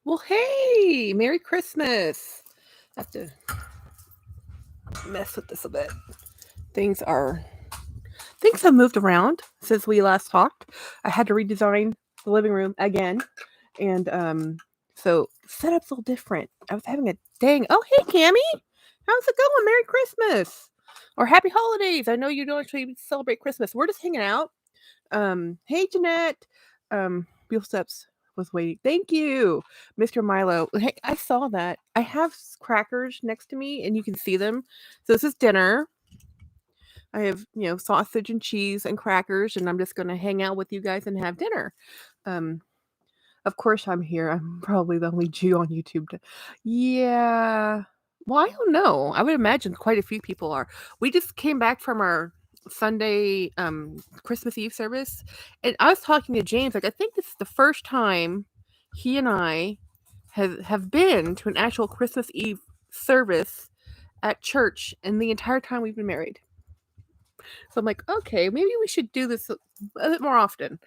Well, hey, Merry Christmas. I have to mess with this a bit. Things are things have moved around since we last talked. I had to redesign the living room again, and so setup's a little different. I was having a oh hey Cammy, how's it going? Merry Christmas or Happy Holidays. I know you don't actually celebrate Christmas. We're just hanging out. Hey Jeanette. Beal Steps was waiting. Thank you, Mr. Milo. Hey, I saw that. I have crackers next to me, and you can see them. So this is dinner. I have, sausage and cheese and crackers, and I'm just gonna hang out with you guys and have dinner. Um, of course I'm here. I'm probably the only Jew on YouTube. Yeah. Well, I don't know. I would imagine quite a few people are. We just came back from our Sunday Christmas Eve service, and I was talking to James. Like, I think this is the first time he and I have been to an actual Christmas Eve service at church in the entire time we've been married. So I'm like, okay, maybe we should do this a bit more often,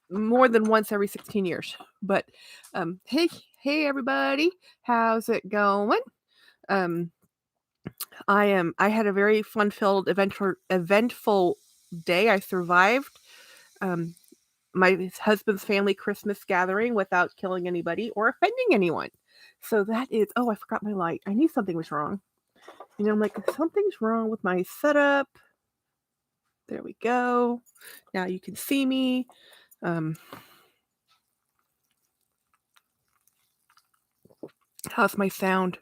more than once every 16 years. But hey, everybody, how's it going? Um, I had a very fun-filled, eventful day. I survived my husband's family Christmas gathering without killing anybody or offending anyone. So that is. Oh, I forgot my light. I knew something was wrong. I'm like, something's wrong with my setup. There we go. Now you can see me. How's my sound?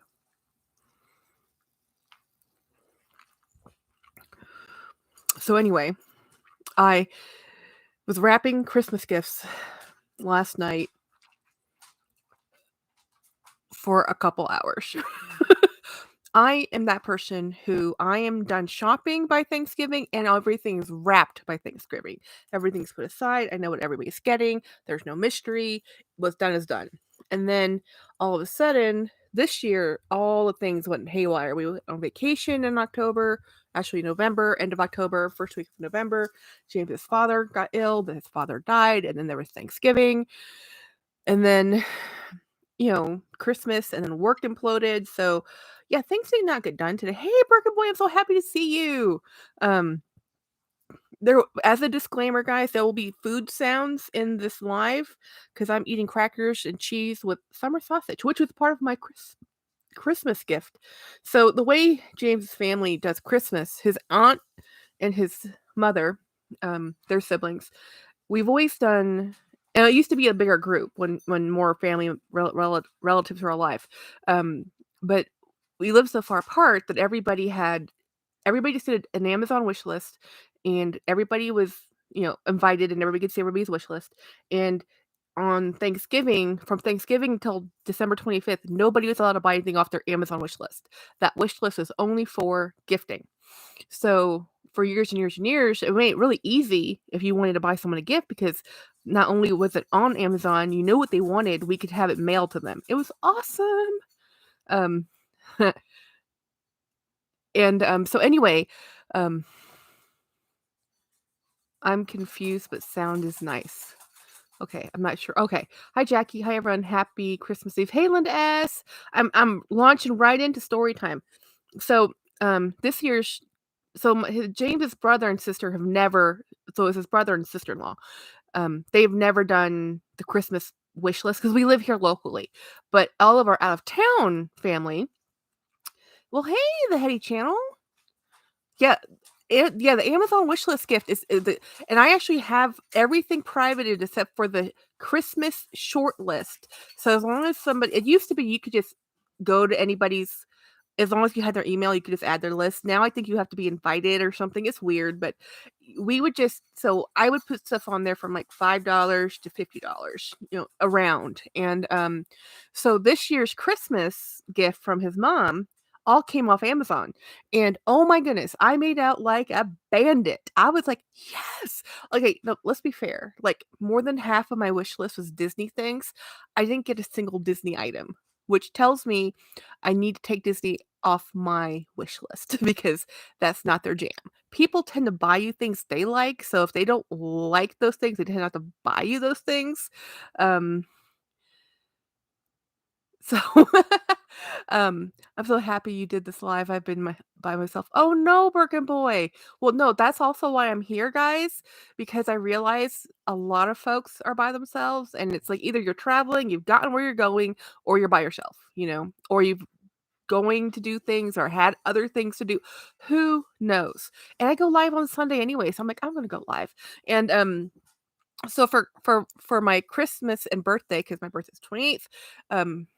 So anyway, I was wrapping Christmas gifts last night for a couple hours. I am that person who I am done shopping by Thanksgiving and everything is wrapped by Thanksgiving. Everything's put aside. I know what everybody's getting. There's no mystery. What's done is done. And then all of a sudden, this year, all the things went haywire. We went on vacation in October, actually November, end of October, first week of November. James's father got ill, then his father died, and then there was Thanksgiving. And then Christmas, and then work imploded. So yeah, things did not get done today. Hey, Burger Boy, I'm so happy to see you. There, as a disclaimer, guys, there will be food sounds in this live because I'm eating crackers and cheese with summer sausage, which was part of my Christmas gift. So the way James's family does Christmas, his aunt and his mother, their siblings, we've always done. And it used to be a bigger group when more family relatives were alive, but we lived so far apart that everybody just did an Amazon wish list, and everybody was invited, and everybody could see everybody's wish list. And on Thanksgiving, from Thanksgiving till December 25th, nobody was allowed to buy anything off their Amazon wish list. That wish list is only for gifting. So for years and years and years, it made it really easy if you wanted to buy someone a gift because not only was it on Amazon, you knew what they wanted, we could have it mailed to them. It was awesome. Um, and so anyway, um, I'm confused, but sound is nice. Okay, I'm not sure. Okay. Hi, Jackie. Hi, everyone. Happy Christmas Eve. Hey, Linda S. I'm launching right into story time. So this year's James's brother and sister have never. So it's his brother and sister-in-law. They've never done the Christmas wish list because we live here locally. But all of our out of town family. Well, hey, the Hetty channel. Yeah, the Amazon wishlist gift is the and I actually have everything privated except for the Christmas short list. So as long as somebody it used to be you could just go to anybody's as long as you had their email, you could just add their list. Now I think you have to be invited or something. It's weird, but we would just so I would put stuff on there from like $5 to $50, around. And so this year's Christmas gift from his mom all came off Amazon. And oh my goodness, I made out like a bandit. I was like, yes. Okay, no, let's be fair. Like more than half of my wish list was Disney things. I didn't get a single Disney item, which tells me I need to take Disney off my wish list because that's not their jam. People tend to buy you things they like, so if they don't like those things, they tend not to buy you those things. Um, So, I'm so happy you did this live. I've been by myself. Oh no, Birkin boy. Well, no, that's also why I'm here, guys, because I realize a lot of folks are by themselves, and it's like either you're traveling, you've gotten where you're going, or you're by yourself, or you've going to do things or had other things to do. Who knows? And I go live on Sunday anyway, so I'm like, I'm gonna go live. And so for my Christmas and birthday, because my birthday's 28th,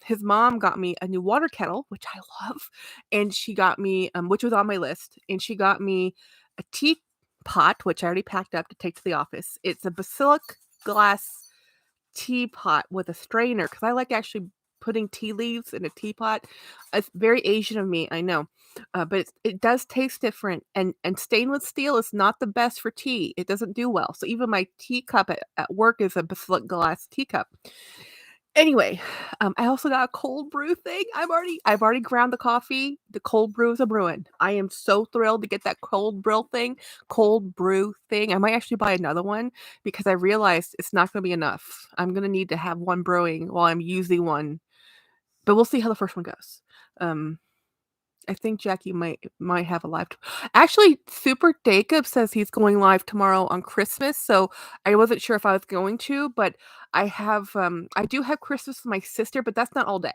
his mom got me a new water kettle, which I love, and she got me, which was on my list, and she got me a teapot, which I already packed up to take to the office. It's a basilic glass teapot with a strainer because I like actually putting tea leaves in a teapot. It's very Asian of me, I know, but it does taste different. And stainless steel is not the best for tea. It doesn't do well. So even my teacup at work is a basilic glass teacup. Anyway, I also got a cold brew thing. I've already ground the coffee. The cold brew is a brewing. I am so thrilled to get that cold brew thing. I might actually buy another one because I realized it's not gonna be enough. I'm gonna need to have one brewing while I'm using one, but we'll see how the first one goes. Um, I think Jackie might have a live actually, Super Jacob says he's going live tomorrow on Christmas, so I wasn't sure if I was going to, but I do have Christmas with my sister, but that's not all day.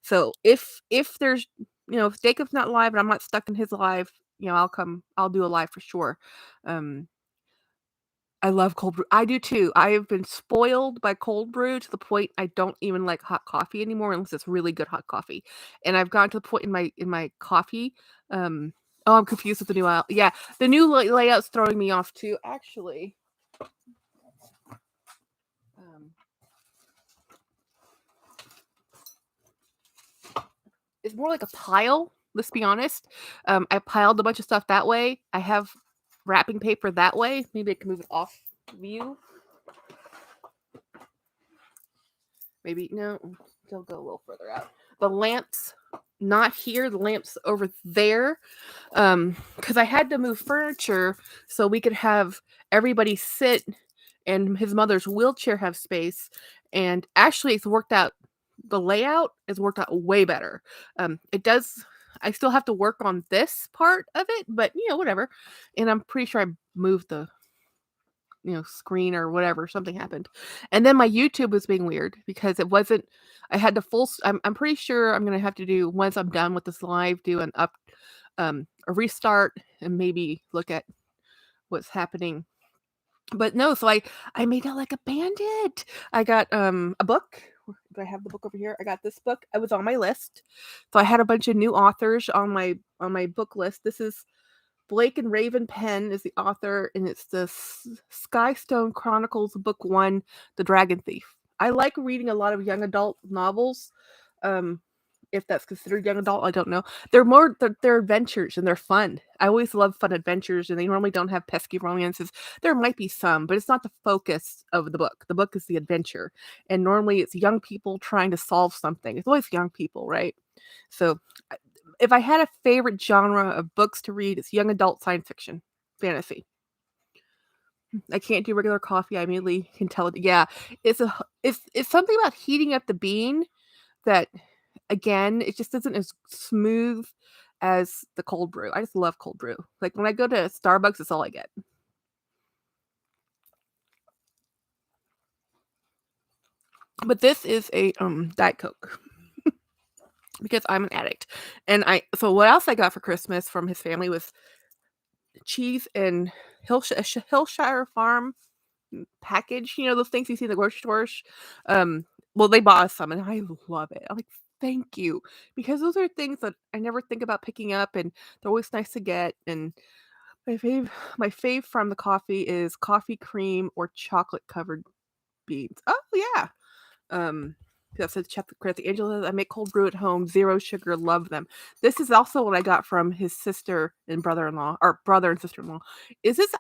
So if there's if Jacob's not live and I'm not stuck in his live, I'll do a live for sure. Um I love cold brew. I do too. I have been spoiled by cold brew to the point I don't even like hot coffee anymore unless it's really good hot coffee. And I've gotten to the point in my coffee. Oh, I'm confused with the new layout. Yeah, the new layout's throwing me off too. Actually, um, it's more like a pile. Let's be honest. I piled a bunch of stuff that way. I have wrapping paper that way. Maybe I can move it off view. Maybe no, they'll go a little further out. The lamps not here, the lamps over there. Because I had to move furniture so we could have everybody sit and his mother's wheelchair have space. And actually it's worked out the layout has worked out way better. It does I still have to work on this part of it, but whatever. And I'm pretty sure I moved the screen or whatever, something happened. And then my YouTube was being weird because it wasn't I had to I'm pretty sure I'm going to have to do once I'm done with this live do an a restart and maybe look at what's happening. But no, so I made out like a bandit. I got a book. Do I have the book over here? I got this book. I was on my list. So I had a bunch of new authors on my book list. This is Blake and Raven Penn is the author, and it's the Skystone Chronicles Book 1, The Dragon Thief. I like reading a lot of young adult novels. Um, if that's considered young adult, I don't know. They're adventures and they're fun. I always love fun adventures, and they normally don't have pesky romances. There might be some, but it's not the focus of the book. The book is the adventure, and normally it's young people trying to solve something. It's always young people, right? So if I had a favorite genre of books to read, it's young adult science fiction, fantasy. I can't do regular coffee. I immediately can tell it. Yeah, it's something about heating up the bean that, again, it just isn't as smooth as the cold brew. I just love cold brew. Like when I go to Starbucks, it's all I get. But this is a Diet Coke because I'm an addict. And so what else I got for Christmas from his family was cheese and Hillshire Farm package, those things you see in the grocery stores. Well, they bought us some, and I love it. I'm like, thank you, because those are things that I never think about picking up, and they're always nice to get. And my fave from the coffee is coffee cream or chocolate covered beans. Oh yeah, that's a chocolate crazy. Angela, I make cold brew at home, 0 sugar, love them. This is also what I got from his sister and brother-in-law, or brother and sister-in-law.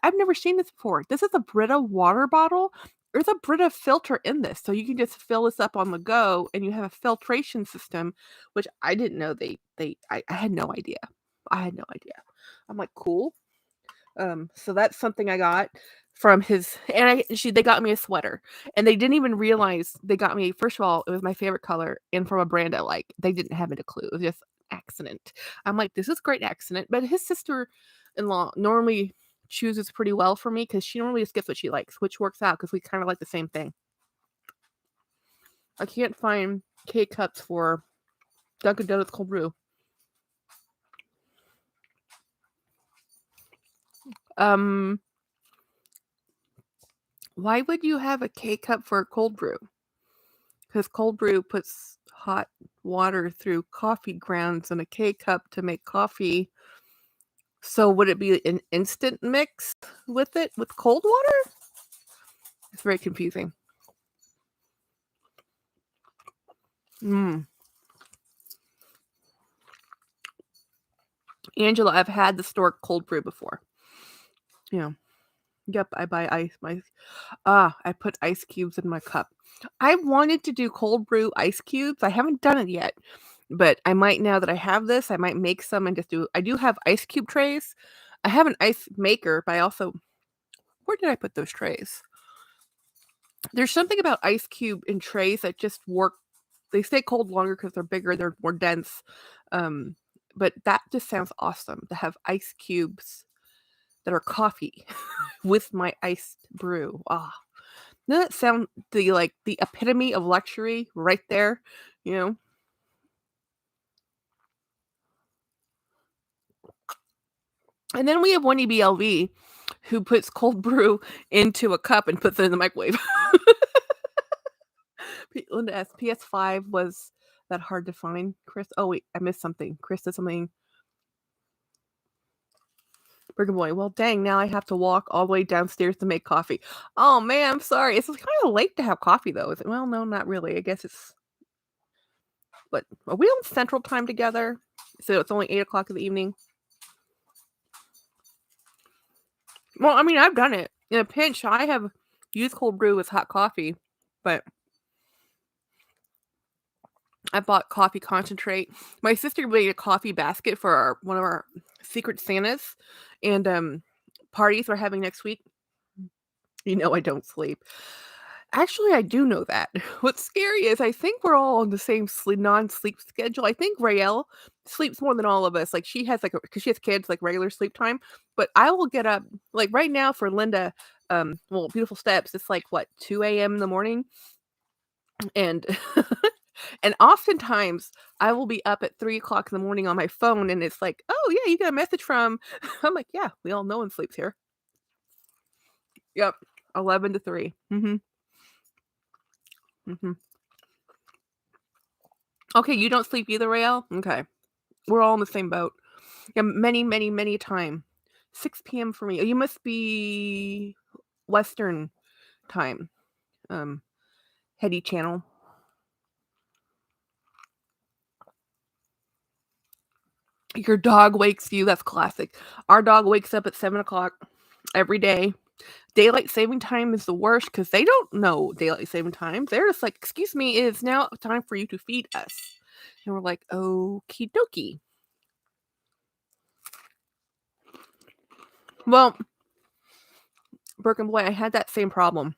I've never seen this before. This is a Brita water bottle. There's a Brita filter in this, so you can just fill this up on the go, and you have a filtration system, which I didn't know I had no idea. I had no idea. I'm like, cool. So that's something I got from his, and they got me a sweater, and they didn't even realize they got me. First of all, it was my favorite color, and from a brand I like. They didn't have a clue. It was just accident. I'm like, this is great accident, but his sister-in-law normally chooses pretty well for me because she normally just gets what she likes, which works out because we kind of like the same thing. I can't find K-cups for Dunkin' Donuts cold brew. Why would you have a K-cup for a cold brew? Because cold brew puts hot water through coffee grounds in a K-cup to make coffee. So would it be an instant mix with it with cold water? It's very confusing. Angela, I've had the store cold brew before. Yeah. Yep, I buy ice. I put ice cubes in my cup. I wanted to do cold brew ice cubes. I haven't done it yet, but I might now that I have this. I might make some and just do. I do have ice cube trays. I have an ice maker, but I also. Where did I put those trays? There's something about ice cube in trays that just work. They stay cold longer because they're bigger. They're more dense. But that just sounds awesome to have ice cubes that are coffee with my iced brew. Doesn't that sound the epitome of luxury right there? You know? And then we have one EBLV who puts cold brew into a cup and puts it in the microwave. Linda asks, PS5 was that hard to find? Chris, oh wait, I missed something. Chris said something. Burger Boy, well, dang, now I have to walk all the way downstairs to make coffee. Oh man, I'm sorry. It's kind of late to have coffee though. Is it? Well, no, not really. I guess it's. But are we on Central Time together? So it's only 8 o'clock in the evening. Well, I mean, I've done it in a pinch. I have used cold brew with hot coffee, but I bought coffee concentrate. My sister made a coffee basket for one of our Secret Santas, and parties we're having next week. You know, I don't sleep. Actually, I do know that. What's scary is I think we're all on the same non-sleep schedule. I think Raelle sleeps more than all of us. Like she has because she has kids, like regular sleep time. But I will get up like right now for Linda. Well, beautiful steps. It's like what 2 a.m. in the morning, and and oftentimes I will be up at 3 o'clock in the morning on my phone, and it's like, oh yeah, you got a message from. I'm like, yeah, we all know one sleeps here. Yep, 11 to 3. Okay, you don't sleep either, Rael? Okay. We're all in the same boat. Yeah, many, many, many time. 6 p.m. for me. Oh, you must be Western time. Heady channel. Your dog wakes you. That's classic. Our dog wakes up at 7 o'clock every day. Daylight saving time is the worst because they don't know daylight saving time. They're just like, excuse me, it's now time for you to feed us. And we're like, okie dokie. Well, Birkin Boy, I had that same problem.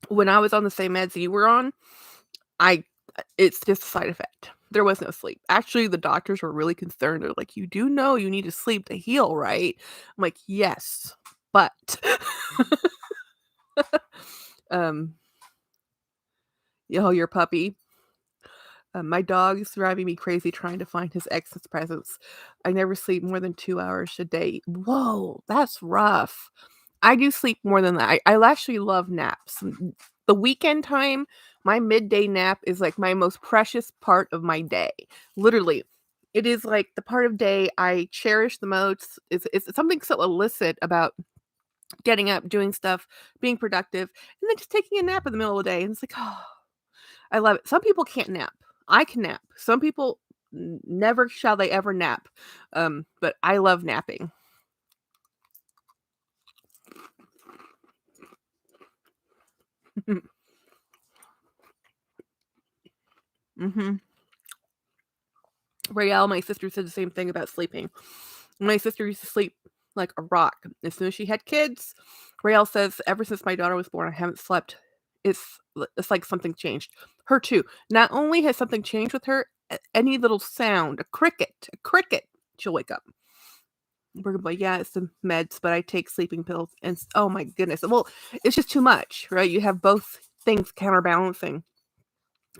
When I was on the same meds you were on, it's just a side effect. There was no sleep. Actually, the doctors were really concerned. They're like, you do know you need to sleep to heal, right? I'm like, yes, but your puppy. My dog is driving me crazy trying to find his ex's presents. I never sleep more than 2 hours a day. Whoa, that's rough. I do sleep more than that. I actually love naps. The weekend time, my midday nap is like my most precious part of my day. Literally. It is like the part of day I cherish the most. It's something so illicit about getting up, doing stuff, being productive, and then just taking a nap in the middle of the day. And it's like, oh, I love it. Some people can't nap. I can nap. Some people never shall they ever nap. But I love napping. Raelle, my sister, said the same thing about sleeping. My sister used to sleep like a rock. As soon as she had kids, Rael says, ever since my daughter was born, I haven't slept. It's like something changed. Her too. Not only has something changed with her, any little sound, a cricket, she'll wake up. We're like, yeah, it's the meds, but I take sleeping pills, and oh my goodness, well, it's just too much, right? You have both things counterbalancing.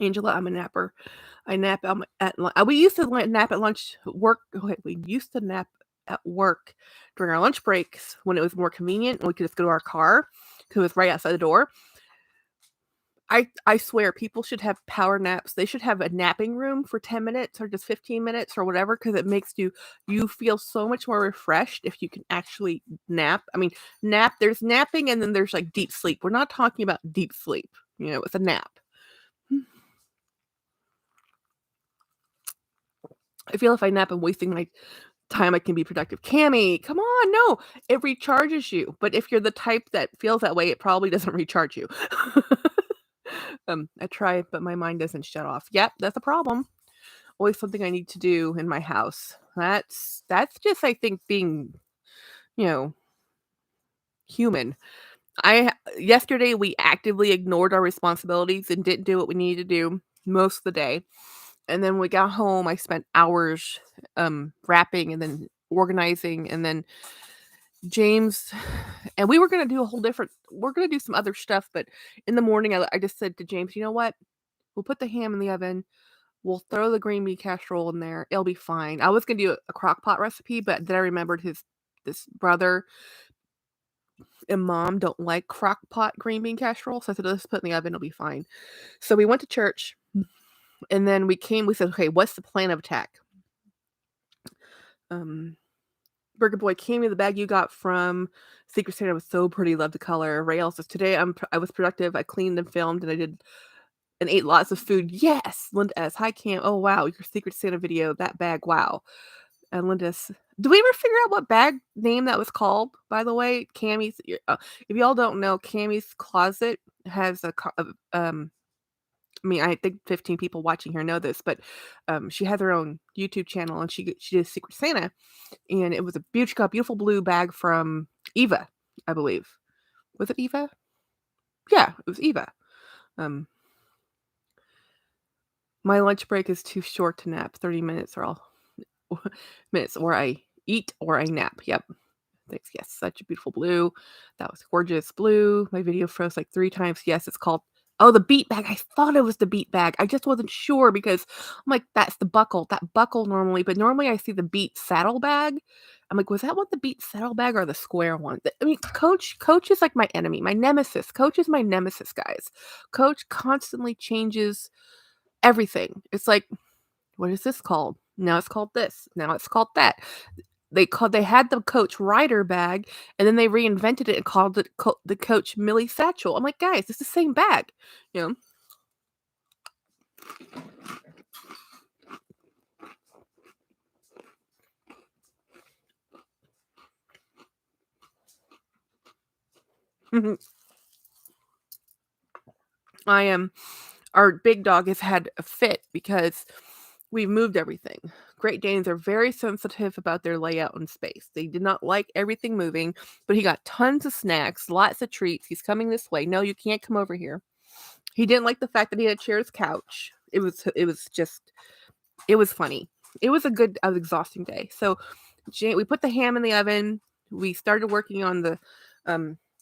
Angela, I'm a napper. I nap at we used to nap at lunch work. We used to nap at work during our lunch breaks when it was more convenient and we could just go to our car because it was right outside the door. I swear people should have power naps. They should have a napping room for 10 minutes or just 15 minutes or whatever because it makes you feel so much more refreshed if you can actually nap. I mean, there's napping and then there's like deep sleep. We're not talking about deep sleep, it's a nap. I feel if I nap, I'm wasting my time. I can be productive. Cammy, come on, no, it recharges you. But if you're the type that feels that way, it probably doesn't recharge you. I try, but my mind doesn't shut off. Yep, that's a problem. Always something I need to do in my house. That's just, I think, being, you know, human. Yesterday we actively ignored our responsibilities and didn't do what we needed to do most of the day. And then when we got home, I spent hours wrapping and then organizing, and then James and we were gonna do we're gonna do some other stuff, but in the morning I just said to James, you know what? We'll put the ham in the oven. We'll throw the green bean casserole in there. It'll be fine. I was gonna do a crock pot recipe, but then I remembered this brother and mom don't like crock pot green bean casserole. So I said, let's put it in the oven, it'll be fine. So we went to church and then we said, okay, what's the plan of attack? Burger Boy, came in the bag you got from Secret Santa was so pretty. Love the color. Rael says, today I was productive. I cleaned and filmed and I did and ate lots of food. Yes. Linda S. Hi, Cam. Oh, wow. Your Secret Santa video. That bag. Wow. And Linda S. Do we ever figure out what bag name that was called, by the way? Cammy's. If y'all don't know, Cammy's Closet has I think 15 people watching here know this, but she has her own YouTube channel and she did Secret Santa, and it was a beautiful blue bag from Eva, I believe. Was it Eva? Yeah, it was Eva. My lunch break is too short to nap. 30 minutes or minutes, or I eat or I nap. Yep. Thanks. Yes, such a beautiful blue. That was gorgeous blue. My video froze like 3 times. Yes, it's called the beat bag. I thought it was the beat bag. I just wasn't sure because I'm like, that's the buckle. That buckle normally, but normally I see the beat saddle bag. I'm like, was that what the beat saddle bag or the square one? I mean, Coach is like my enemy, my nemesis. Coach is my nemesis, guys. Coach constantly changes everything. It's like, what is this called? Now it's called this. Now it's called that. They had the Coach Rider bag, and then they reinvented it and called it the Coach Millie Satchel. I'm like, guys, it's the same bag, you know. I am. Our big dog has had a fit because we've moved everything. Great Danes are very sensitive about their layout and space. They did not like everything moving, but he got tons of snacks, lots of treats. He's coming this way. No, you can't come over here. He didn't like the fact that he had to share his couch. It was funny. It was an exhausting day. So we put the ham in the oven. We started working on the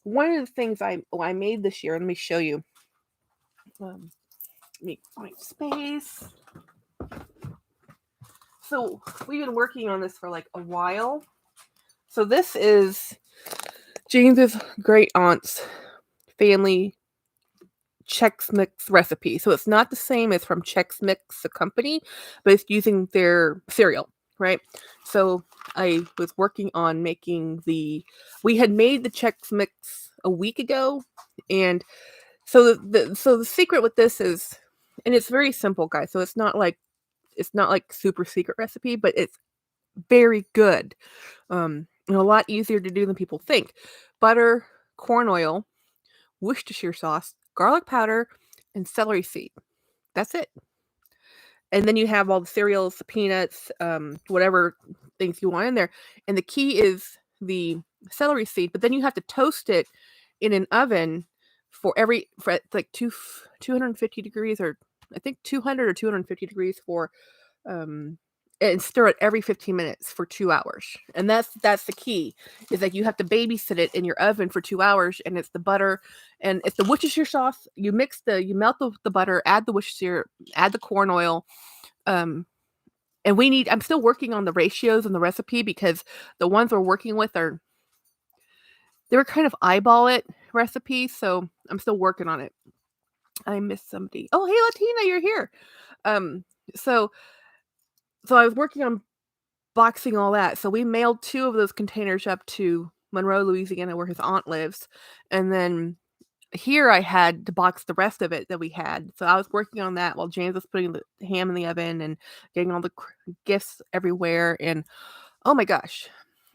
one of the things I made this year. Let me show you. Let me find space. So we've been working on this for like a while. So this is James's great aunt's family Chex Mix recipe. So it's not the same as from Chex Mix, the company, but it's using their cereal, right? So I was working on making we had made the Chex Mix a week ago, and so the secret with this is, and it's very simple, guys. So it's not like super secret recipe, but it's very good. And a lot easier to do than people think. Butter, corn oil, Worcestershire sauce, garlic powder, and celery seed. That's it. And then you have all the cereals, the peanuts, whatever things you want in there. And the key is the celery seed, but then you have to toast it in an oven for like 250 degrees, or I think 200 or 250 degrees for um and stir it every 15 minutes for 2 hours. And that's the key, is that you have to babysit it in your oven for 2 hours. And it's the butter, and it's the Worcestershire sauce. You melt the butter, add the Worcestershire, add the corn oil. And I'm still working on the ratios and the recipe, because the ones we're working with they were kind of eyeball it recipes, so I'm still working on it. I miss somebody. Oh, hey Latina, you're here. Um, so I was working on boxing all that. So we mailed 2 of those containers up to Monroe, Louisiana, where his aunt lives, and then here I had to box the rest of it that we had. So I was working on that while James was putting the ham in the oven and getting all the gifts everywhere. And oh my gosh,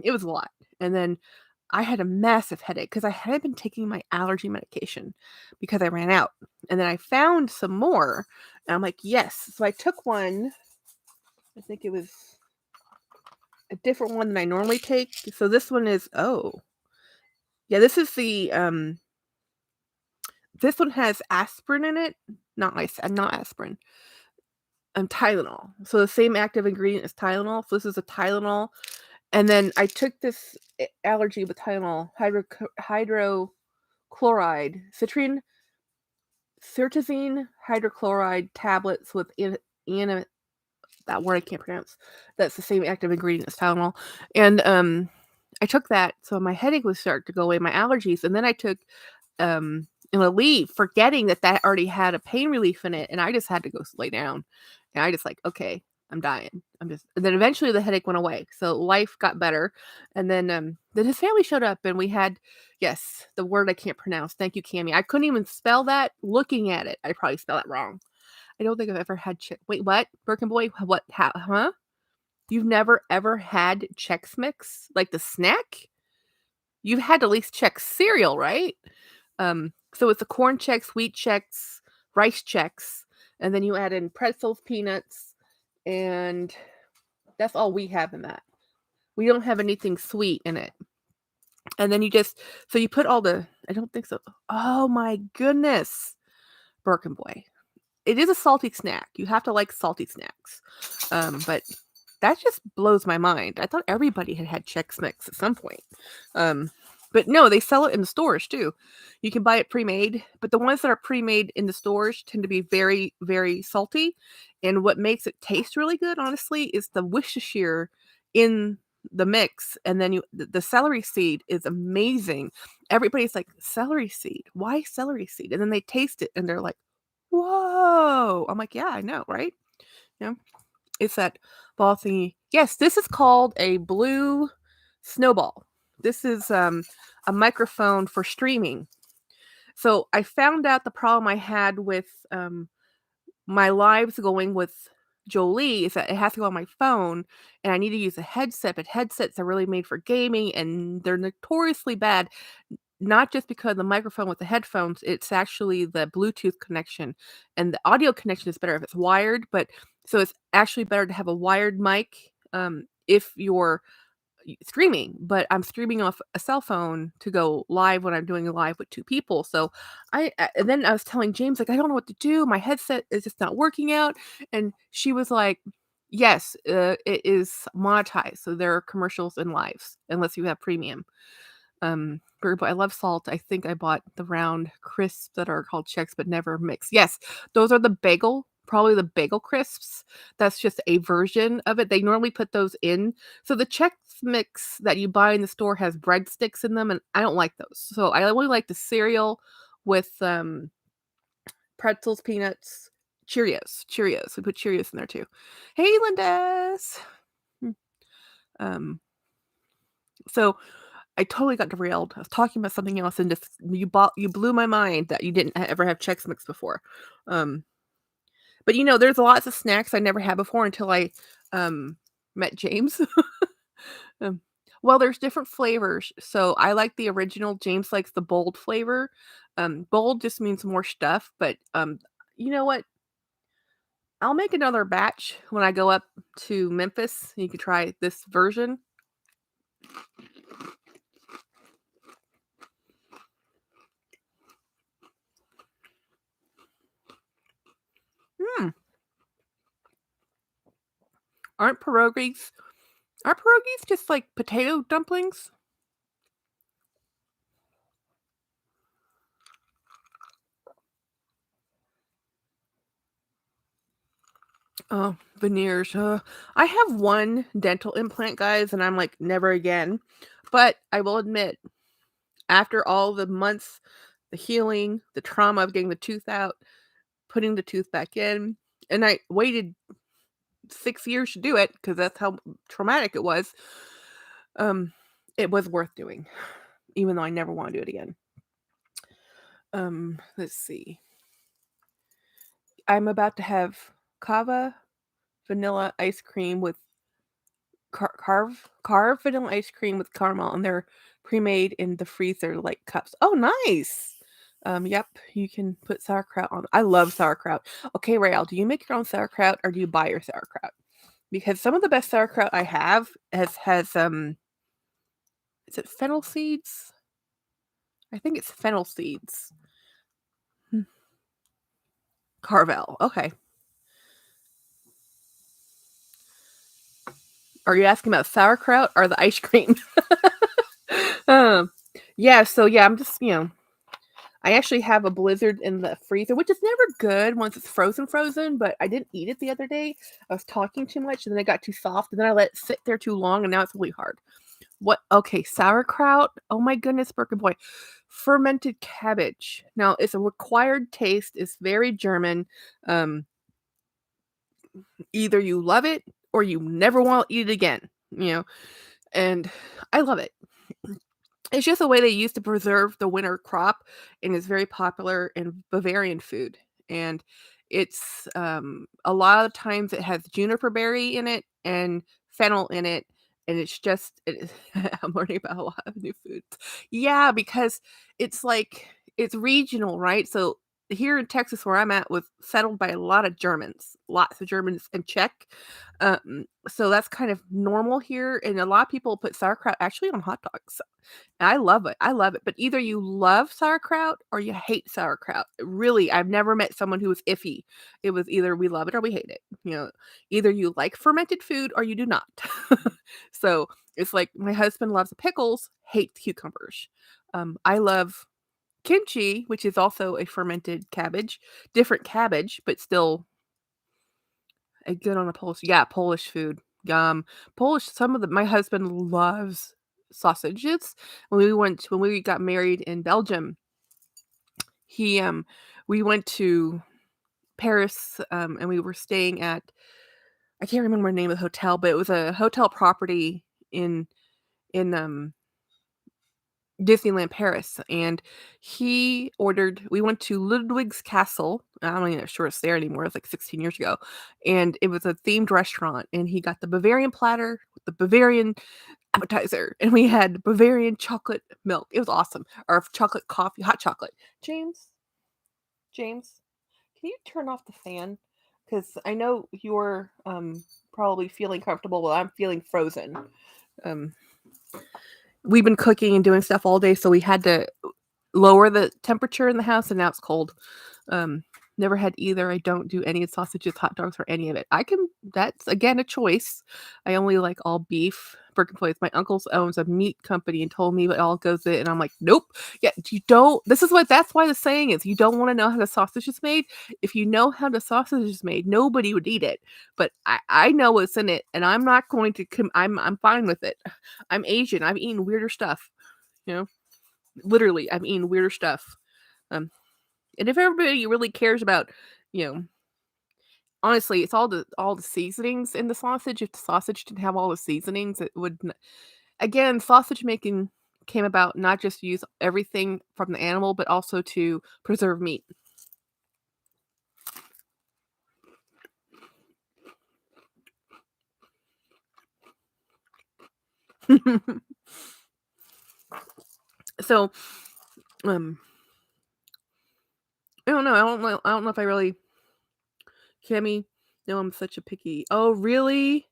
it was a lot. And then I had a massive headache because I had been taking my allergy medication because I ran out. And then I found some more. And I'm like, yes. So I took one. I think it was a different one than I normally take. So this one is, yeah, this is this one has aspirin in it. Not aspirin. Tylenol. So the same active ingredient as Tylenol. So this is a Tylenol. And then I took this allergy with Tylenol, hydrochloride, cetirizine hydrochloride tablets with that word I can't pronounce. That's the same active ingredient as Tylenol. And I took that, so my headache was starting to go away, my allergies. And then I took Aleve, forgetting that already had a pain relief in it, and I just had to go lay down. And I just like, okay, I'm dying. And then eventually the headache went away. So life got better. And then his family showed up, and we had, yes, the word I can't pronounce. Thank you, Cammie. I couldn't even spell that looking at it. I probably spell it wrong. I don't think I've ever had wait, what? Birkin Boy? What? How? Huh? You've never ever had Chex Mix? Like the snack? You've had at least Chex cereal, right? So it's the corn Chex, wheat Chex, rice Chex, and then you add in pretzels, peanuts, and that's all we have in that. We don't have anything sweet in it. And then you put all I don't think so. Oh my goodness. Birkin Boy. It is a salty snack. You have to like salty snacks. But that just blows my mind. I thought everybody had Chex Mix at some point. But no, they sell it in the stores too. You can buy it pre-made, but the ones that are pre-made in the stores tend to be very, very salty. And what makes it taste really good, honestly, is the Worcestershire in the mix. And then the celery seed is amazing. Everybody's like, celery seed? Why celery seed? And then they taste it and they're like, whoa. I'm like, yeah, I know, right? Yeah. It's that ball thingy. Yes, this is called a blue snowball. This is a microphone for streaming. So I found out the problem I had with my lives going with Jolie is that it has to go on my phone, and I need to use a headset, but headsets are really made for gaming, and they're notoriously bad. Not just because of the microphone with the headphones, it's actually the Bluetooth connection, and the audio connection is better if it's wired, but so it's actually better to have a wired mic if you're streaming, but I'm streaming off a cell phone to go live when I'm doing a live with 2 people. So and then I was telling James, like, I don't know what to do. My headset is just not working out. And she was like, yes, it is monetized. So there are commercials and lives unless you have premium. But I love salt. I think I bought the round crisps that are called Chex, but never mixed. Yes, those are probably the bagel crisps. That's just a version of it. They normally put those in. So the Chex Mix that you buy in the store has breadsticks in them, and I don't like those. So I only like the cereal with pretzels, peanuts, Cheerios. We put Cheerios in there too. Hey, Lindas. Um, so I totally got derailed. I was talking about something else, and just you blew my mind that you didn't ever have Chex Mix before. But there's lots of snacks I never had before until I met James. um, well, there's different flavors. So I like the original. James likes the bold flavor. Bold just means more stuff, but you know what? I'll make another batch when I go up to Memphis. You can try this version. Aren't pierogies Are pierogies just like potato dumplings? Oh, veneers. I have one dental implant, guys, and I'm like, never again. But I will admit, after all the months, the healing, the trauma of getting the tooth out, putting the tooth back in, and I waited 6 years to do it because that's how traumatic it was. Um, it was worth doing, even though I never want to do it again. Let's see. I'm about to have kava vanilla ice cream with carve vanilla ice cream with caramel, and they're pre-made in the freezer like cups. Oh, nice. Yep, you can put sauerkraut on. I love sauerkraut. Okay, Rael, do you make your own sauerkraut or do you buy your sauerkraut? Because some of the best sauerkraut I have has is it fennel seeds? I think it's fennel seeds. Carvel. Okay. Are you asking about sauerkraut or the ice cream? um, yeah, so yeah, I'm just, I actually have a blizzard in the freezer, which is never good once it's frozen, but I didn't eat it the other day. I was talking too much and then it got too soft and then I let it sit there too long and now it's really hard. What? Okay, sauerkraut. Oh my goodness, Birkin boy. Fermented cabbage. Now, it's a required taste. It's very German. Um, Either you love it or you never want to eat it again, and I love it. It's just a way they used to preserve the winter crop, and it's very popular in Bavarian food. And it's a lot of times it has juniper berry in it and fennel in it, and I'm learning about a lot of new foods. Yeah, because it's like it's regional, right? So here in Texas, where I'm at, was settled by a lot of Germans, lots of Germans and Czech. So that's kind of normal here, and a lot of people put sauerkraut actually on hot dogs. I love it. I love it. But either you love sauerkraut or you hate sauerkraut. Really, I've never met someone who was iffy. It was either we love it or we hate it. Either you like fermented food or you do not. So it's like my husband loves pickles, hates cucumbers. I love kimchi, which is also a fermented cabbage, different cabbage, but still a good on a Polish. Yeah, Polish food. Polish. My husband loves sausages. When we got married in Belgium, he we went to Paris, and we were staying at, I can't remember the name of the hotel, but it was a hotel property in Disneyland Paris, and we went to Ludwig's Castle. I'm not even sure it's there anymore. It was like 16 years ago. And it was a themed restaurant, and he got the Bavarian platter with the Bavarian appetizer, and we had Bavarian chocolate milk. It was awesome. Or chocolate coffee, hot chocolate. James, can you turn off the fan? Because I know you're probably feeling comfortable while I'm feeling frozen. Um, we've been cooking and doing stuff all day, so we had to lower the temperature in the house, and now it's cold. Never had either. I don't do any sausages, hot dogs, or any of it. That's again a choice. I only like all beef. Birkenplace. My uncle owns a meat company and told me what all goes in, and I'm like, nope. Yeah, you don't. That's why the saying is, you don't want to know how the sausage is made. If you know how the sausage is made, nobody would eat it. But I know what's in it, and I'm not going to. I'm fine with it. I'm Asian. I've eaten weirder stuff. You know, literally, I've eaten weirder stuff. Um, and if everybody really cares about, you know, honestly, it's all the seasonings in the sausage. If the sausage didn't have all the seasonings, it would. Again, sausage making came about not just to use everything from the animal, but also to preserve meat. So, um, I don't know. I don't know if I really, Kimmy. No, I'm such a picky. Oh, really?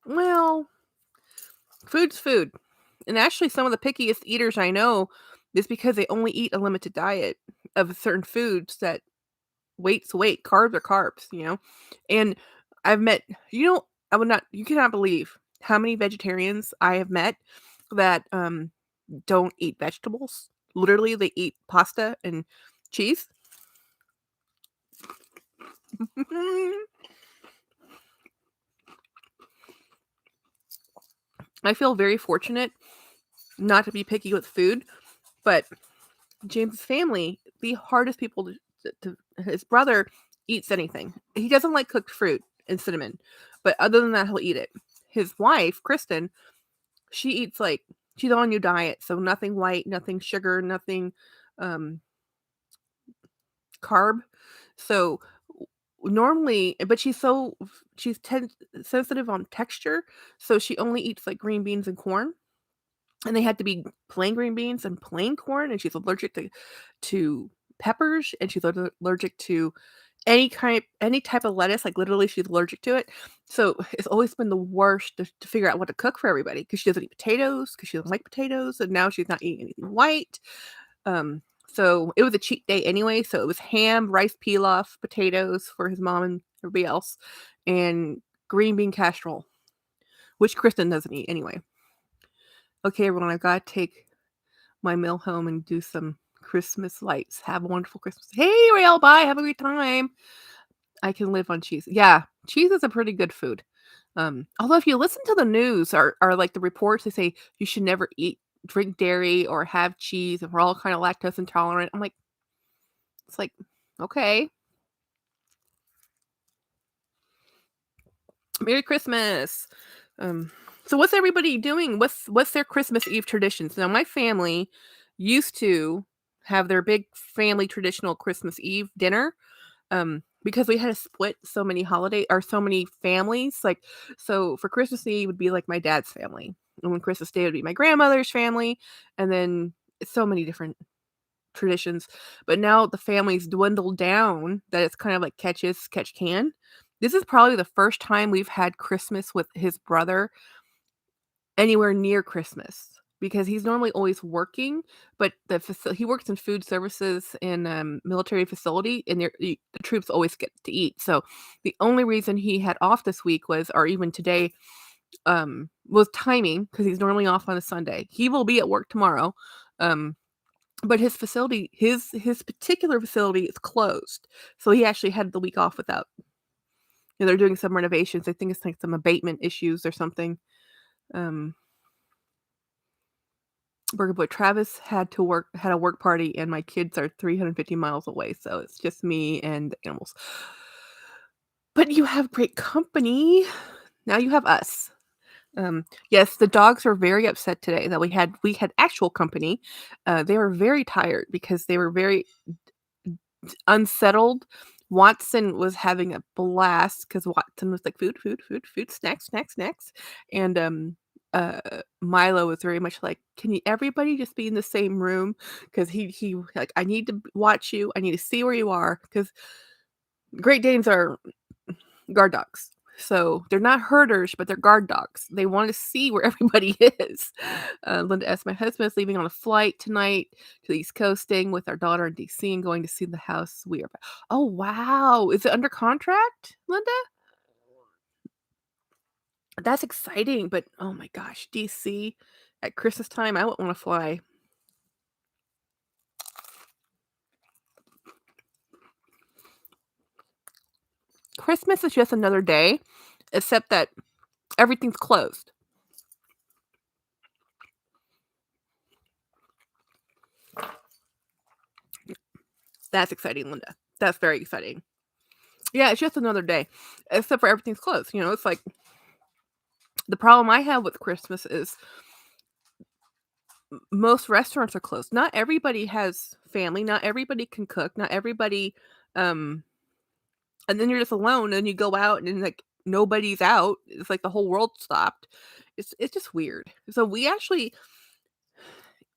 Well, food's food. And actually, some of the pickiest eaters I know is because they only eat a limited diet of certain foods that weight's weight, carbs are carbs, And I've met, you cannot believe how many vegetarians I have met that don't eat vegetables. Literally, they eat pasta and cheese. I feel very fortunate not to be picky with food, but James's family, the hardest people his brother eats anything. He doesn't like cooked fruit and cinnamon, but other than that, he'll eat it. His wife, Kristen, she eats like she's on a new diet, so nothing white, nothing sugar, nothing um carb. So normally, but sensitive on texture, so she only eats like green beans and corn, and they had to be plain green beans and plain corn, and she's allergic to peppers, and she's allergic to any type of lettuce, like literally she's allergic to it. So it's always been the worst to figure out what to cook for everybody because she doesn't eat potatoes because she doesn't like potatoes, and now she's not eating anything white. So it was a cheat day anyway. So it was ham, rice pilaf, potatoes for his mom and everybody else, and green bean casserole, which Kristen doesn't eat anyway. Okay, everyone, I've got to take my meal home and do some Christmas lights. Have a wonderful Christmas. Hey, Rael, bye. Have a great time. I can live on cheese. Yeah, cheese is a pretty good food. Although if you listen to the news or like the reports, they say you should never drink dairy or have cheese, and we're all kind of lactose intolerant. I'm like, it's like, okay. Merry Christmas. So what's everybody doing? What's their Christmas Eve traditions? Now, my family used to have their big family traditional Christmas Eve dinner. Because we had to split so many so many families. Like, so for Christmas Eve would be like my dad's family, and when Christmas Day would be my grandmother's family, and then so many different traditions. But now the families dwindled down that it's kind of like catch can. This is probably the first time we've had Christmas with his brother anywhere near Christmas because he's normally always working, but he works in food services in military facility, and the troops always get to eat. So the only reason he had off this week or even today, was timing because he's normally off on a Sunday. He will be at work tomorrow, but his facility, his particular facility is closed, so he actually had the week off without. They're doing some renovations. I think it's like some abatement issues or something. Burger Boy Travis had a work party, and my kids are 350 miles away, so it's just me and the animals. But you have great company. Now you have us. Yes, the dogs are very upset today that we had actual company. They were very tired because they were very unsettled. Watson was having a blast because Watson was like food, food, food, food, snacks, snacks, snacks, and Milo was very much like, can you everybody just be in the same room? Because he like, I need to watch you. I need to see where you are because Great Danes are guard dogs. So they're not herders, but they're guard dogs. They want to see where everybody is. Linda S. My husband is leaving on a flight tonight to the East Coast, staying with our daughter in DC and going to see the house we are. Oh, wow. Is it under contract, Linda? That's exciting, but oh my gosh, DC at Christmas time, I wouldn't want to fly. Christmas is just another day, except that everything's closed. That's exciting, Linda. That's very exciting. Yeah, it's just another day, except for everything's closed. It's like the problem I have with Christmas is most restaurants are closed. Not everybody has family. Not everybody can cook. Not everybody, and then you're just alone, and you go out, and like nobody's out. It's like the whole world stopped. It's just weird. So we actually,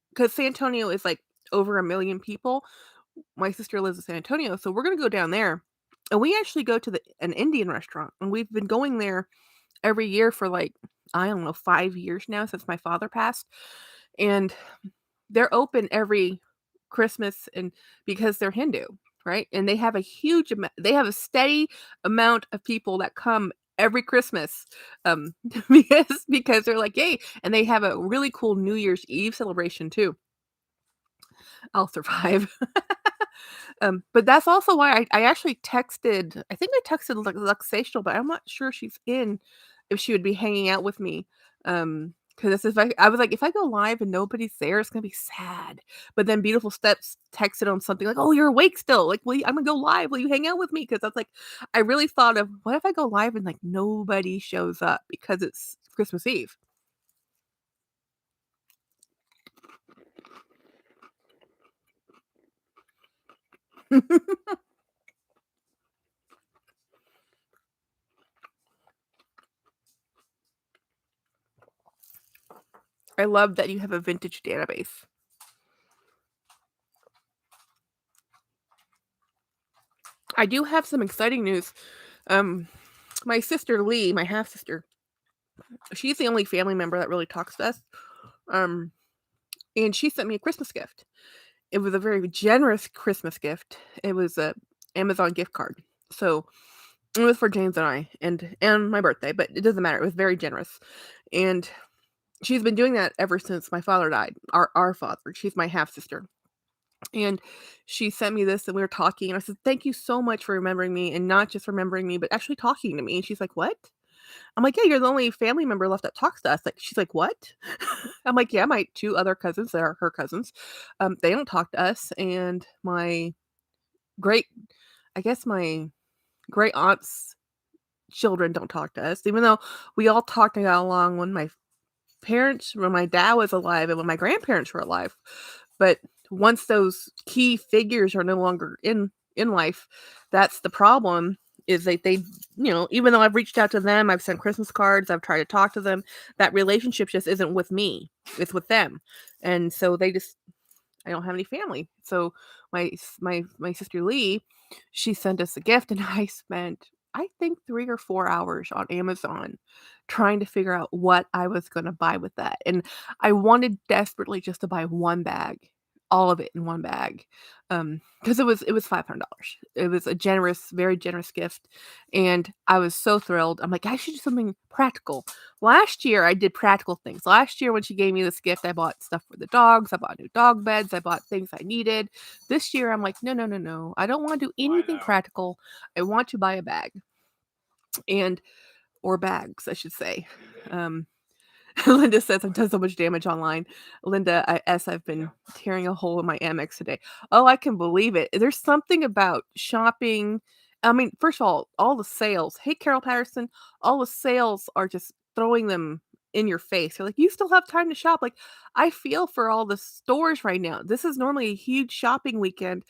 because San Antonio is like over 1 million people. My sister lives in San Antonio, so we're gonna go down there, and we actually go to an Indian restaurant, and we've been going there every year for like, I don't know, 5 years now since my father passed, and they're open every Christmas, and because they're Hindu. right? And they have a huge amount they have a steady amount of people that come every Christmas, because they're like, "Yay," and they have a really cool New Year's Eve celebration too. I'll survive. But that's also why I actually texted I think I texted Luxational, but I'm not sure she's in, if she would be hanging out with me. Because if I was like, "If I go live and nobody's there, it's gonna be sad." But then Beautiful Steps texted on something like, "Oh, you're awake still. Like, will you I'm gonna go live. Will you hang out with me?" Because I was like I really thought of, "What if I go live and, like, nobody shows up because it's Christmas Eve?" I love that you have a vintage database. I do have some exciting news. Um, my sister Lee, my half sister, she's the only family member that really talks to us. Um, and she sent me a Christmas gift. It was a very generous Christmas gift. It was a Amazon gift card. So it was for James and I and my birthday, but it doesn't matter. It was very generous. And she's been doing that ever since my father died. Our father. She's my half sister. And she sent me this and we were talking and I said, "Thank you so much for remembering me and not just remembering me, but actually talking to me." And she's like, "What?" I'm like, "Yeah, you're the only family member left that talks to us." Like, she's like, "What?" I'm like, "Yeah, my 2 other cousins that are her cousins, they don't talk to us, and my great I guess my great aunt's children don't talk to us, even though we all talked and got along when my dad was alive and when my grandparents were alive. But once those key figures are no longer in life, that's the problem is even though I've reached out to them, I've sent Christmas cards, I've tried to talk to them, that relationship just isn't with me. It's with them. And so I don't have any family. So my sister Lee, she sent us a gift and I spent I think 3 or 4 hours on Amazon trying to figure out what I was gonna buy with that. And I wanted desperately just to buy 1 bag, all of it in 1 bag. Because it was $500. It was a generous, very generous gift, and I was so thrilled. I'm like, "I should do something practical." Last year, I did practical things. Last year, when she gave me this gift, I bought stuff for the dogs, I bought new dog beds, I bought things I needed. This year, I'm like, "No, no, no, no. I don't wanna do anything practical. I want to buy a bag." And or bags, I should say. Um, Linda says I've done so much damage online. Linda I've been tearing a hole in my Amex today. Oh, I can believe it. There's something about shopping. I mean, first of all the sales. Hey, Carol Patterson, all the sales are just throwing them in your face. You're like, you still have time to shop. Like, I feel for all the stores right now. This is normally a huge shopping weekend,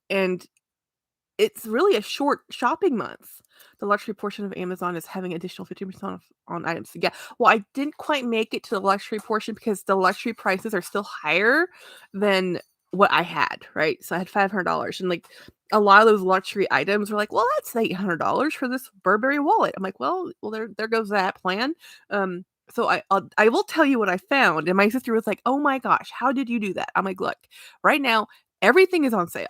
and it's really a short shopping month. The luxury portion of Amazon is having additional 50% off on items. Yeah. Well, I didn't quite make it to the luxury portion because the luxury prices are still higher than what I had, right? So I had $500 and like a lot of those luxury items were like, "Well, that's $800 for this Burberry wallet." I'm like, "Well, there goes that plan." So I will tell you what I found, and my sister was like, "Oh my gosh, how did you do that?" I'm like, "Look, right now everything is on sale."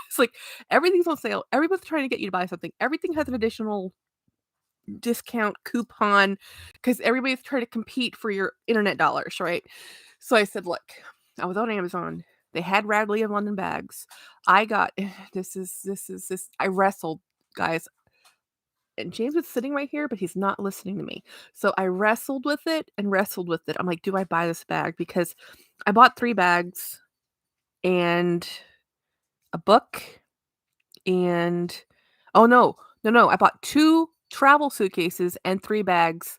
It's like everything's on sale. Everyone's trying to get you to buy something. Everything has an additional discount coupon because everybody's trying to compete for your internet dollars, right? So I said, "Look, I was on Amazon. They had Radley and London bags. I got this. I wrestled, guys, and James was sitting right here, but he's not listening to me. So I wrestled with it and wrestled with it. I'm like, do I buy this bag? Because I bought 3 bags and a book and oh, no. No, no, I bought 2 travel suitcases and 3 bags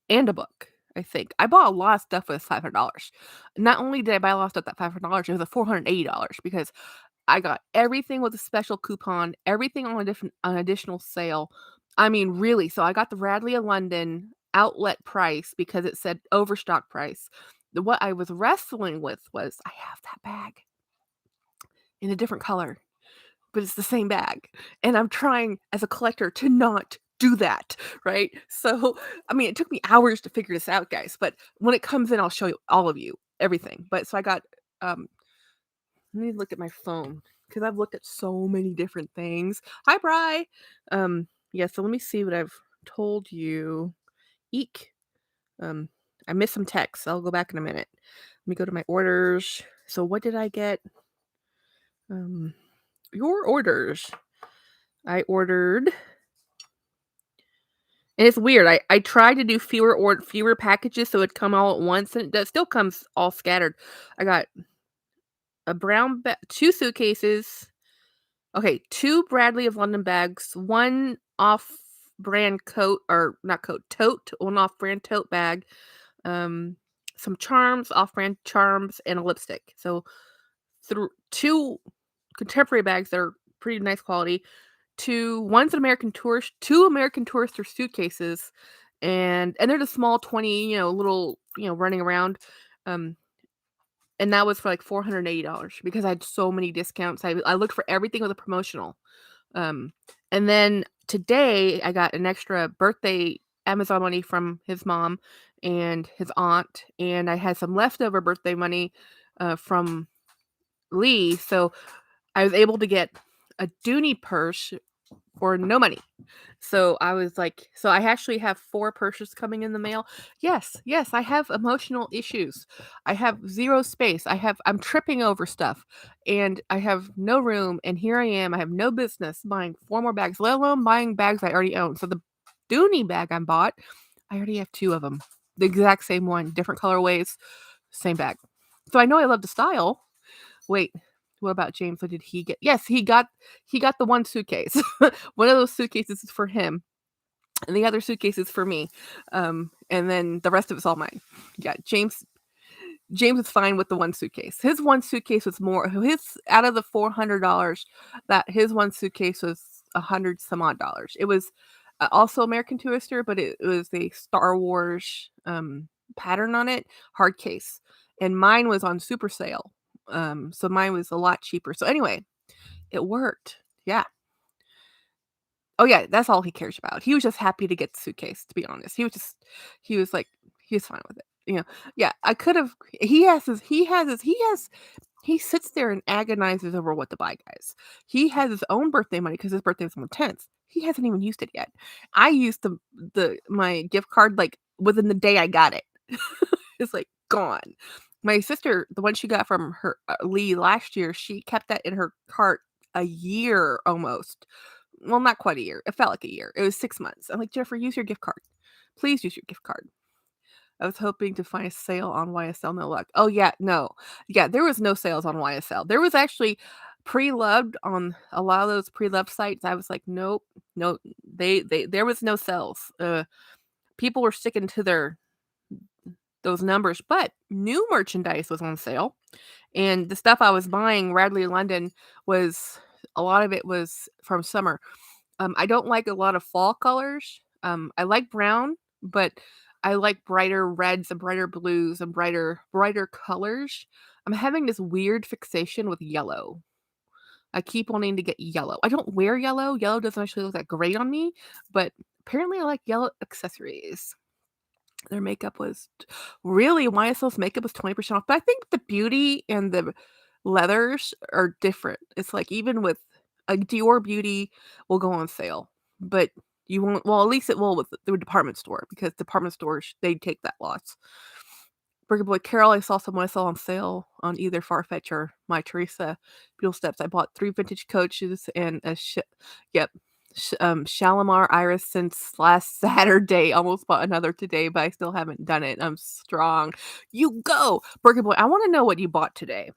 and a book, I think. I bought a lot of stuff with $500. Not only did I buy a lot of stuff at $500, it was a $480 because I got everything with a special coupon, everything on a different an additional sale. I mean, really, so I got the Radley of London outlet price because it said overstock price. What I was wrestling with was I have that bag in a different color, but it's the same bag. And I'm trying as a collector to not do that, right? So, I mean, it took me hours to figure this out, guys, but when it comes in, I'll show you all of you everything. But so I got let me look at my phone because I've looked at so many different things. Hi, Bri. Yeah, so let me see what I've told you. Eek. I missed some texts. I'll go back in a minute. Let me go to my orders. So what did I get? Your orders. I ordered, and it's weird. I tried to do fewer packages so it'd come all at once, and it still comes all scattered. I got a brown 2 suitcases. Okay, 2 Bradley of London bags, 1 off-brand coat, or not coat, tote, 1 off-brand tote bag, some charms, off-brand charms, and a lipstick. So through 2 contemporary bags that are pretty nice quality. One's an American Tourist, 2 American Tourister suitcases, and they're the small 20, little, running around. Um, and that was for like $480 because I had so many discounts. I looked for everything with a promotional. And then today I got an extra birthday Amazon money from his mom and his aunt, and I had some leftover birthday money from Lee, so I was able to get a Dooney purse for no money. So I was like, so I actually have 4 purses coming in the mail. Yes, I have emotional issues. I have 0 space. I'm tripping over stuff, and I have no room, and here I am. I have no business buying 4 more bags, let alone buying bags I already own. So the Dooney bag I bought, I already have 2 of them. The exact same one, different colorways, same bag. So I know I love the style. Wait, what about James? What did he get? Yes, he got the 1 suitcase. One of those suitcases is for him, and the other suitcase is for me. And then the rest of it's all mine. Yeah, James is fine with the 1 suitcase. His 1 suitcase was more, out of the $400, that his 1 suitcase was 100 some odd dollars. It was also American Tourister, but it was a Star Wars pattern on it, hard case. And mine was on super sale. So mine was a lot cheaper. So anyway, it worked. Yeah. Oh yeah, that's all he cares about. He was just happy to get the suitcase, to be honest. He was like, he was fine with it. Yeah, I could have, he sits there and agonizes over what to buy, guys. He has his own birthday money because his birthday was on the 10th. He hasn't even used it yet. I used my gift card like within the day I got it. It's like gone. My sister, the one she got from her Lee last year, she kept that in her cart a year almost. Well, not quite a year. It felt like a year. It was 6 months. I'm like, Jennifer, use your gift card. Please use your gift card. I was hoping to find a sale on YSL. No luck. Oh yeah, no. Yeah, there was no sales on YSL. There was actually pre-loved on a lot of those pre-loved sites. I was like, nope, no. There was no sales. People were sticking to those numbers, but new merchandise was on sale. And the stuff I was buying, Radley London, a lot of it was from summer. I don't like a lot of fall colors. I like brown, but I like brighter reds and brighter blues and brighter colors. I'm having this weird fixation with yellow. I keep wanting to get yellow. I don't wear yellow. Yellow doesn't actually look that great on me, but apparently I like yellow accessories. Their makeup was really YSL's makeup was 20% off, but I think the beauty and the leathers are different. It's like even with a Dior Beauty will go on sale, but you won't. Well, at least it will with the department store because department stores they take that loss. Burger Boy Carol, I saw someone I saw on sale on either Farfetch or My Teresa Buell Steps. I bought 3 vintage coaches and yep, Shalimar Iris since last Saturday. Almost bought another today, but I still haven't done it. I'm strong. You go, Burger Boy. I want to know what you bought today.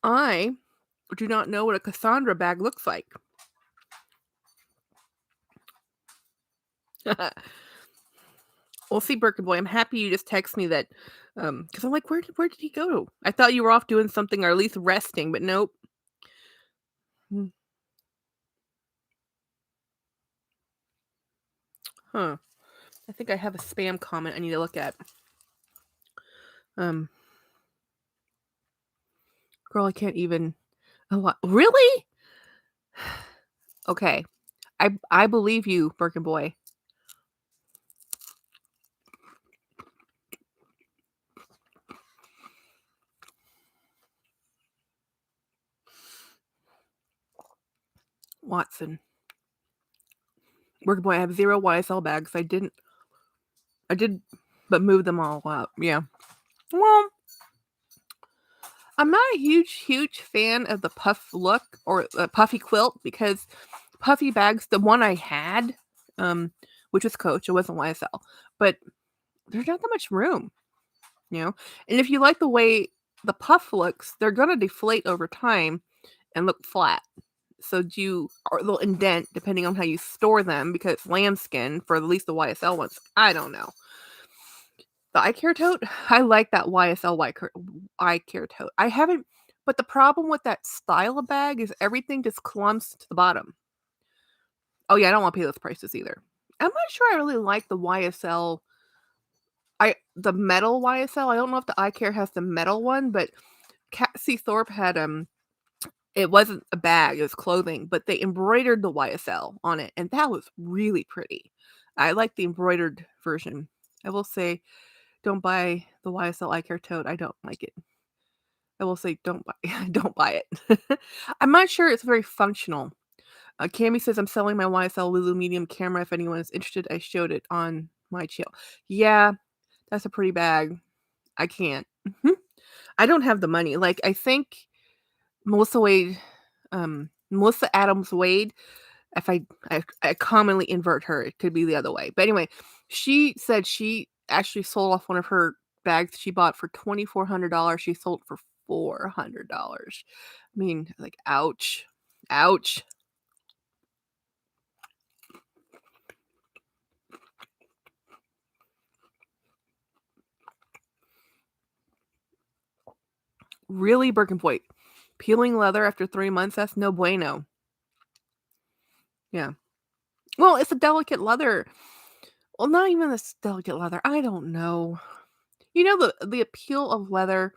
I do not know what a Cassandra bag looks like. Well, see, Burger Boy, I'm happy you just text me that, because I'm like, where did he go? I thought you were off doing something or at least resting, but nope. Huh. I think I have a spam comment I need to look at. Girl, I can't even. Oh, really? Okay. I believe you, Birkin boy. Watson. Birkin boy, I have 0 YSL bags. I did but move them all up. Yeah. Well, I'm not a huge fan of the puff look or puffy quilt because puffy bags, the one I had, which was Coach, it wasn't YSL, but there's not that much room, you know? And if you like the way the puff looks, they're going to deflate over time and look flat. So or they'll indent depending on how you store them because it's lambskin for at least the YSL ones. I don't know. The eye care tote, I like that YSL eye care tote. I haven't, but the problem with that style of bag is everything just clumps to the bottom. Oh yeah, I don't want to pay those prices either. I'm not sure I really like the YSL. The metal YSL. I don't know if the eye care has the metal one, but Cassie Thorpe had it wasn't a bag, it was clothing, but they embroidered the YSL on it, and that was really pretty. I like the embroidered version. I will say, don't buy the YSL eye care tote. I don't like it. I will say, don't buy it. I'm not sure it's very functional. Cami says I'm selling my YSL Lulu medium camera. If anyone is interested, I showed it on my channel. Yeah, that's a pretty bag. I can't. I don't have the money. Like I think Melissa Wade, Melissa Adams Wade. If I commonly invert her, it could be the other way. But anyway, she said she actually sold off one of her bags she bought for $2,400. She sold for $400. I mean, like, ouch, ouch. Really, Birkenpoint. Peeling leather after 3 months, that's no bueno. Yeah. Well, it's a delicate leather. Well, not even this delicate leather. I don't know. You know, the appeal of leather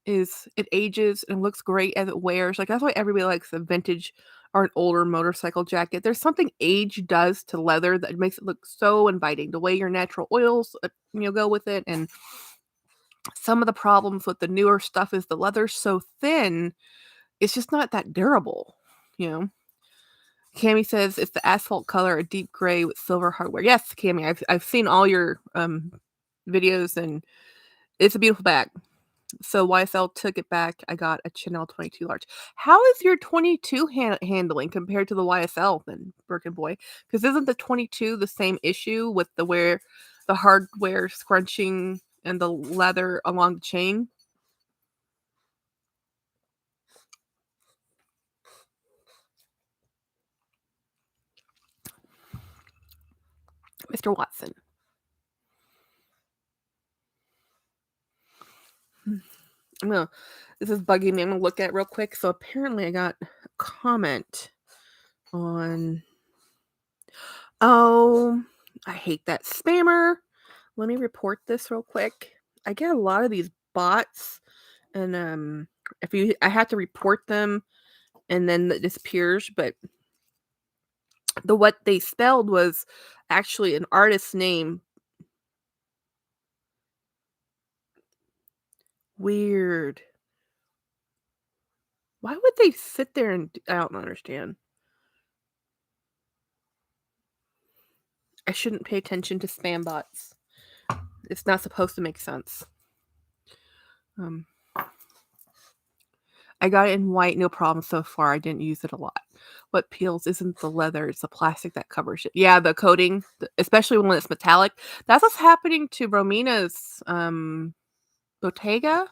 is it ages and looks great as it wears. Like, that's why everybody likes a vintage or an older motorcycle jacket. There's something age does to leather that makes it look so inviting. The way your natural oils, go with it. And some of the problems with the newer stuff is the leather's so thin, it's just not that durable, you know? Cami says it's the asphalt color, a deep gray with silver hardware. Yes, Cami, I've seen all your videos and it's a beautiful bag. So YSL took it back. I got a Chanel 22 large. How is your 22 handling compared to the YSL then, Birkin boy? Because isn't the 22 the same issue with the hardware scrunching and the leather along the chain? Mr. Watson. This is bugging me. I'm gonna look at it real quick. So apparently I got a comment on. Oh, I hate that spammer. Let me report this real quick. I get a lot of these bots, and I have to report them, and then it disappears. But what they spelled was actually an artist's name. Weird. Why would they sit there and I don't understand. I shouldn't pay attention to spam bots. It's not supposed to make sense. I got it in white, no problem so far. I didn't use it a lot. What peels isn't the leather, it's the plastic that covers it. Yeah, the coating, especially when it's metallic. That's what's happening to Romina's Bottega.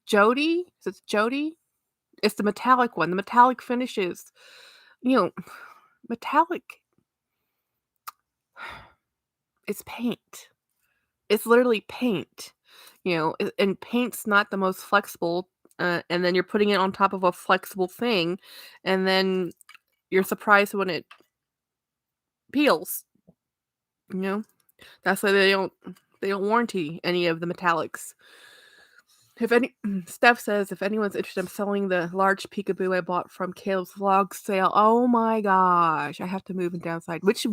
Jody? Is it Jody? It's the metallic one. The metallic finishes. Metallic. It's paint. It's literally paint. And paint's not the most flexible. And then you're putting it on top of a flexible thing, and then you're surprised when it peels. That's why they don't warranty any of the metallics. If any Steph says if anyone's interested, I'm selling the large peekaboo I bought from Caleb's vlog sale. Oh my gosh, I have to move and downside. Which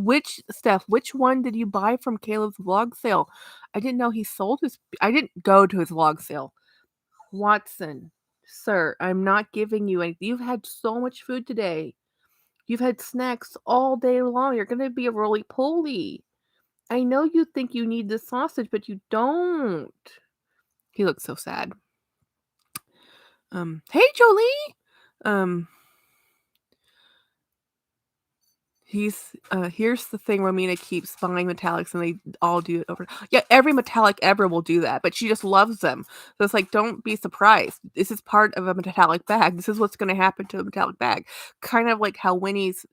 Steph? Which one did you buy from Caleb's vlog sale? I didn't know he sold his. I didn't go to his vlog sale. Watson, sir, I'm not giving you anything. You've had so much food today. You've had snacks all day long. You're gonna be a roly-poly. I know you think you need the sausage, but you don't. He looks so sad. Hey Jolie. Um, here's the thing. Romina keeps buying metallics, and they all do it over. Yeah, every metallic ever will do that, but she just loves them. So it's like, don't be surprised. This is part of a metallic bag. This is what's going to happen to a metallic bag. Kind of like how Winnie's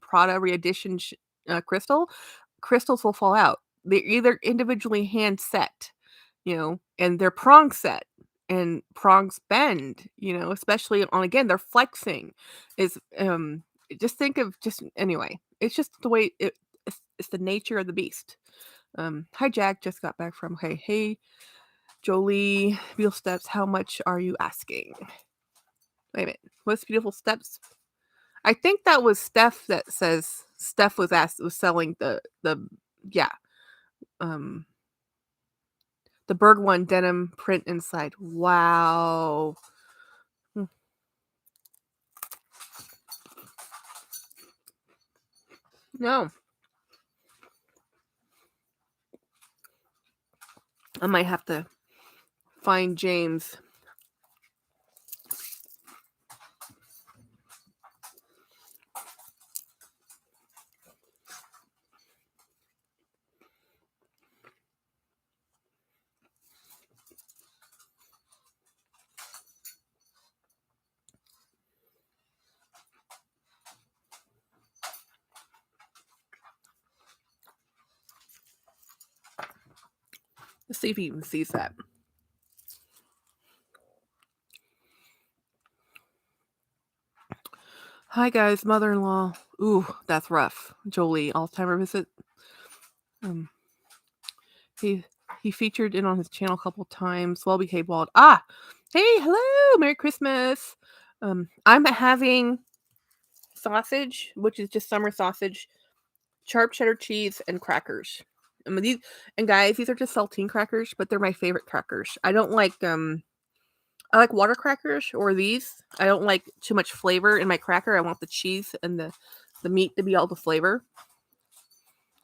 Prada re-edition crystals will fall out. They're either individually hand set, and they're prong set, and prongs bend, especially on, again, they're flexing. Is Just think of, just anyway, it's just the way it's the nature of the beast. Hi Jack, just got back from, hey Jolie, beautiful steps, how much are you asking? Wait a minute, what's beautiful steps? I think that was Steph that says Steph was selling the yeah the Berg One denim print inside. Wow. No. I might have to find James. Let's see if he even sees that. Hi guys, mother-in-law. Ooh, that's rough. Jolie, Alzheimer visit. He featured in on his channel a couple times. Well behaved Wald. Hey, hello, Merry Christmas. I'm having sausage, which is just summer sausage, sharp cheddar cheese, and crackers. These are just saltine crackers, but they're my favorite crackers. I don't like I like water crackers or these. I don't like too much flavor in my cracker. I want the cheese and the meat to be all the flavor.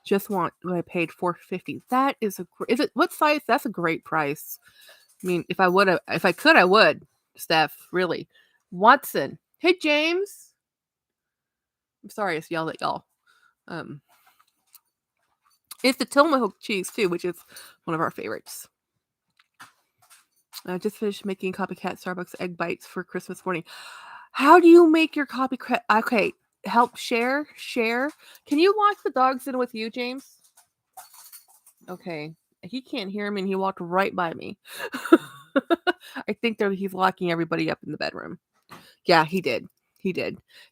Just want what I paid $4.50. That is what size? That's a great price. I mean, if I could, I would. Steph, really. Watson. Hey James. I'm sorry I yelled at y'all. It's the Tillamook cheese too, which is one of our favorites. I just finished making copycat Starbucks egg bites for Christmas morning. How do you make your copycat? Okay, help share. Can you walk the dogs in with you, James? Okay, he can't hear me, and he walked right by me. I think he's locking everybody up in the bedroom. Yeah, he did.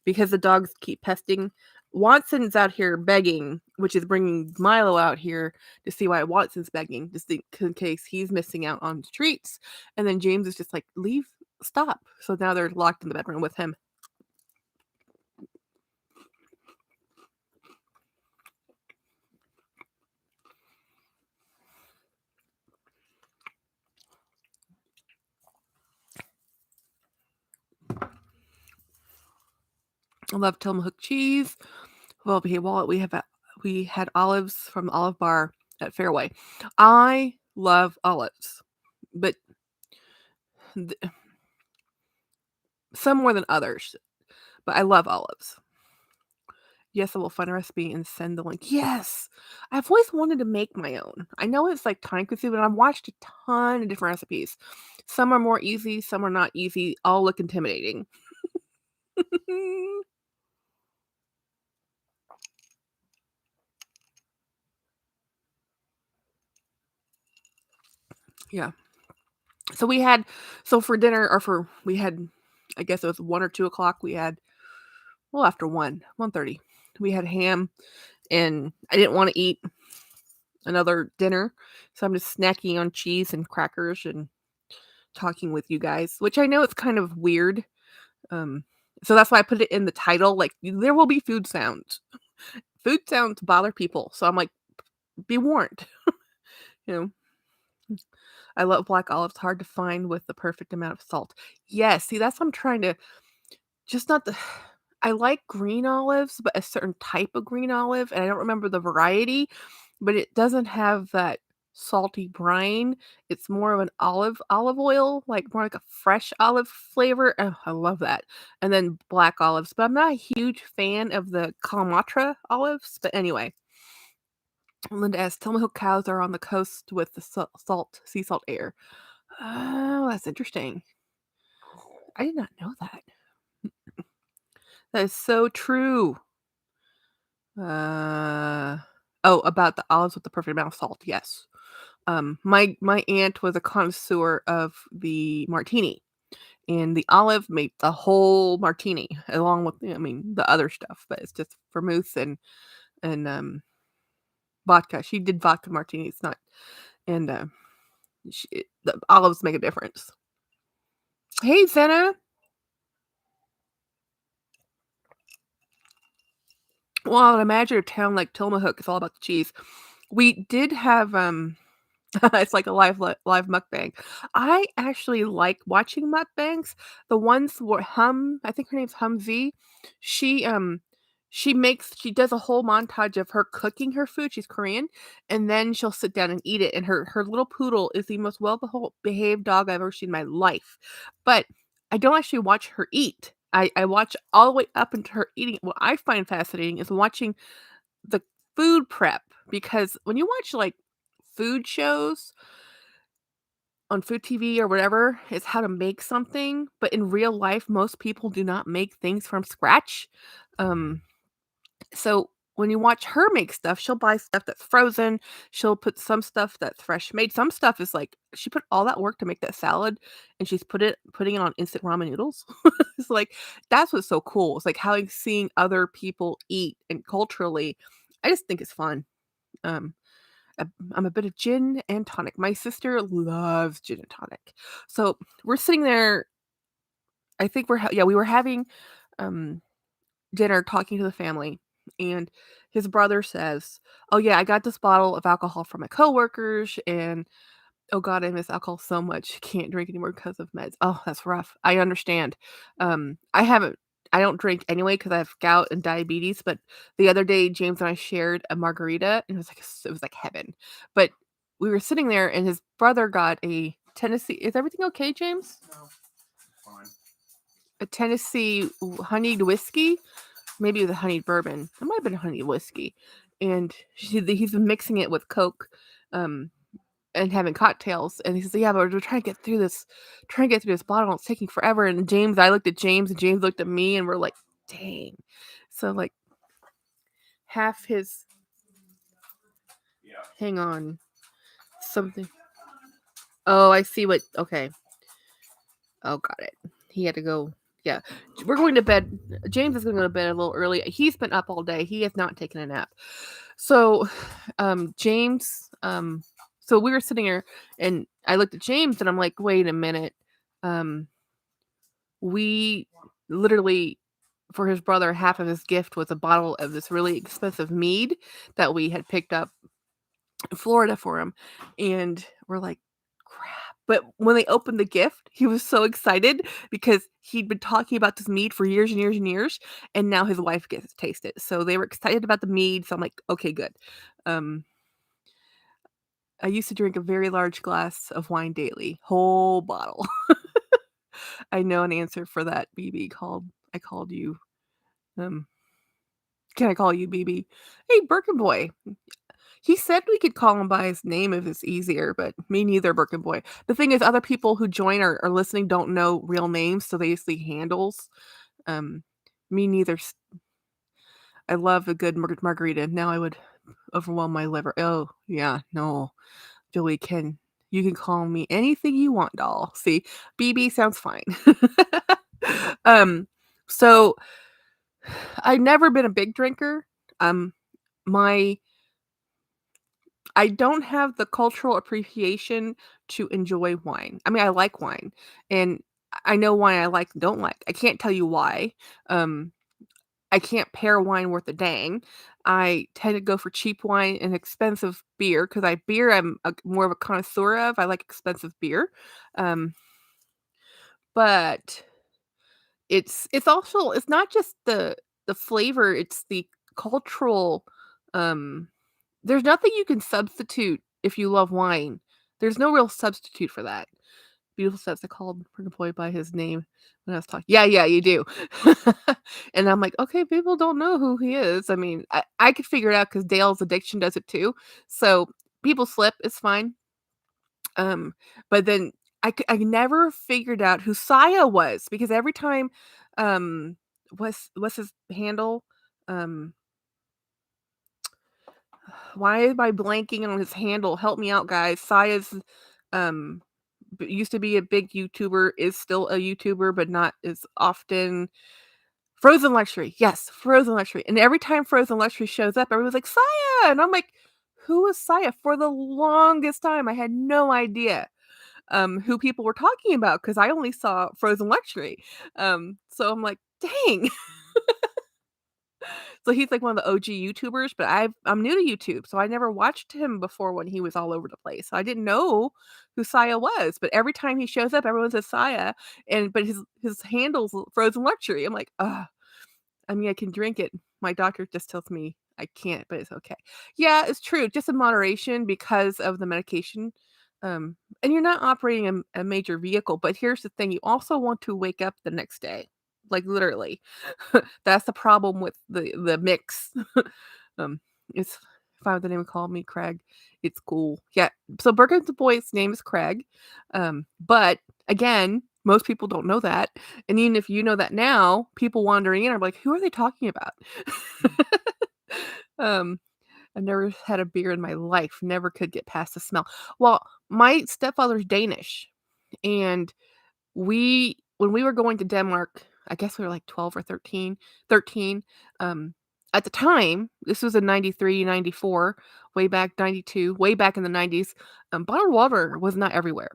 Because the dogs keep pesting. Watson's out here begging, which is bringing Milo out here to see why Watson's begging, just in case he's missing out on treats. And then James is just like, leave, stop. So now they're locked in the bedroom with him. I love Tillamook cheese. Well, behaved wallet. We had olives from the Olive Bar at Fairway. I love olives, but some more than others. But I love olives. Yes, I will find a recipe and send the link. Yes, I've always wanted to make my own. I know it's like time consuming, but I've watched a ton of different recipes. Some are more easy, some are not easy. All look intimidating. Yeah. So for dinner, I guess it was 1 or 2 o'clock. We had, after 1:30, we had ham, and I didn't want to eat another dinner, so I'm just snacking on cheese and crackers and talking with you guys, which I know it's kind of weird. So that's why I put it in the title. Like, there will be food sounds. Food sounds bother people. So I'm like, be warned. You know, I love black olives, hard to find with the perfect amount of salt. Yes, see, that's what I'm trying to, just not the, I like green olives, but a certain type of green olive, and I don't remember the variety, but it doesn't have that salty brine. It's more of an olive oil, like more like a fresh olive flavor. Oh, I love that. And then black olives, but I'm not a huge fan of the Kalamata olives. But anyway, Linda asks, Tillamook cows are on the coast with the sea salt air. Oh, that's interesting. I did not know that. That is so true. About the olives with the perfect amount of salt. Yes. My aunt was a connoisseur of the martini, and the olive made the whole martini along with, the other stuff, but it's just vermouth and vodka. She did vodka martinis, not and the olives make a difference. Hey, Senna. Well, I'd imagine a town like Tillamook is all about the cheese. We did have it's like a live mukbang. I actually like watching mukbangs. The ones where I think her name's Humz. She she does a whole montage of her cooking her food. She's Korean, and then she'll sit down and eat it. And her little poodle is the most behaved dog I've ever seen in my life. But I don't actually watch her eat. I watch all the way up into her eating. What I find fascinating is watching the food prep, because when you watch like food shows on food TV or whatever, it's how to make something, but in real life most people do not make things from scratch. Um so when you watch her make stuff, she'll buy stuff that's frozen, she'll put some stuff that's fresh made. Some stuff is like she put all that work to make that salad and she's putting it on instant ramen noodles. It's like that's what's so cool. It's like how seeing other people eat, and culturally I just think it's fun. Um I'm a bit of gin and tonic. My sister loves gin and tonic. So we're sitting there. I think we were having um, dinner, talking to the family, and his brother says, "Oh yeah, I got this bottle of alcohol from my coworkers, and oh god, I miss alcohol so much. Can't drink anymore because of meds. Oh, that's rough. I understand. I haven't. I don't drink anyway because I have gout and diabetes. But the other day, James and I shared a margarita, and it was like heaven. But we were sitting there, and his brother got a Tennessee. Is everything okay, James? No, fine. A Tennessee honeyed whiskey, maybe with a honeyed bourbon. It might have been honeyed whiskey, and he's been mixing it with Coke. Um, and having cocktails, and he says, "Yeah, but we're trying to get through this bottle. It's taking forever." And I looked at James, and James looked at me, and we're like, "Dang!" So like half his. Yeah. Hang on, something. Oh, I see what. Okay. Oh, got it. He had to go. Yeah, we're going to bed. James is going to go to bed a little early. He's been up all day. He has not taken a nap. So, James, so we were sitting here, and I looked at James, and I'm like, wait a minute. We literally, for his brother, half of his gift was a bottle of this really expensive mead that we had picked up in Florida for him. And we're like, crap. But when they opened the gift, he was so excited because he'd been talking about this mead for years and years and years. And now his wife gets to taste it. So they were excited about the mead. So I'm like, okay, good. I used to drink a very large glass of wine daily, whole bottle. I know an answer for that, BB. I called you. Um, can I call you BB? Hey, Birkin Boy. He said we could call him by his name if it's easier, but me neither, Birkin Boy. The thing is, other people who join or are listening don't know real names, so they just see handles. Um, Me neither. I love a good margarita. Now I would overwhelm my liver. Oh, yeah, no. Julie, you can call me anything you want, doll. See, BB sounds fine. um, so I've never been a big drinker. My I don't have the cultural appreciation to enjoy wine. I mean, I like wine, and I know wine I like and don't like. I can't tell you why. Um, I can't pair wine worth a dang. I tend to go for cheap wine and expensive beer because I'm more of a connoisseur of. I like expensive beer, um, but it's also it's not just the flavor, it's the cultural, um there's nothing you can substitute if you love wine. There's no real substitute for that. Beautiful says I called Purgatory by his name when I was talking. Yeah, yeah, you do. And I'm like, okay, people don't know who he is. I mean, I could figure it out because Dale's Addiction does it too. So people slip, it's fine. Um, but then I never figured out who Saya was because every time, um, what's his handle? Um, why am I blanking on his handle? Help me out, guys. Saya's, um, used to be a big YouTuber, is still a YouTuber, but not as often. Frozen Luxury. Yes, Frozen Luxury. And every time Frozen Luxury shows up, everyone's like, Saya! And I'm like, who is Saya? For the longest time, I had no idea who people were talking about because I only saw Frozen Luxury. So I'm like, dang. So he's like one of the OG YouTubers, but I'm new to YouTube, so I never watched him before when he was all over the place. So I didn't know who Saya was, but every time he shows up, everyone says Saya, but his handle's Frozen Luxury. I'm like, ugh. I mean, I can drink it. My doctor just tells me I can't, but it's okay. Yeah, it's true. Just in moderation because of the medication. And you're not operating a major vehicle. But here's the thing: you also want to wake up the next day, like literally. That's the problem with the mix. um, it's if I have the name call me Craig, it's cool. Yeah. So Bergen's boy's name is Craig. But again, most people don't know that. And even if you know that now, people wandering in are like, who are they talking about? um, I've never had a beer in my life, never could get past the smell. Well, my stepfather's Danish, and when we were going to Denmark, I guess we were like 12 or 13. Um, at the time, this was in 93, 94, way back 92, way back in the 90s, bottled water was not everywhere.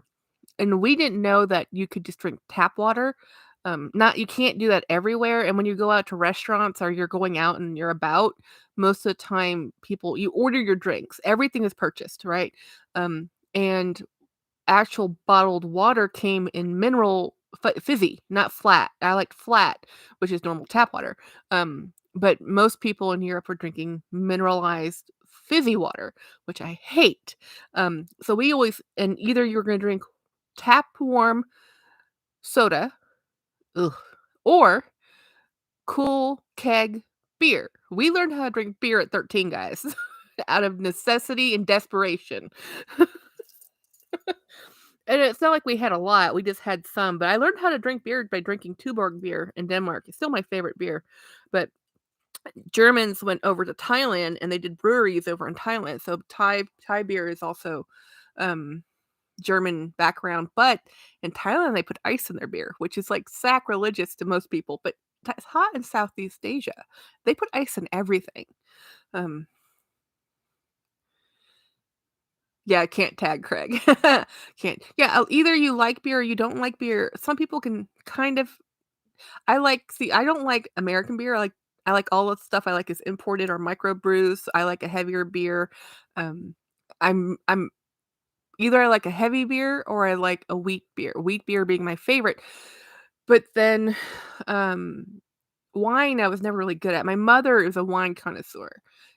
And we didn't know that you could just drink tap water. Not you can't do that everywhere. And when you go out to restaurants or you're going out and you're about, most of the time you order your drinks. Everything is purchased, right? And actual bottled water came in mineral fizzy, not flat. I like flat, which is normal tap water. But most people in Europe are drinking mineralized fizzy water, which I hate. So we always and either you're going to drink tap warm soda, ugh, or cool keg beer. We learned how to drink beer at 13, guys, out of necessity and desperation. And it's not like we had a lot, we just had some, but I learned how to drink beer by drinking Tuborg beer in Denmark. It's still my favorite beer. But Germans went over to Thailand and they did breweries over in Thailand. So Thai beer is also um German background, but in Thailand they put ice in their beer, which is like sacrilegious to most people, but it's hot in Southeast Asia. They put ice in everything. Um Yeah, I can't tag Craig. Can't. Yeah, either you like beer or you don't like beer. Some people can kind of I don't like American beer. I like all the stuff I like is imported or microbrews. I like a heavier beer. Um I'm either I like a heavy beer or I like a wheat beer. Wheat beer being my favorite. But then um wine I was never really good at. My mother is a wine connoisseur.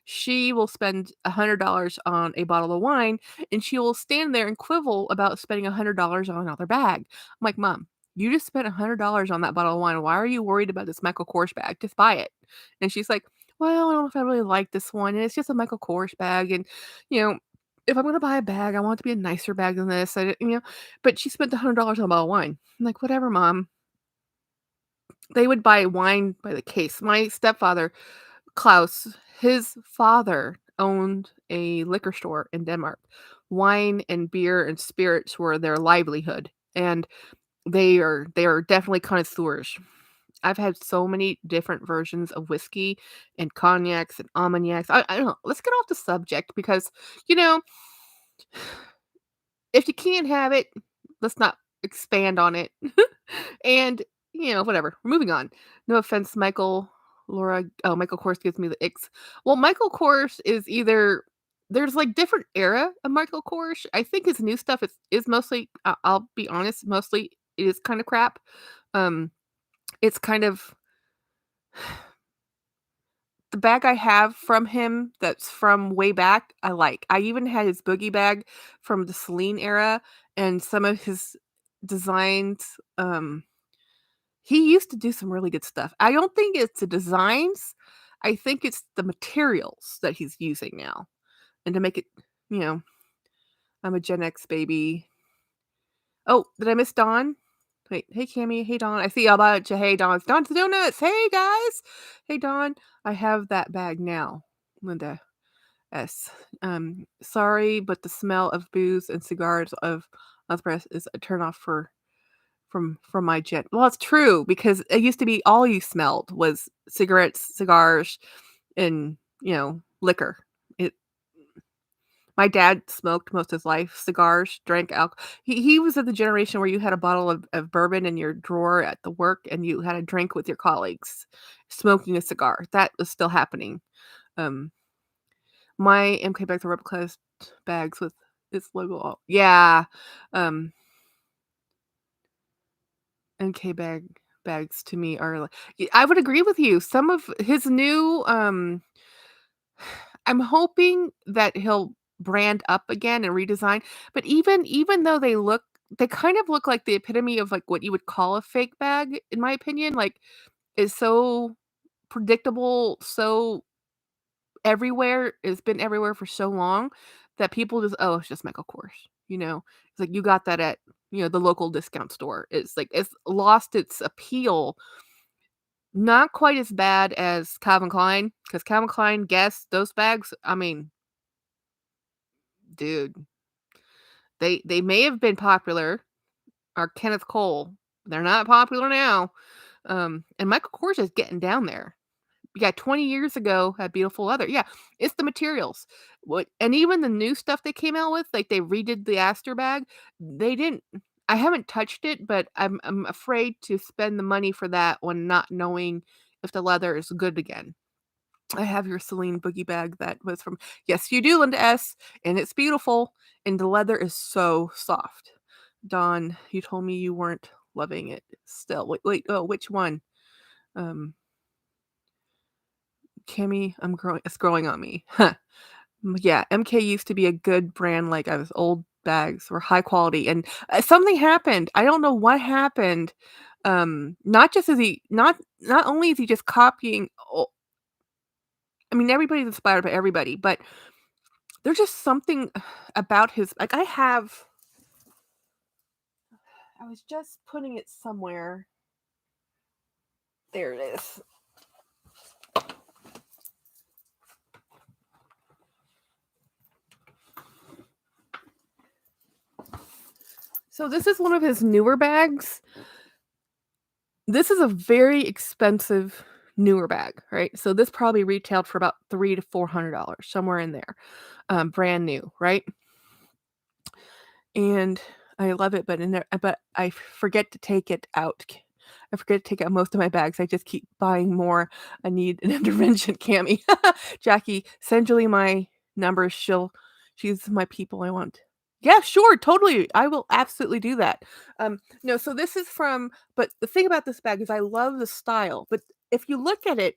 She will spend $100 on a bottle of wine, and she will stand there and quibble about spending $100 on another bag. I'm like, "Mom, you just spent $100 on that bottle of wine. Why are you worried about this Michael Kors bag? Just buy it." And she's like, "Well, I don't know if I really like this one, and it's just a Michael Kors bag, and, you know, if I'm gonna buy a bag, I want it to be a nicer bag than this." But she spent $100 on a bottle of wine. I'm like, "Whatever, Mom." They would buy wine by the case. My stepfather, Klaus, his father owned a liquor store in Denmark. Wine and beer and spirits were their livelihood, and they are definitely connoisseurs. I've had so many different versions of whiskey and cognacs and armagnacs. I don't know. Let's get off the subject because, you know, if you can't have it, let's not expand on it. And, whatever. We're moving on. No offense, Michael, Laura. Oh, Michael Kors gives me the icks. Well, Michael Kors is either there's like different era of Michael Kors. I think his new stuff is mostly. I'll be honest, mostly it is kind of crap. Um, it's kind of the bag I have from him that's from way back. I like. I even had his boogie bag from the Celine era, and some of his designs. He used to do some really good stuff. I don't think it's the designs. I think it's the materials that he's using now. And to make it, you know, I'm a Gen X baby. Oh, did I miss Dawn? Wait, hey Cammy, hey Dawn. I see all about you. Hey Dawn, Dawn's Donuts. Hey guys. Hey Dawn, I have that bag now. Linda S. Sorry, but the smell of booze and cigars of breath is a turnoff from my gen. Well, it's true because it used to be all you smelled was cigarettes, cigars, and liquor. It. My dad smoked most of his life, cigars, drank alcohol. He was of the generation where you had a bottle of bourbon in your drawer at the work and you had a drink with your colleagues, smoking a cigar. That was still happening. Um, my MK bags are replica bags with its logo. Yeah. Um, MK bags to me are like I would agree with you. Some of his new I'm hoping that he'll brand up again and redesign, but even though they kind of look like the epitome of like what you would call a fake bag in my opinion, like is so predictable, so everywhere, it's been everywhere for so long that people just oh, it's just Michael Kors, It's like you got that at the local discount store. It's like it's lost its appeal. Not quite as bad as Calvin Klein, because Calvin Klein, Guess, those bags, I mean, dude, they may have been popular, or Kenneth Cole. They're not popular now. And Michael Kors is getting down there. Yeah, 20 years ago had beautiful leather. Yeah, it's the materials. And even the new stuff they came out with, like they redid the Aster bag. They didn't. I haven't touched it, but I'm afraid to spend the money for that when not knowing if the leather is good again. I have your Celine boogie bag that was from yes, you do, Linda S. And it's beautiful, and the leather is so soft. Dawn, you told me you weren't loving it still. Wait, oh, which one? Um, Kimmy, it's growing on me. Huh. Yeah, MK used to be a good brand. Like I was old bags were high quality, and something happened. I don't know what happened. Not just is he not only is he just copying. I mean, everybody's inspired by everybody, but there's just something about his. Like I was just putting it somewhere. There it is. So this is one of his newer bags. This is a very expensive newer bag, right? So this probably retailed for about $300 to $400, somewhere in there, brand new, right? And I love it, but I forget to take it out. I forget to take out most of my bags. I just keep buying more. I need an intervention, Cammy. Jackie, send Julie my number. She's my people I want. Yeah, sure, totally. I will absolutely do that. No, so this is but the thing about this bag is I love the style, but if you look at it,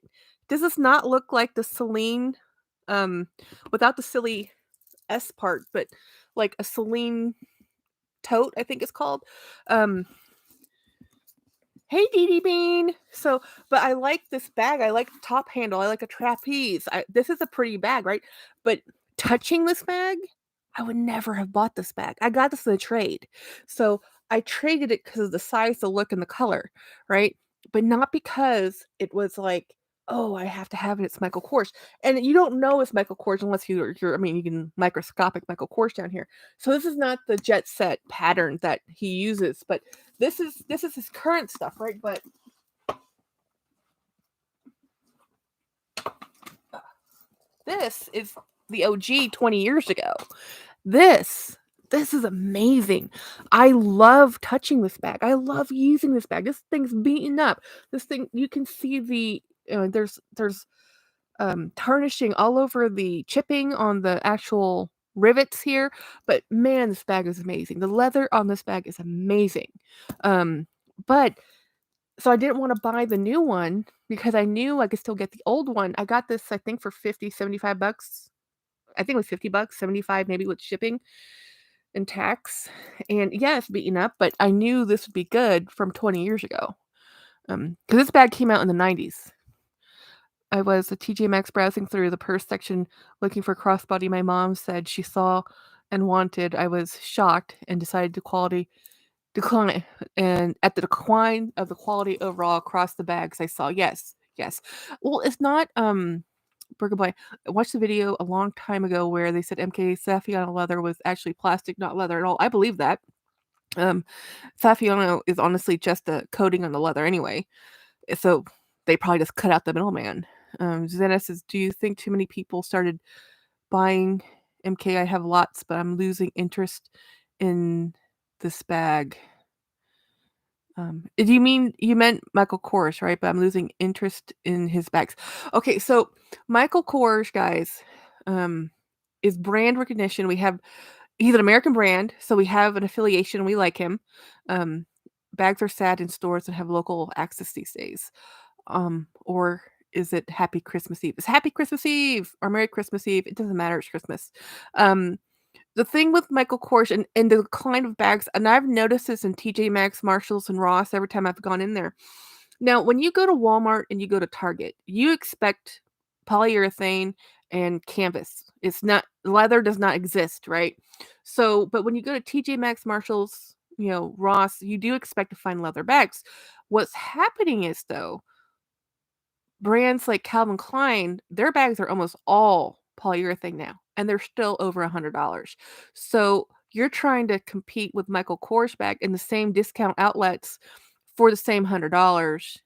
does this not look like the Celine, without the silly S part, but like a Celine tote, I think it's called. Hey, Dee Dee Bean. So, but I like this bag. I like the top handle. I like a trapeze. This is a pretty bag, right? But touching this bag, I would never have bought this bag. I got this in a trade. So I traded it because of the size, the look, and the color, right? But not because it was like, oh, I have to have it. It's Michael Kors. And you don't know it's Michael Kors unless I mean, you can microscopic Michael Kors down here. So this is not the jet set pattern that he uses, but this is his current stuff, right? But This is the OG 20 years ago. This is amazing. I love touching this bag. I love using this bag. This thing's beaten up. This thing, you can see the there's tarnishing all over the chipping on the actual rivets here, but man, this bag is amazing. The leather on this bag is amazing. But so I didn't want to buy the new one because I knew I could still get the old one. I got this, I think, for 50, 75 bucks. I think it was 50 bucks, 75 maybe with shipping and tax. And yeah, it's beaten up, but I knew this would be good from 20 years ago. Because this bag came out in the 90s. I was at TJ Maxx browsing through the purse section looking for crossbody my mom said she saw and wanted. I was shocked and decided to decline. And at the decline of the quality overall across the bags, I saw yes. Well, it's not Burger Boy. I watched the video a long time ago where they said MK Saffiano leather was actually plastic, not leather at all. I believe that. Saffiano is honestly just a coating on the leather anyway. So they probably just cut out the middleman. Zena says, do you think too many people started buying MK? I have lots, but I'm losing interest in this bag. Do you meant Michael Kors, right? But I'm losing interest in his bags. Okay, so Michael Kors, guys, is brand recognition. He's an American brand, so we have an affiliation. We like him. Bags are sad in stores that have local access these days. Or is it Happy Christmas Eve? It's Happy Christmas Eve or Merry Christmas Eve. It doesn't matter. It's Christmas. The thing with Michael Kors and the kind of bags, and I've noticed this in TJ Maxx, Marshalls, and Ross every time I've gone in there. Now, when you go to Walmart and you go to Target, you expect polyurethane and canvas. It's not leather does not exist, right? So, but when you go to TJ Maxx, Marshalls, Ross, you do expect to find leather bags. What's happening is though, brands like Calvin Klein, their bags are almost all polyurethane now, and they're still over $100. So you're trying to compete with Michael Kors bag in the same discount outlets for the same $100.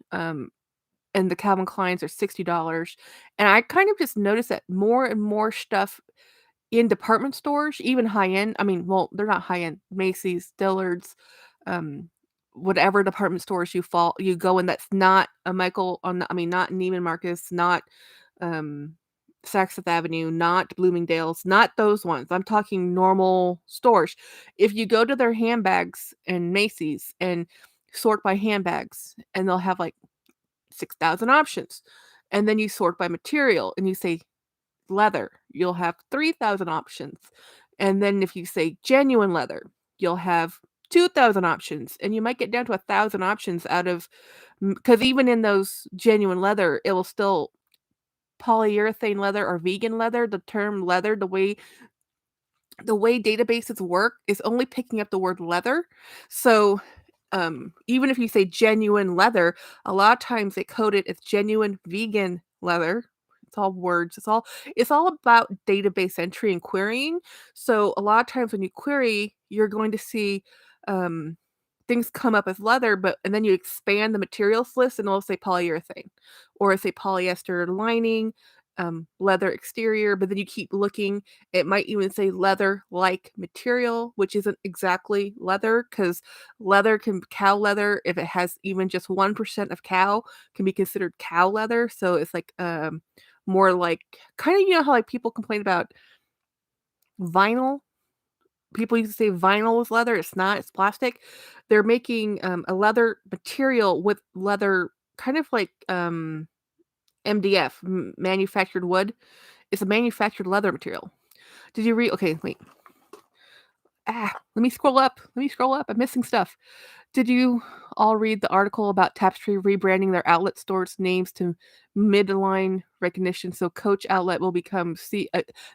And the Calvin Kleins are $60. And I kind of just noticed that more and more stuff in department stores, even high end. I mean, well, they're not high end. Macy's, Dillard's, whatever department stores you go in that's not a not Neiman Marcus, not Saks Fifth Avenue, not Bloomingdale's, not those ones. I'm talking normal stores. If you go to their handbags and Macy's and sort by handbags, and they'll have like 6,000 options, and then you sort by material and you say leather, you'll have 3,000 options. And then if you say genuine leather, you'll have 2,000 options, and you might get down to 1,000 options out of, because even in those genuine leather, it will still polyurethane leather or vegan leather. The term leather, the way databases work is only picking up the word leather. So even if you say genuine leather, a lot of times they code it as genuine vegan leather. It's all words. It's all about database entry and querying. So a lot of times when you query, you're going to see things come up as leather, and then you expand the materials list and it'll say polyurethane, or it'll say polyester lining, leather exterior, but then you keep looking, it might even say leather like material, which isn't exactly leather, because cow leather, if it has even just 1% of cow, can be considered cow leather. So it's like more like, kind of, how like people complain about vinyl. People used to say vinyl is leather. It's not. It's plastic. They're making a leather material with leather, kind of like MDF, manufactured wood. It's a manufactured leather material. Did you read? Okay, wait. Let me scroll up. I'm missing stuff. Did you all read the article about Tapestry rebranding their outlet stores' names to midline recognition? So Coach Outlet will become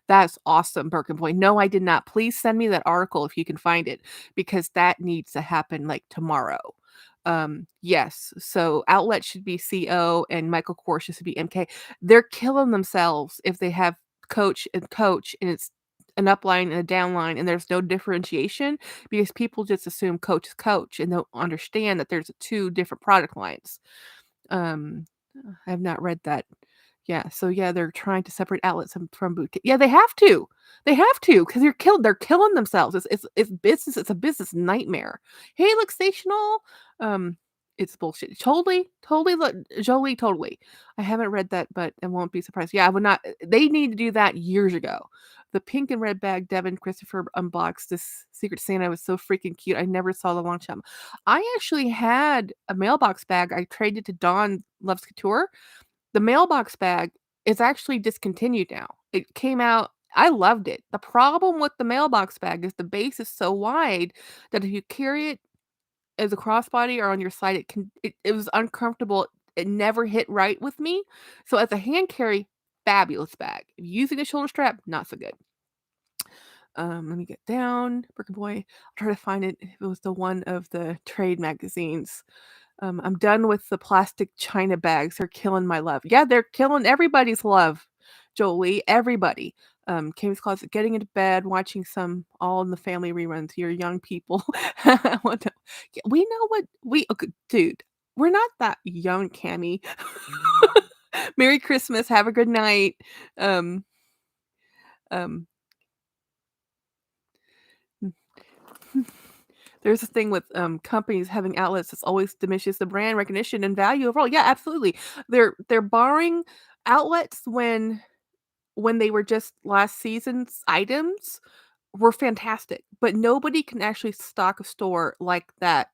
that's awesome, Birkenboy. No, I did not. Please send me that article if you can find it, because that needs to happen like tomorrow. Yes. So Outlet should be CO and Michael Kors should be MK. They're killing themselves if they have Coach, and it's an upline and a downline, and there's no differentiation, because people just assume Coach is Coach and don't understand that there's two different product lines. I have not read that Yeah, so yeah, they're trying to separate outlets from boutique. Yeah, they have to. They have to because they're killing themselves. It's business. It's a business nightmare. Hey, look, stational. It's bullshit. Totally, Jolie, totally. I haven't read that, but I won't be surprised. Yeah, I would not. They need to do that years ago. The pink and red bag Devin Christopher unboxed this Secret Santa was so freaking cute. I never saw the long shot. I actually had a mailbox bag. I traded to Dawn Loves Couture. The mailbox bag is actually discontinued now. It came out I loved it. The problem with the mailbox bag is the base is so wide that if you carry it as a crossbody or on your side, it was uncomfortable. It never hit right with me. So as a hand carry, fabulous bag. If you're using a shoulder strap, not so good. Let me get down. Brick and Boy. I'll try to find it if it was the one of the trade magazines. I'm done with the plastic China bags. They're killing my love. Yeah, they're killing everybody's love, Jolie. Everybody. Kim's Closet, getting into bed, watching some All in the Family reruns. You're young people. We know what okay, dude. We're not that young, Cammy. Merry Christmas. Have a good night. Um, um, There's this thing with companies having outlets that's always diminishes the brand recognition and value overall. Yeah, absolutely. They're borrowing outlets when they were just last season's items were fantastic, but nobody can actually stock a store like that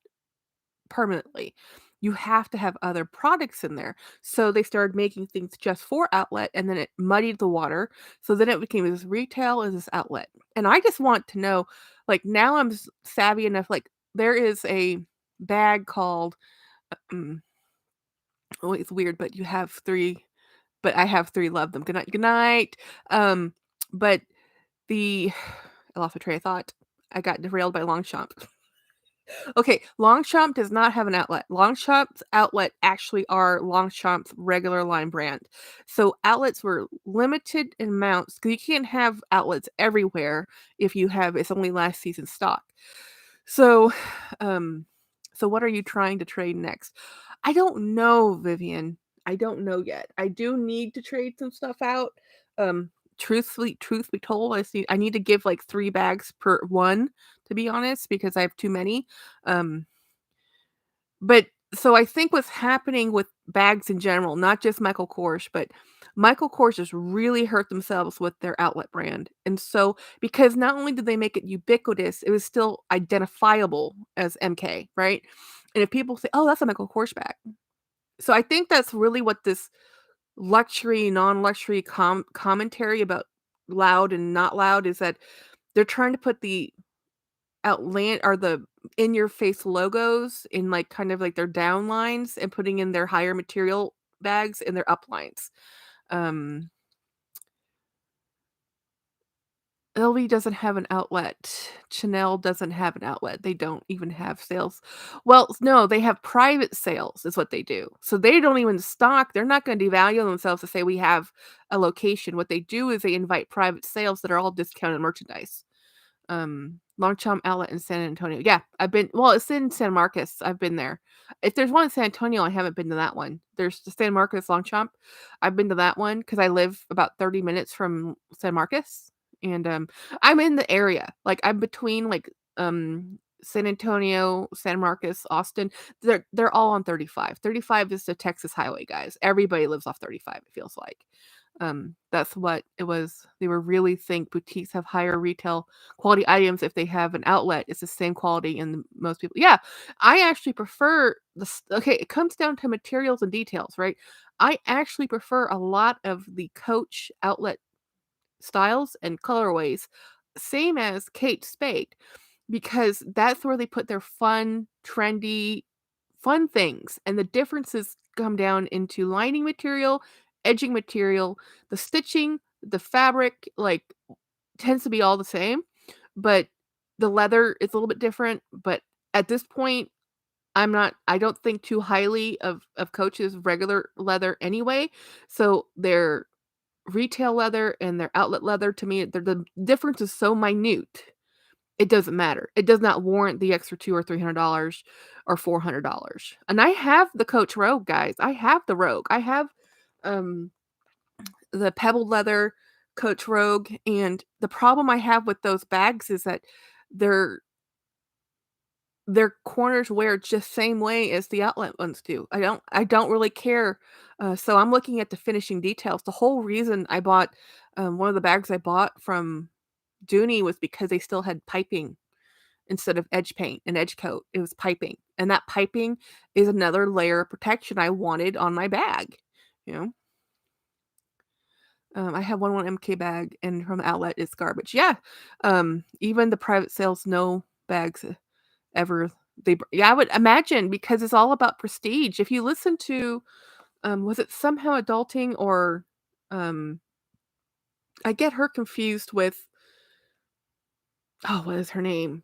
permanently. You have to have other products in there. So they started making things just for outlet and then it muddied the water. So then it became this retail as this outlet. And I just want to know, like now I'm savvy enough, like there is a bag called oh, it's weird, but you have three, but I have three, love them. Good night, good night. But the I lost my train of thought. I got derailed by Longchamp. Okay, Longchamp does not have an outlet. Longchamp's outlet actually are Longchamp's regular line brand. So outlets were limited in amounts because you can't have outlets everywhere if you have it's only last season stock. So, um, so what are you trying to trade next? I don't know, Vivian. I don't know yet. I do need to trade some stuff out. Truth be told, I need to give like 3 bags per one, to be honest, because I have too many. Um, but so I think what's happening with bags in general, not just Michael Kors, but Michael Kors has really hurt themselves with their outlet brand. And so because not only did they make it ubiquitous, it was still identifiable as MK, right? And if people say, "Oh, that's a Michael Kors bag." So I think that's really what this luxury, non-luxury commentary about loud and not loud is that they're trying to put the or the in your face logos in like kind of like their down lines and putting in their higher material bags in their up lines. Um LV doesn't have an outlet. Chanel doesn't have an outlet. They don't even have sales. Well, no, they have private sales is what they do. So they don't even stock. They're not going to devalue themselves to say we have a location. What they do is they invite private sales that are all discounted merchandise. Longchamp Outlet in San Antonio. Yeah, it's in San Marcos. I've been there. If there's one in San Antonio, I haven't been to that one. There's the San Marcos Longchamp. I've been to that one because I live about 30 minutes from San Marcos. And I'm in the area. Like I'm between like San Antonio, San Marcos, Austin. They're all on 35. 35 is the Texas highway, guys. Everybody lives off 35, it feels like. That's what it was. They were really think boutiques have higher retail quality items if they have an outlet. It's the same quality in most people. Yeah, I actually prefer okay, it comes down to materials and details, right? I actually prefer a lot of the Coach outlet styles and colorways, same as Kate Spade, because that's where they put their fun, trendy, fun things. And the differences come down into lining material, edging material, the stitching, the fabric, like tends to be all the same, but the leather is a little bit different. But at this point, I don't think too highly of Coach's regular leather anyway. So their retail leather and their outlet leather to me, the difference is so minute. It doesn't matter. It does not warrant the extra $200 or $300 or $400. And I have the Coach Rogue, guys. I have the Rogue. I have um the pebbled leather Coach Rogue, and the problem I have with those bags is that their corners wear just same way as the outlet ones do. I don't really care. So I'm looking at the finishing details. The whole reason I bought one of the bags I bought from Dooney was because they still had piping instead of edge paint and edge coat. It was piping, and that piping is another layer of protection I wanted on my bag. You know, I have one MK bag, and from the outlet it's garbage. Yeah, even the private sales no bags ever. Yeah, I would imagine because it's all about prestige. If you listen to, was it Somehow Adulting or, um, I get her confused with, oh, what is her name?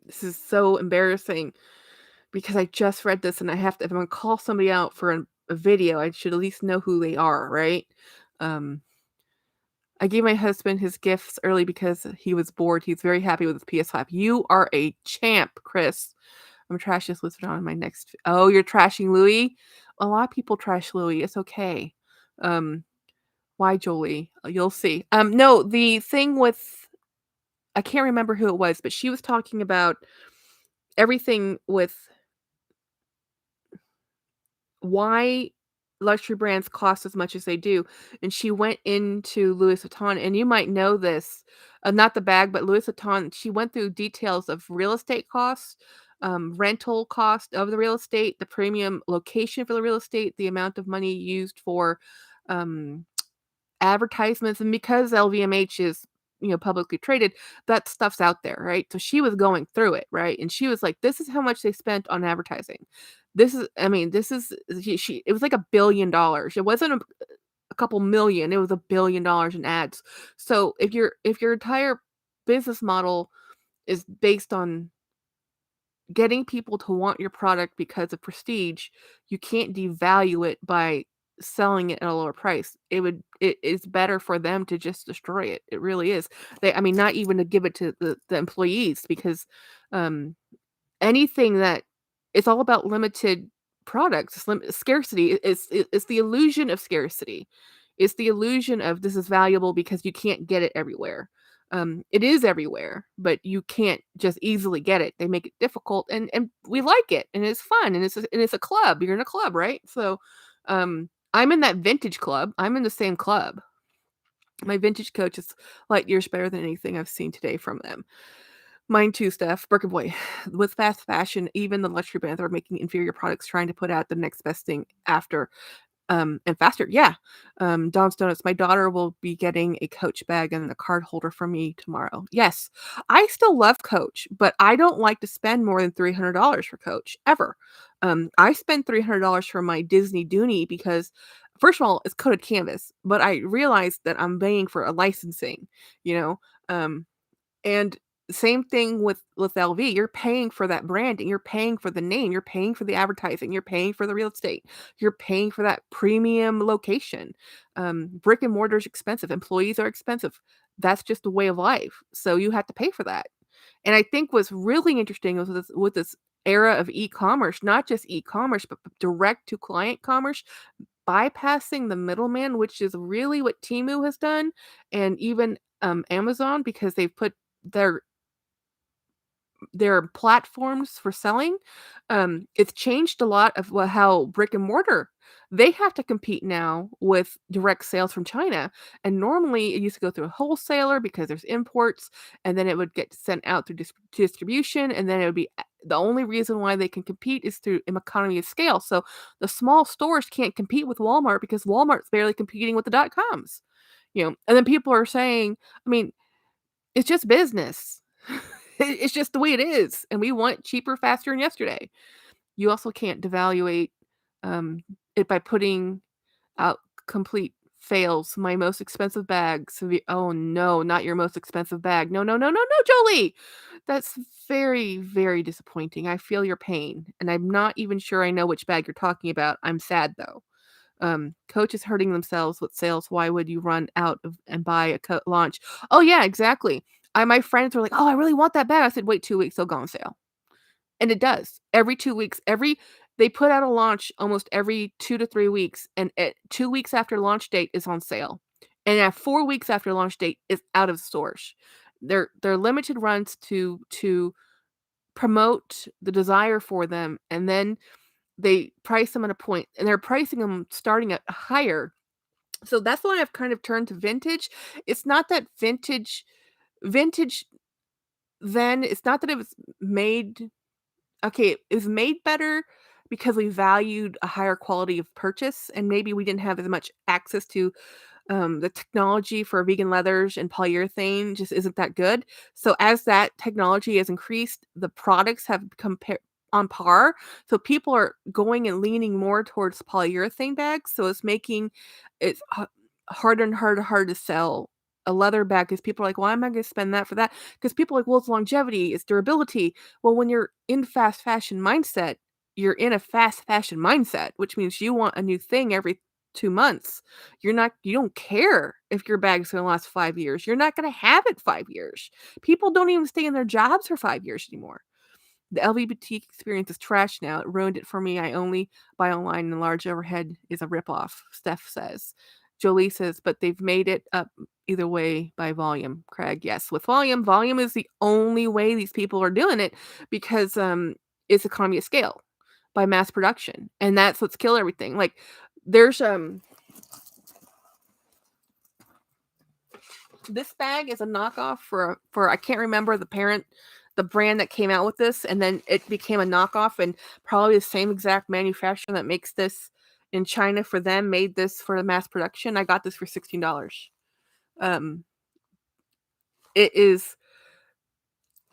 This is so embarrassing because I just read this and I have to, if I'm gonna call somebody out for a video, I should at least know who they are, right? Um, I gave my husband his gifts early because he was bored. He's very happy with his PS5. You are a champ, Chris. I'm gonna trash this listed on my next. Oh, you're trashing Louis? A lot of people trash Louis. It's okay. Um, why Jolie? You'll see. No, the thing with, I can't remember who it was, but she was talking about everything with why luxury brands cost as much as they do. And she went into Louis Vuitton, and you might know this, not the bag, but Louis Vuitton. She went through details of real estate costs, rental cost of the real estate, the premium location for the real estate, the amount of money used for um, advertisements. And because LVMH is, publicly traded, that stuff's out there, right? So she was going through it, right? And she was like, this is how much they spent on advertising. This is, I mean, this is, it was like $1 billion. It wasn't a couple million, it was $1 billion in ads. So if your entire business model is based on getting people to want your product because of prestige, you can't devalue it by selling it at a lower price. It is better for them to just destroy it. It really is. I mean, not even to give it to the employees, because um anything that, it's all about limited products. Scarcity. It's the illusion of scarcity. It's the illusion of this is valuable because you can't get it everywhere. It is everywhere, but you can't just easily get it. They make it difficult, and we like it, and it's fun, and it's a club. You're in a club, right? So, I'm in that vintage club. I'm in the same club. My vintage coach is light years better than anything I've seen today from them. Mine too, Steph. Burger Boy. With fast fashion, even the luxury brands are making inferior products, trying to put out the next best thing after, and faster. Yeah. Don's Donuts. My daughter will be getting a Coach bag and a card holder from me tomorrow. Yes. I still love Coach, but I don't like to spend more than $300 for Coach ever. I spend $300 for my Disney Dooney because, first of all, it's coated canvas, but I realized that I'm paying for a licensing, you know. And same thing with LV. You're paying for that branding, you're paying for the name, you're paying for the advertising, you're paying for the real estate, you're paying for that premium location. Brick and mortar is expensive, employees are expensive. That's just a way of life. So you have to pay for that. And I think what's really interesting was with this era of e-commerce, not just e-commerce, but direct to client commerce, bypassing the middleman, which is really what Temu has done, and even Amazon, because they've put their platforms for selling. It's changed a lot of how brick and mortar, they have to compete now with direct sales from China. And normally it used to go through a wholesaler because there's imports, and then it would get sent out through distribution, and then it would be, the only reason why they can compete is through an economy of scale. So the small stores can't compete with Walmart because Walmart's barely competing with the .coms. And then people are saying, I mean, it's just business. It's just the way it is, and we want cheaper, faster, and yesterday. You also can't devaluate it by putting out complete fails. My most expensive bag. So oh no, not your most expensive bag. No, no, no, no, no, Jolie. That's very, very disappointing. I feel your pain, and I'm not even sure I know which bag you're talking about. I'm sad though. Coaches hurting themselves with sales. Why would you run out of and buy a launch? Oh yeah, exactly. My friends were like, "Oh, I really want that bag." I said, "Wait 2 weeks, it'll go on sale," and it does. Every 2 weeks, They put out a launch almost every 2 to 3 weeks, and at 2 weeks after launch date is on sale. And at 4 weeks after launch date is out of stores. They're limited runs to promote the desire for them, and then they price them at a point, and they're pricing them starting at higher. So that's why I've kind of turned to vintage. It's not that vintage then, it's not that it was made okay, it was made better because we valued a higher quality of purchase, and maybe we didn't have as much access to the technology for vegan leathers and polyurethane just isn't that good. So as that technology has increased, the products have become on par. So people are going and leaning more towards polyurethane bags. So it's making it harder and harder to sell a leather bag because people are like, why am I going to spend that for that? Because people are like, well, it's longevity, it's durability. Well, when you're in fast fashion mindset, you're in a fast fashion mindset, which means you want a new thing every 2 months. You don't care if your bag's gonna last 5 years. You're not gonna have it 5 years. People don't even stay in their jobs for 5 years anymore. The LV boutique experience is trash now. It ruined it for me. I only buy online and large overhead is a ripoff, Steph says. Jolie says, but they've made it up either way by volume. Craig, yes, with volume. Volume is the only way these people are doing it because it's economy of scale by mass production. And that's what's killed everything. Like there's this bag is a knockoff for I can't remember the brand that came out with this, and then it became a knockoff, and probably the same exact manufacturer that makes this in China for them made this for the mass production. I got this for $16. Um, it is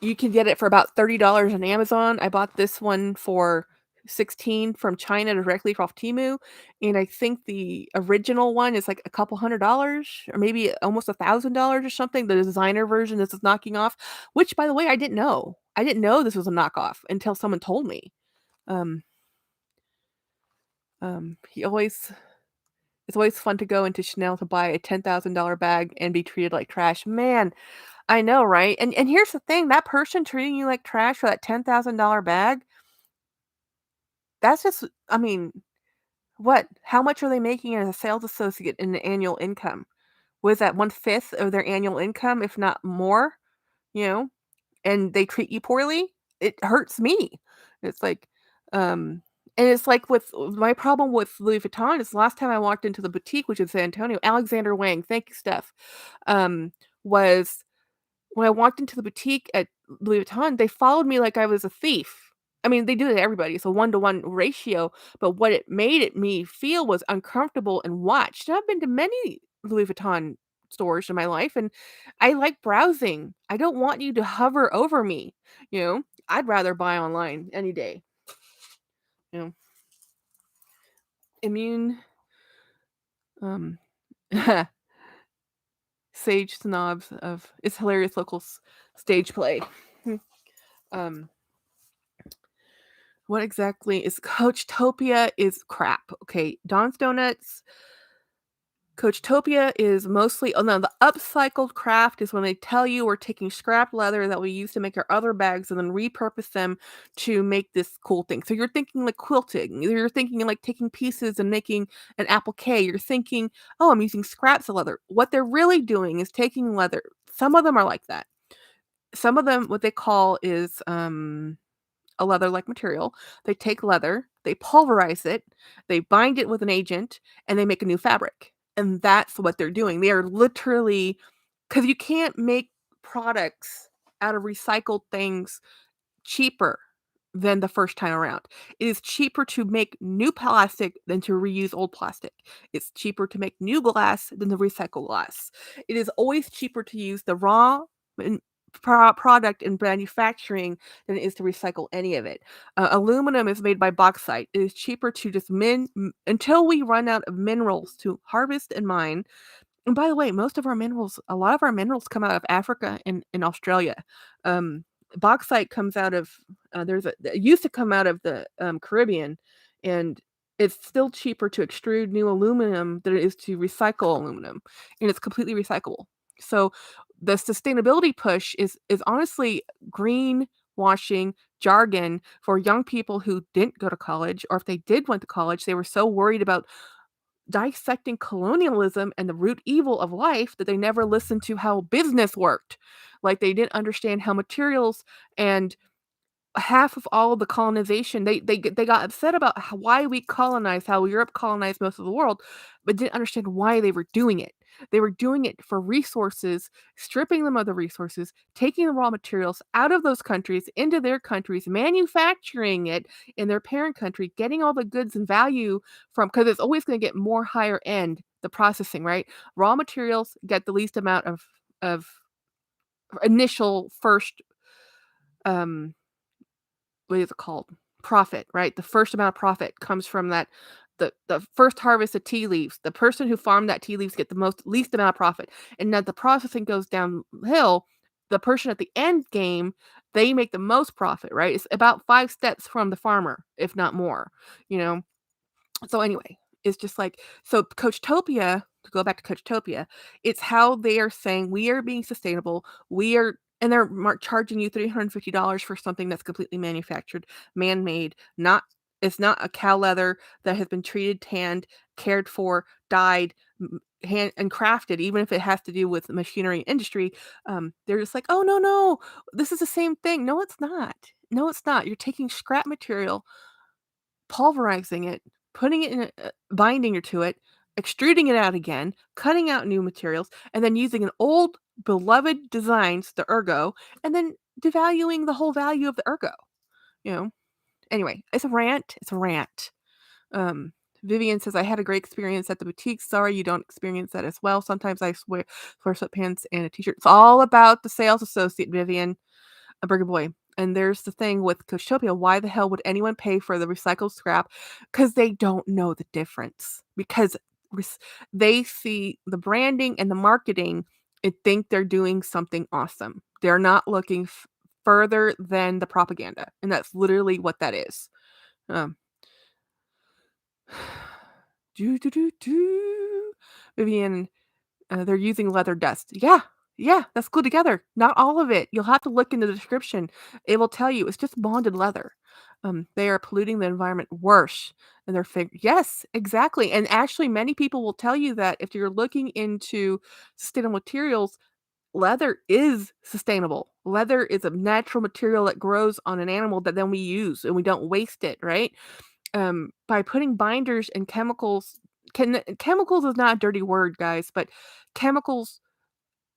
You can get it for about $30 on Amazon. I bought this one for 16 from China directly off Temu, and I think the original one is like a couple $100 or maybe almost $1,000 or something. The designer version this is knocking off, which by the way, I didn't know. I didn't know this was a knockoff until someone told me. Um, he always It's always fun to go into Chanel to buy a $10,000 bag and be treated like trash. Man, I know, right? And here's the thing, that person treating you like trash for that $10,000 bag, that's just I mean, what? How much are they making as a sales associate in the annual income? Was that 1/5 of their annual income, if not more? You know? And they treat you poorly? It hurts me. It's like, and it's like with my problem with Louis Vuitton is the last time I walked into the boutique, which is San Antonio, Alexander Wang, thank you, Steph, was when I walked into the boutique at Louis Vuitton, they followed me like I was a thief. I mean, they do it to everybody. It's a 1-to-1 ratio, but what it made it me feel was uncomfortable and watched. And I've been to many Louis Vuitton stores in my life, and I like browsing. I don't want you to hover over me, you know? I'd rather buy online any day. You know, immune um sage snobs of it's hilarious local stage play. um What exactly is Coachtopia is crap. Okay, Don's Donuts. Coachtopia is mostly oh no, the upcycled craft is when they tell you we're taking scrap leather that we used to make our other bags and then repurpose them to make this cool thing. So you're thinking like quilting. You're thinking like taking pieces and making an applique. You're thinking, oh, I'm using scraps of leather. What they're really doing is taking leather. Some of them are like that. Some of them, what they call is a leather-like material. They take leather, they pulverize it, they bind it with an agent, and they make a new fabric. And that's what they're doing. They are literally because you can't make products out of recycled things cheaper than the first time around. It is cheaper to make new plastic than to reuse old plastic. It's cheaper to make new glass than to recycle glass. It is always cheaper to use the raw and product in manufacturing than it is to recycle any of it. Aluminum is made by bauxite. It is cheaper to just until we run out of minerals to harvest and mine. And by the way, a lot of our minerals come out of Africa and Australia. Um, Bauxite comes out of it used to come out of the Caribbean, and it's still cheaper to extrude new aluminum than it is to recycle aluminum, and it's completely recyclable. So the sustainability push is honestly greenwashing jargon for young people who didn't go to college, or if they did went to college, they were so worried about dissecting colonialism and the root evil of life that they never listened to how business worked. Like they didn't understand how materials and half of all of the colonization, they got upset about why we colonized, how Europe colonized most of the world, but didn't understand why they were doing it. They were doing it for resources, stripping them of the resources, taking the raw materials out of those countries into their countries, manufacturing it in their parent country, getting all the goods and value from, because it's always going to get more higher end, the processing, right? Raw materials get the least amount of initial first um what is it called? Profit, right? The first amount of profit comes from that the first harvest of tea leaves. The person who farmed that tea leaves get the most least amount of profit. And as the processing goes downhill, the person at the end game, they make the most profit, right? It's about 5 steps from the farmer, if not more, you know. So anyway, it's just like, so Coachtopia, to go back to Coachtopia, it's how they are saying we are being sustainable. We are, and they're charging you $350 for something that's completely manufactured, man-made, not, it's not a cow leather that has been treated, tanned, cared for, dyed, hand and crafted, even if it has to do with machinery industry. They're just like, oh no, this is the same thing. No, it's not. No, it's not. You're taking scrap material, pulverizing it, putting it in a binder to it, extruding it out again, cutting out new materials, and then using an old beloved designs, the ergo, and then devaluing the whole value of the ergo, you know? Anyway, it's a rant. It's a rant. Um, Vivian says, I had a great experience at the boutique. Sorry you don't experience that as well. Sometimes I wear sweatpants and a t-shirt. It's all about the sales associate, Vivian, a burger boy. And there's the thing with Coachtopia, why the hell would anyone pay for the recycled scrap? Because they don't know the difference. Because they see the branding and the marketing and think they're doing something awesome. They're not looking further than the propaganda. And that's literally what that is. Um, do, do, do, do. Vivian, they're using leather dust. Yeah, that's glued together. Not all of it. You'll have to look in the description. It will tell you it's just bonded leather. They are polluting the environment worse. And they're yes, exactly. And actually, many people will tell you that if you're looking into sustainable materials, leather is sustainable. Leather is a natural material that grows on an animal that then we use and we don't waste it, right? By putting binders and chemicals, chemicals is not a dirty word, guys, but chemicals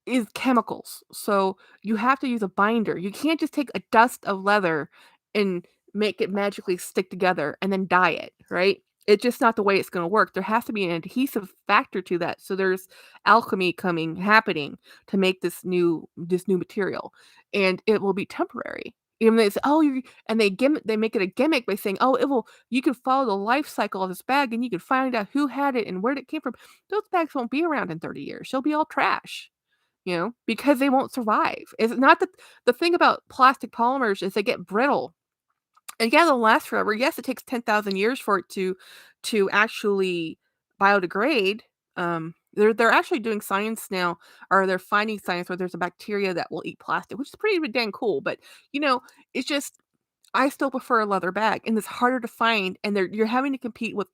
is chemicals. So you have to use a binder. You can't just take a dust of leather and make it magically stick together and then dye it, right? It's just not the way it's going to work. There has to be an adhesive factor to that. So there's alchemy happening to make this new material, and it will be temporary. Even though they say, oh, they make it a gimmick by saying, oh, it will. You can follow the life cycle of this bag, and you can find out who had it and where it came from. Those bags won't be around in 30 years. They'll be all trash, because they won't survive. It's not that the thing about plastic polymers is they get brittle. And yeah, they'll last forever. Yes, it takes 10,000 years for it to actually biodegrade. They're actually doing science now, or they're finding science where there's a bacteria that will eat plastic, which is pretty dang cool. But you know, it's just I still prefer a leather bag, and it's harder to find, and you're having to compete with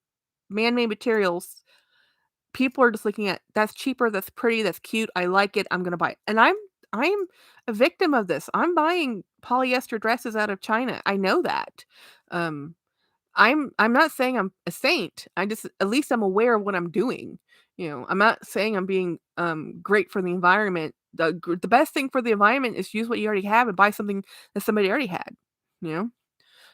man-made materials. People are just looking at, "That's cheaper, that's pretty, that's cute, I like it, I'm gonna buy it." And I'm a victim of this. I'm buying polyester dresses out of China. I know that. Um, I'm not saying I'm a saint. I just, at least I'm aware of what I'm doing. I'm not saying I'm being great for the environment. The best thing for the environment is use what you already have and buy something that somebody already had. You know?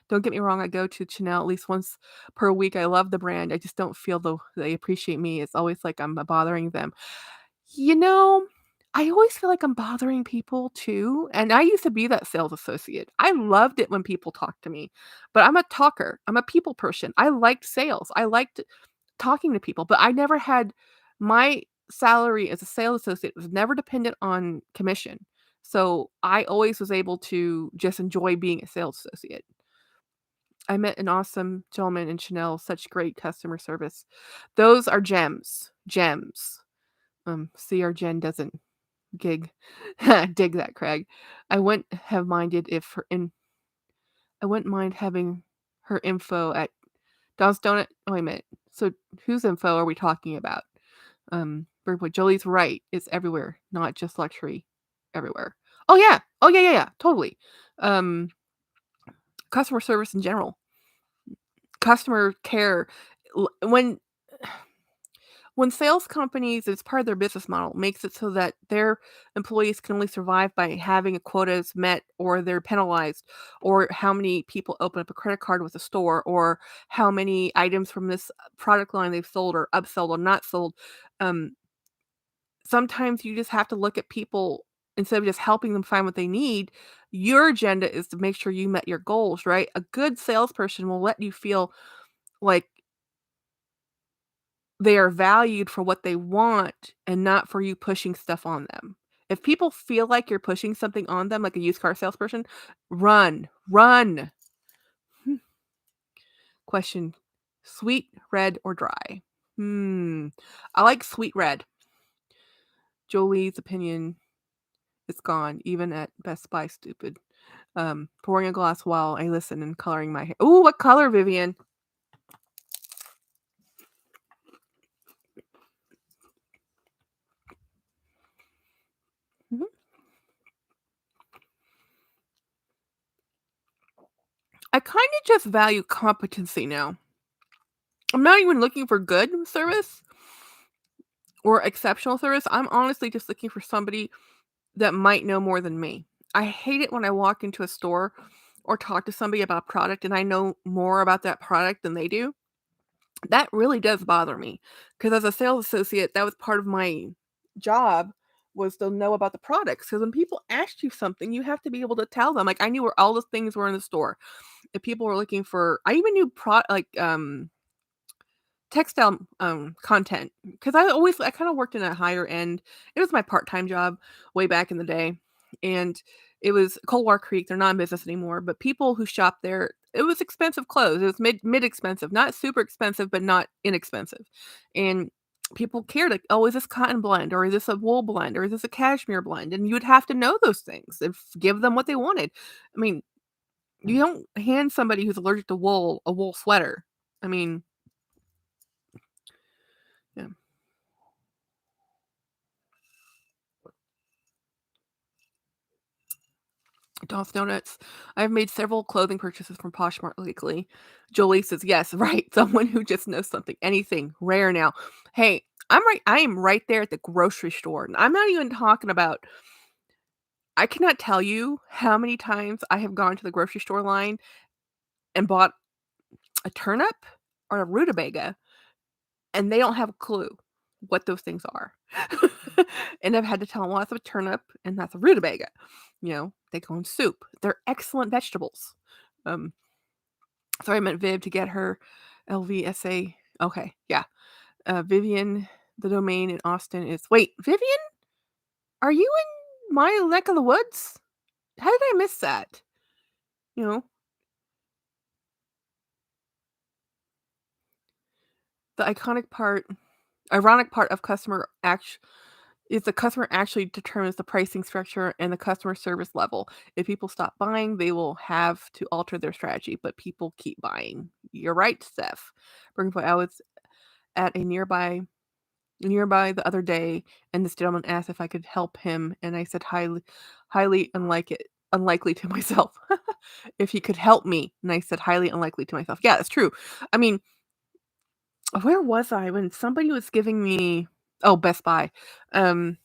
Don't get me wrong, I go to Chanel at least once per week. I love the brand. I just don't feel they appreciate me. It's always like I'm bothering them. You know, I always feel like I'm bothering people too. And I used to be that sales associate. I loved it when people talked to me, but I'm a talker. I'm a people person. I liked sales. I liked talking to people, but I never had my salary as a sales associate was never dependent on commission. So I always was able to just enjoy being a sales associate. I met an awesome gentleman in Chanel, such great customer service. Those are gems, gems. See, our Jen doesn't gig dig that, Craig. I wouldn't have minded if her in I wouldn't mind having her info at Don's Donut. Oh, wait a minute. So whose info are we talking about? Birdboy, Jolie's right. It's everywhere, not just luxury. Everywhere. Oh yeah. Oh yeah. Totally. Um, Customer service in general. Customer care. When sales companies, it's part of their business model, makes it so that their employees can only survive by having a quotas met, or they're penalized, or how many people open up a credit card with a store, or how many items from this product line they've sold or upsold or not sold. Um, Sometimes you just have to look at people instead of just helping them find what they need. Your agenda is to make sure you met your goals, right? A good salesperson will let you feel like they are valued for what they want and not for you pushing stuff on them. If people feel like you're pushing something on them, like a used car salesperson, run, run. Hmm. Question: sweet, red, or dry? I like sweet red. Jolie's opinion is gone, even at Best Buy, stupid. Pouring a glass while I listen and coloring my hair. Ooh, what color, Vivian? Mhm. I kind of just value competency now. I'm not even looking for good service or exceptional service. I'm honestly just looking for somebody that might know more than me. I hate it when I walk into a store or talk to somebody about a product and I know more about that product than they do. That really does bother me, because as a sales associate, that was part of my job, was to know about the products. Because when people ask you something, you have to be able to tell them. Like, I knew where all the things were in the store. If people were looking for, I even knew textile, content, because I kinda worked in a higher end. It was my part-time job way back in the day, and it was Coldwater Creek. They're not in business anymore, but people who shop there, it was expensive clothes. It was mid-expensive, not super expensive, but not inexpensive, and people cared, like, "Oh, is this cotton blend, or is this a wool blend, or is this a cashmere blend?" And you would have to know those things and give them what they wanted. I mean, you don't hand somebody who's allergic to wool a wool sweater. I mean, yeah. Dolph Donuts. I've made several clothing purchases from Poshmark lately. Jolie says, yes, right. Someone who just knows something, anything, rare now. Hey, I am right there at the grocery store. And I'm not even talking about, I cannot tell you how many times I have gone to the grocery store line and bought a turnip or a rutabaga, and they don't have a clue what those things are. And I've had to tell them, well, that's a turnip and that's a rutabaga. They go in soup. They're excellent vegetables. Um, Sorry, I meant Viv to get her LVSA. Okay, yeah. Vivian, the domain in Austin is. Wait, Vivian? Are you in my neck of the woods? How did I miss that? You know, the ironic part of customer act is the customer actually determines the pricing structure and the customer service level. If people stop buying, they will have to alter their strategy, but people keep buying. You're right, Steph. I was at a nearby the other day, and this gentleman asked if I could help him, and I said highly unlikely to myself. If he could help me, and I said highly unlikely to myself. Yeah, that's true. I mean, where was I when somebody was giving me, oh, Best Buy. Um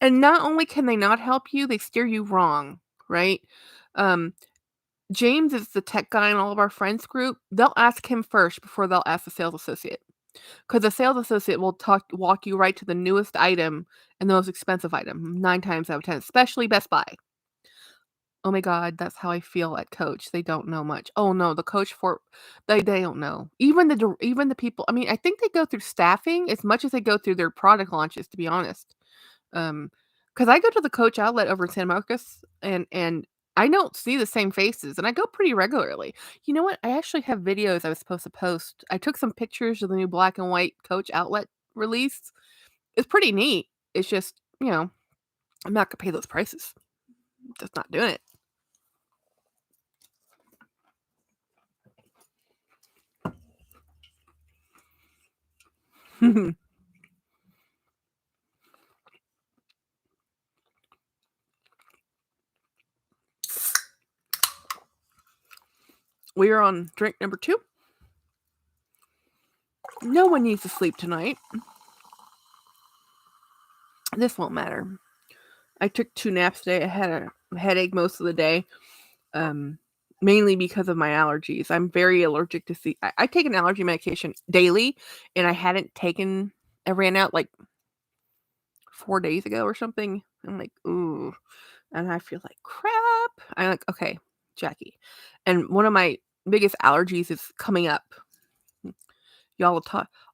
and not only can they not help you, they steer you wrong, right? Um James is the tech guy in all of our friends group. They'll ask him first before they'll ask the sales associate. Because the sales associate will walk you right to the newest item and the most expensive item, 9 times out of 10, especially Best Buy. Oh my god, that's how I feel at Coach. They don't know much. Oh no, the Coach for they don't know. Even the people, I mean, I think they go through staffing as much as they go through their product launches, to be honest. Um, because I go to the Coach outlet over in San Marcos, and I don't see the same faces, and I go pretty regularly. You know what? I actually have videos I was supposed to post. I took some pictures of the new black and white Coach outlet release. It's pretty neat. It's just, I'm not gonna pay those prices. Just not doing it. We are on drink number 2. No one needs to sleep tonight. This won't matter. I took 2 naps today. I had a headache most of the day, mainly because of my allergies. I'm very allergic to I take an allergy medication daily, and I hadn't taken. I ran out like 4 days ago or something. I'm like, ooh, and I feel like crap. I'm like, okay, Jackie, and one of my biggest allergies is coming up. Y'all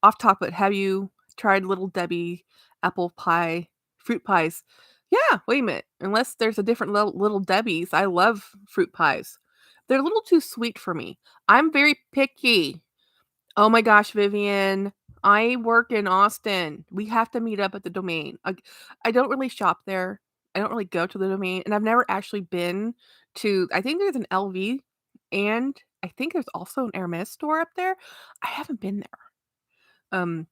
off topic. Have you tried Little Debbie apple pie, fruit pies? Yeah, wait a minute. Unless there's a different Little Debbie's, I love fruit pies. They're a little too sweet for me. I'm very picky. Oh my gosh, Vivian. I work in Austin. We have to meet up at the Domain. I don't really shop there. I don't really go to the Domain, and I've never actually been to. I think there's an LV, and I think there's also an Hermes store up there. I haven't been there.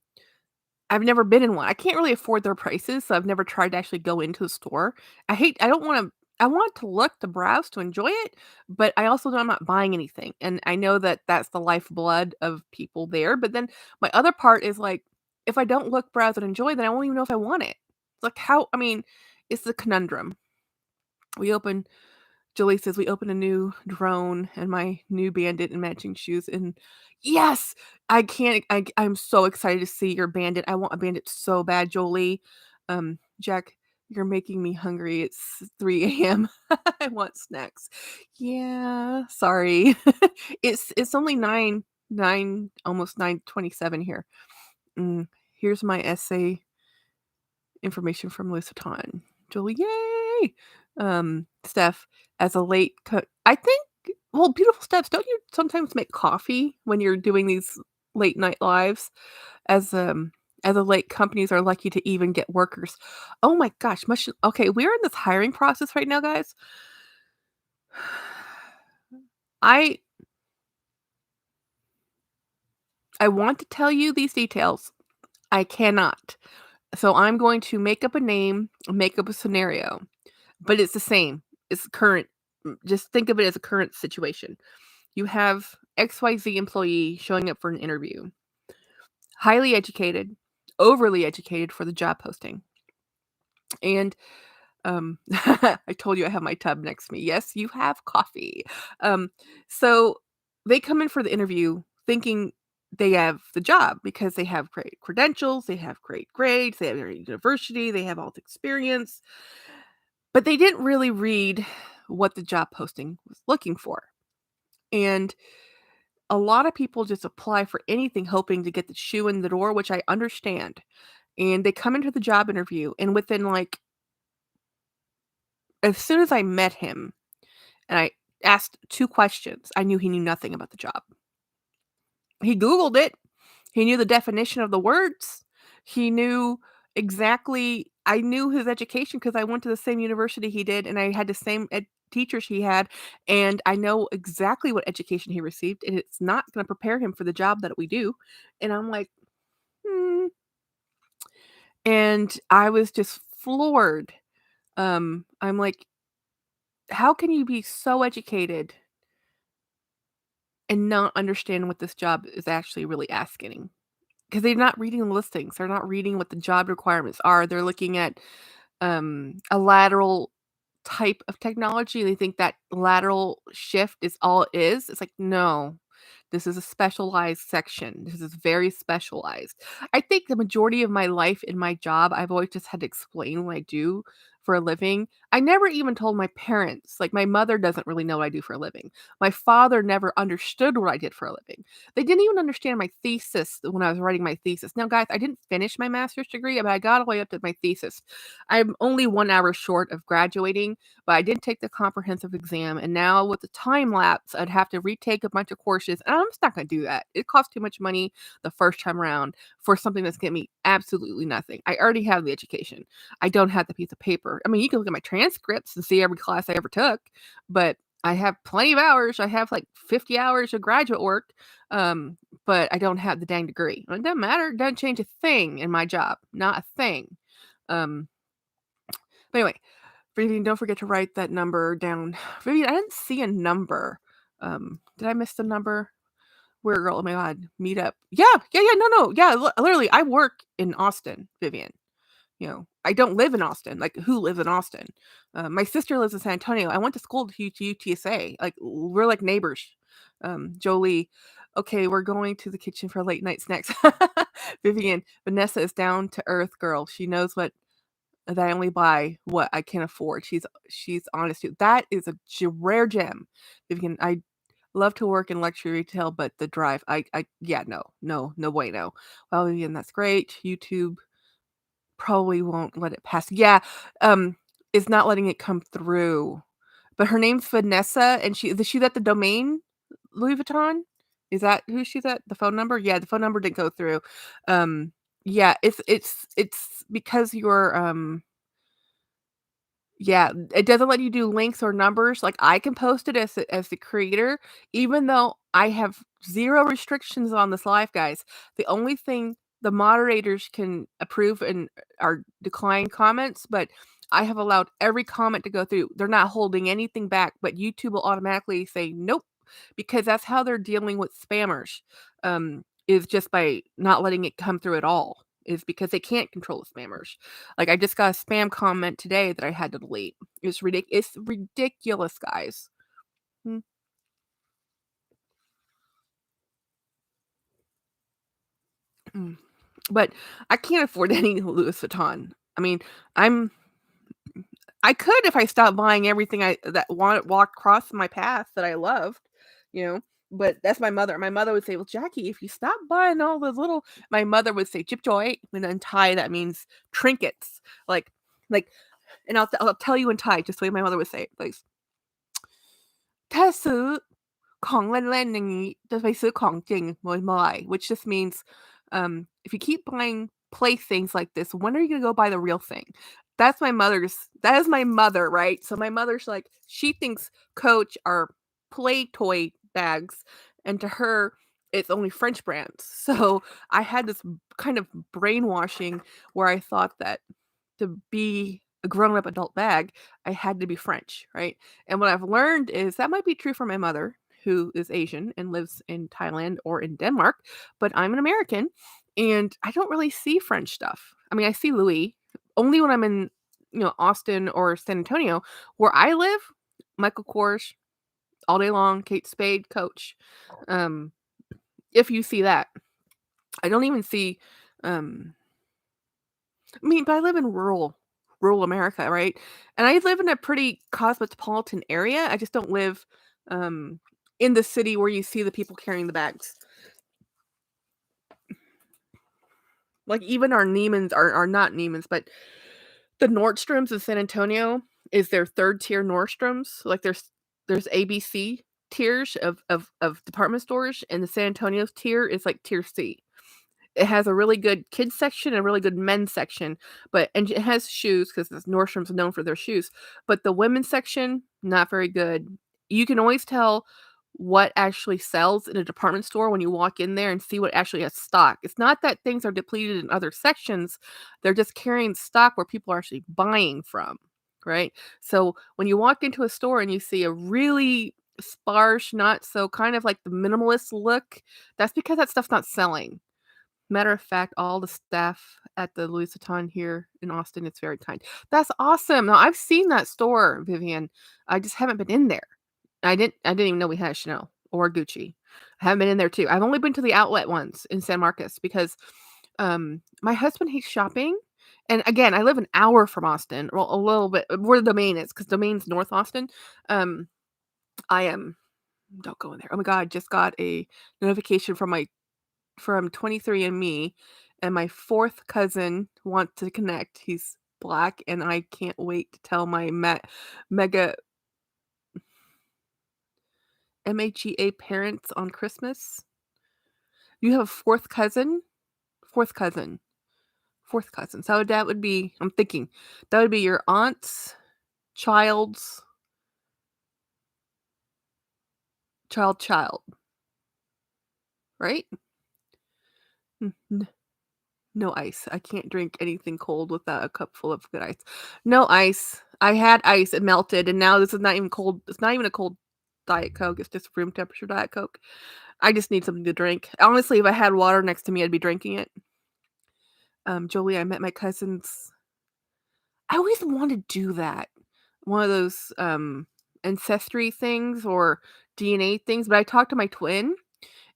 I've never been in one. I can't really afford their prices, so I've never tried to actually go into the store. I don't wanna I want to look, to browse, to enjoy it, but I also know I'm not buying anything, and I know that that's the lifeblood of people there, but then my other part is, like, if I don't look, browse, and enjoy, then I won't even know if I want it. Like, how I mean, it's the conundrum. We open Julie says we open a new drone and my new bandit and matching shoes. And yes, I can't. I'm so excited to see your bandit. I want a bandit so bad, Jolie. Jack, you're making me hungry. It's 3 a.m. I want snacks. Yeah, sorry. It's only 9 almost 9:27 here. Here's my essay information from Lusatan. Julie, yay! Steph, as a late I think well, beautiful Stephs, don't you sometimes make coffee when you're doing these late night lives? As a late companies are lucky to even get workers. Oh my gosh, much okay, we're in this hiring process right now, guys. I I want to tell you these details. I cannot. So I'm going to make up a name, make up a scenario. But it's the same. It's current. Just think of it as a current situation. You have XYZ employee showing up for an interview. Highly educated, overly educated for the job posting. And I told you I have my tub next to me. Yes, you have coffee. So they come in for the interview thinking they have the job because they have great credentials, they have great grades, they have a university, they have all the experience. But they didn't really read what the job posting was looking for. And a lot of people just apply for anything hoping to get the shoe in the door, which I understand. And they come into the job interview, and within like, as soon as I met him and I asked 2 questions, I knew he knew nothing about the job. He Googled it. He knew the definition of the words. He knew exactly I knew his education because I went to the same university he did, and I had the same teachers he had, and I know exactly what education he received, and it's not gonna prepare him for the job that we do. And I'm like, "Hmm." And I was just floored. I'm like, "How can you be so educated and not understand what this job is actually really asking?" Because they're not reading the listings, they're not reading what the job requirements are, they're looking at, a lateral type of technology, they think that lateral shift is all it is. It's like, "No, this is a specialized section. This is very specialized." I think the majority of my life in my job, I've always just had to explain what I do for a living. I never even told my parents. Like, my mother doesn't really know what I do for a living. My father never understood what I did for a living. They didn't even understand my thesis when I was writing my thesis. Now, guys, I didn't finish my master's degree, but I got all the way up to my thesis. I'm only 1 hour short of graduating, but I did take the comprehensive exam, and now with the time lapse, I'd have to retake a bunch of courses, and I'm just not gonna do that. It costs too much money the first time around for something that's getting me absolutely nothing. I already have the education. I don't have the piece of paper. I mean, you can look at my transcripts and see every class I ever took, but I have plenty of hours. I have like 50 hours of graduate work. but I don't have the dang degree. It doesn't matter. It doesn't change a thing in my job. Not a thing. But anyway, Vivian, don't forget to write that number down. Vivian, I didn't see a number. Did I miss the number? Where, girl? Oh my God, meet up. Yeah. No. Yeah, literally, I work in Austin, Vivian. I don't live in Austin. Like, who lives in Austin? My sister lives in San Antonio. I went to school to UTSA. Like, we're like neighbors. Jolie, okay, we're going to the kitchen for late night snacks. Vivian, Vanessa is down to earth girl. She knows that I only buy what I can afford. She's honest too. That is a rare gem. Vivian, I love to work in luxury retail, but the drive, yeah, no bueno. Well, Vivian, that's great. YouTube probably won't let it pass. Yeah, is not letting it come through. But her name's Vanessa, and she's at the domain Louis Vuitton. Is that who she's at? The phone number? Yeah, the phone number didn't go through. Yeah, it's because you're yeah, it doesn't let you do links or numbers. Like, I can post it as the creator, even though I have 0 restrictions on this live, guys. The only thing the moderators can approve and or decline comments, but I have allowed every comment to go through. They're not holding anything back, but YouTube will automatically say, "Nope," because that's how they're dealing with spammers, is just by not letting it come through at all. Is because they can't control the spammers. Like, I just got a spam comment today that I had to delete. It's ridiculous, guys. Mm. Mm. But I can't afford any Louis Vuitton. I mean, I'm I could if I stopped buying everything that walked across my path that I loved, you know. But that's my mother. My mother would say, "Well, Jackie, if you stop buying all those little," my mother would say, "Chip joy," and in Thai that means trinkets, like, and I'll tell you in Thai, just the way my mother would say it, like, ถ้าซื้อ ของเล่นๆอย่างงี้จะไปซื้อของจริงบ่อยๆ which just means, if you keep buying playthings like this, when are you gonna go buy the real thing? That is my mother, right? So my mother's like, she thinks Coach are play toy bags, and to her, it's only French brands. So I had this kind of brainwashing where I thought that to be a grown-up adult bag, I had to be French, right? And what I've learned is that might be true for my mother, who is Asian and lives in Thailand or in Denmark, but I'm an American and I don't really see French stuff. I mean, I see Louis only when I'm in, Austin or San Antonio. Where I live, Michael Kors all day long, Kate Spade, Coach. Um, if you see that, I don't even see um I mean, but I live in rural America, right? And I live in a pretty cosmopolitan area. I just don't live in the city where you see the people carrying the bags. Like, even our Neiman's are not Neiman's, but the Nordstroms in San Antonio is their third tier Nordstroms. Like, there's ABC tiers of department stores, and the San Antonio's tier is like tier C. It has a really good kids section and a really good men's section, and it has shoes because Nordstrom's known for their shoes, but the women's section, not very good. You can always tell what actually sells in a department store when you walk in there and see what actually has stock. It's not that things are depleted in other sections, they're just carrying stock where people are actually buying from, right? So when you walk into a store and you see a really sparse, not so kind of like the minimalist look, that's because that stuff's not selling. Matter of fact, all the staff at the Louis Vuitton here in Austin, it's very kind. That's awesome. Now, I've seen that store, Vivian. I just haven't been in there. I didn't even know we had a Chanel or Gucci. I haven't been in there too. I've only been to the outlet ones in San Marcos because my husband hates shopping. And again, I live an hour from Austin, well, a little bit where the domain is, because domain's North Austin. Um, I am don't go in there. Oh my God, I just got a notification from 23andMe, and my fourth cousin wants to connect. He's black, and I can't wait to tell my mega MAGA parents on Christmas. You have a fourth cousin? Fourth cousin. Fourth cousin. So that would be, I'm thinking, that would be your aunt's child's child, right? No ice. I can't drink anything cold without a cup full of good ice. No ice. I had ice, it melted, and now this is not even cold. It's not even a cold Diet Coke. It's just room temperature Diet Coke. I just need something to drink. Honestly, if I had water next to me, I'd be drinking it. Jolie, I met my cousins. I always want to do that. One of those ancestry things or DNA things, but I talked to my twin,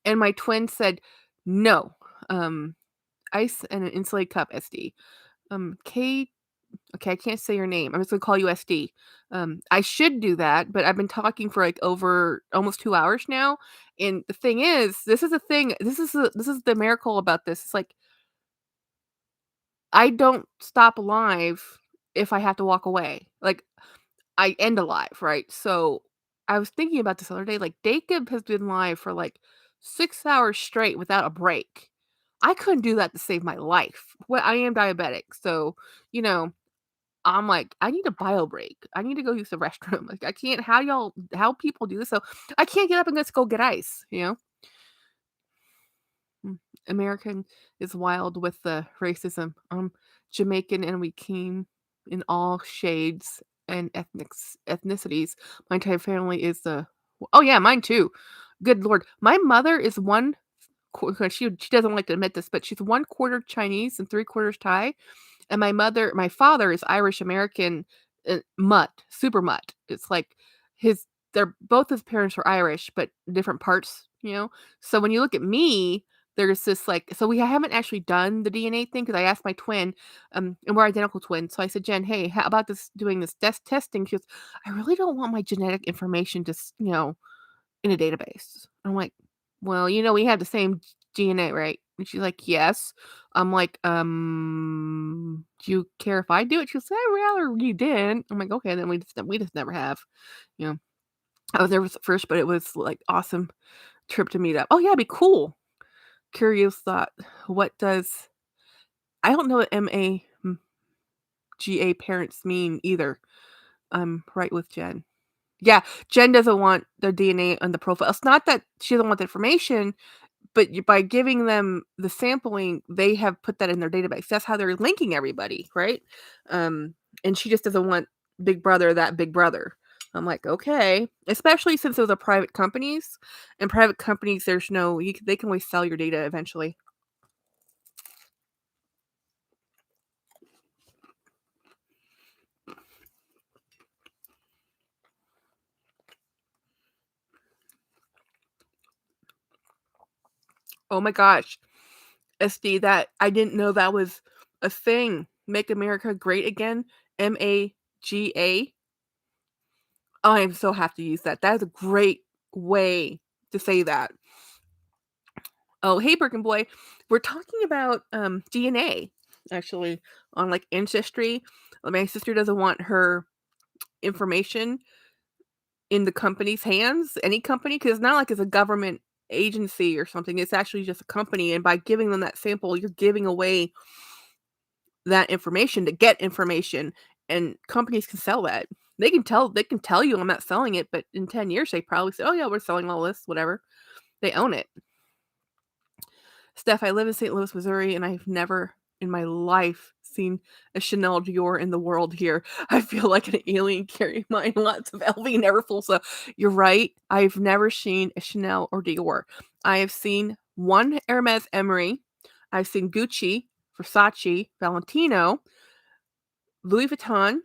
and my twin said no. Ice and an insulated cup, SD. K. Okay, I can't say your name. I'm just gonna call you SD. I should do that, but I've been talking for like over almost 2 hours now. And the thing is, this is the thing. This is the miracle about this. It's like I don't stop alive if I have to walk away. Like I end alive, right? So I was thinking about this the other day. Like Jacob has been live for like 6 hours straight without a break. I couldn't do that to save my life. Well, I am diabetic, so you know I'm like, I need a bio break. I need to go use the restroom. Like, I can't. How people do this? So I can't get up and let's go get ice. American is wild with the racism. Jamaican, and we came in all shades and ethnicities. My entire family is the. Oh yeah, mine too. Good lord, my mother is one. She doesn't like to admit this, but she's 1/4 Chinese and 3/4 Thai. And my father is Irish American, mutt, super mutt. It's like they're both his parents were Irish, but different parts. So when you look at me, there's this like, so we haven't actually done the DNA thing because I asked my twin, and we're identical twins. So I said, Jen, hey, how about doing this testing? She goes, I really don't want my genetic information just, in a database. I'm like, well, we have the same DNA, right? And she's like, yes. I'm like, do you care if I do it? She goes, I'd rather you didn't. I'm like, okay, then we just never have. You know, I was nervous at first, but it was like awesome trip to meet up. Oh yeah, it'd be cool. Curious thought. What does I don't know what MAGA parents mean either. I'm right with Jen. Yeah, Jen doesn't want their DNA on the profile. It's not that she doesn't want the information, but by giving them the sampling, they have put that in their database. That's how they're linking everybody, right? And she just doesn't want Big Brother, that Big Brother. I'm like, okay, especially since those are private companies, and private companies, there's no, they can always sell your data eventually. Oh my gosh, SD, that I didn't know that was a thing. Make America Great Again, MAGA. I am so happy to use that. That is a great way to say that. Oh, hey, Birkin Boy. We're talking about DNA, actually, on like ancestry. My sister doesn't want her information in the company's hands, any company, because it's not like it's a government agency or something. It's actually just a company. And by giving them that sample, you're giving away that information to get information. And companies can sell that. They can tell you I'm not selling it, but in 10 years, they probably say, oh, yeah, we're selling all this, whatever. They own it. Steph, I live in St. Louis, Missouri, and I've never in my life seen a Chanel Dior in the world here. I feel like an alien carrying mine. Lots of LV, never full. So you're right. I've never seen a Chanel or Dior. I have seen one Hermes Emery. I've seen Gucci, Versace, Valentino, Louis Vuitton.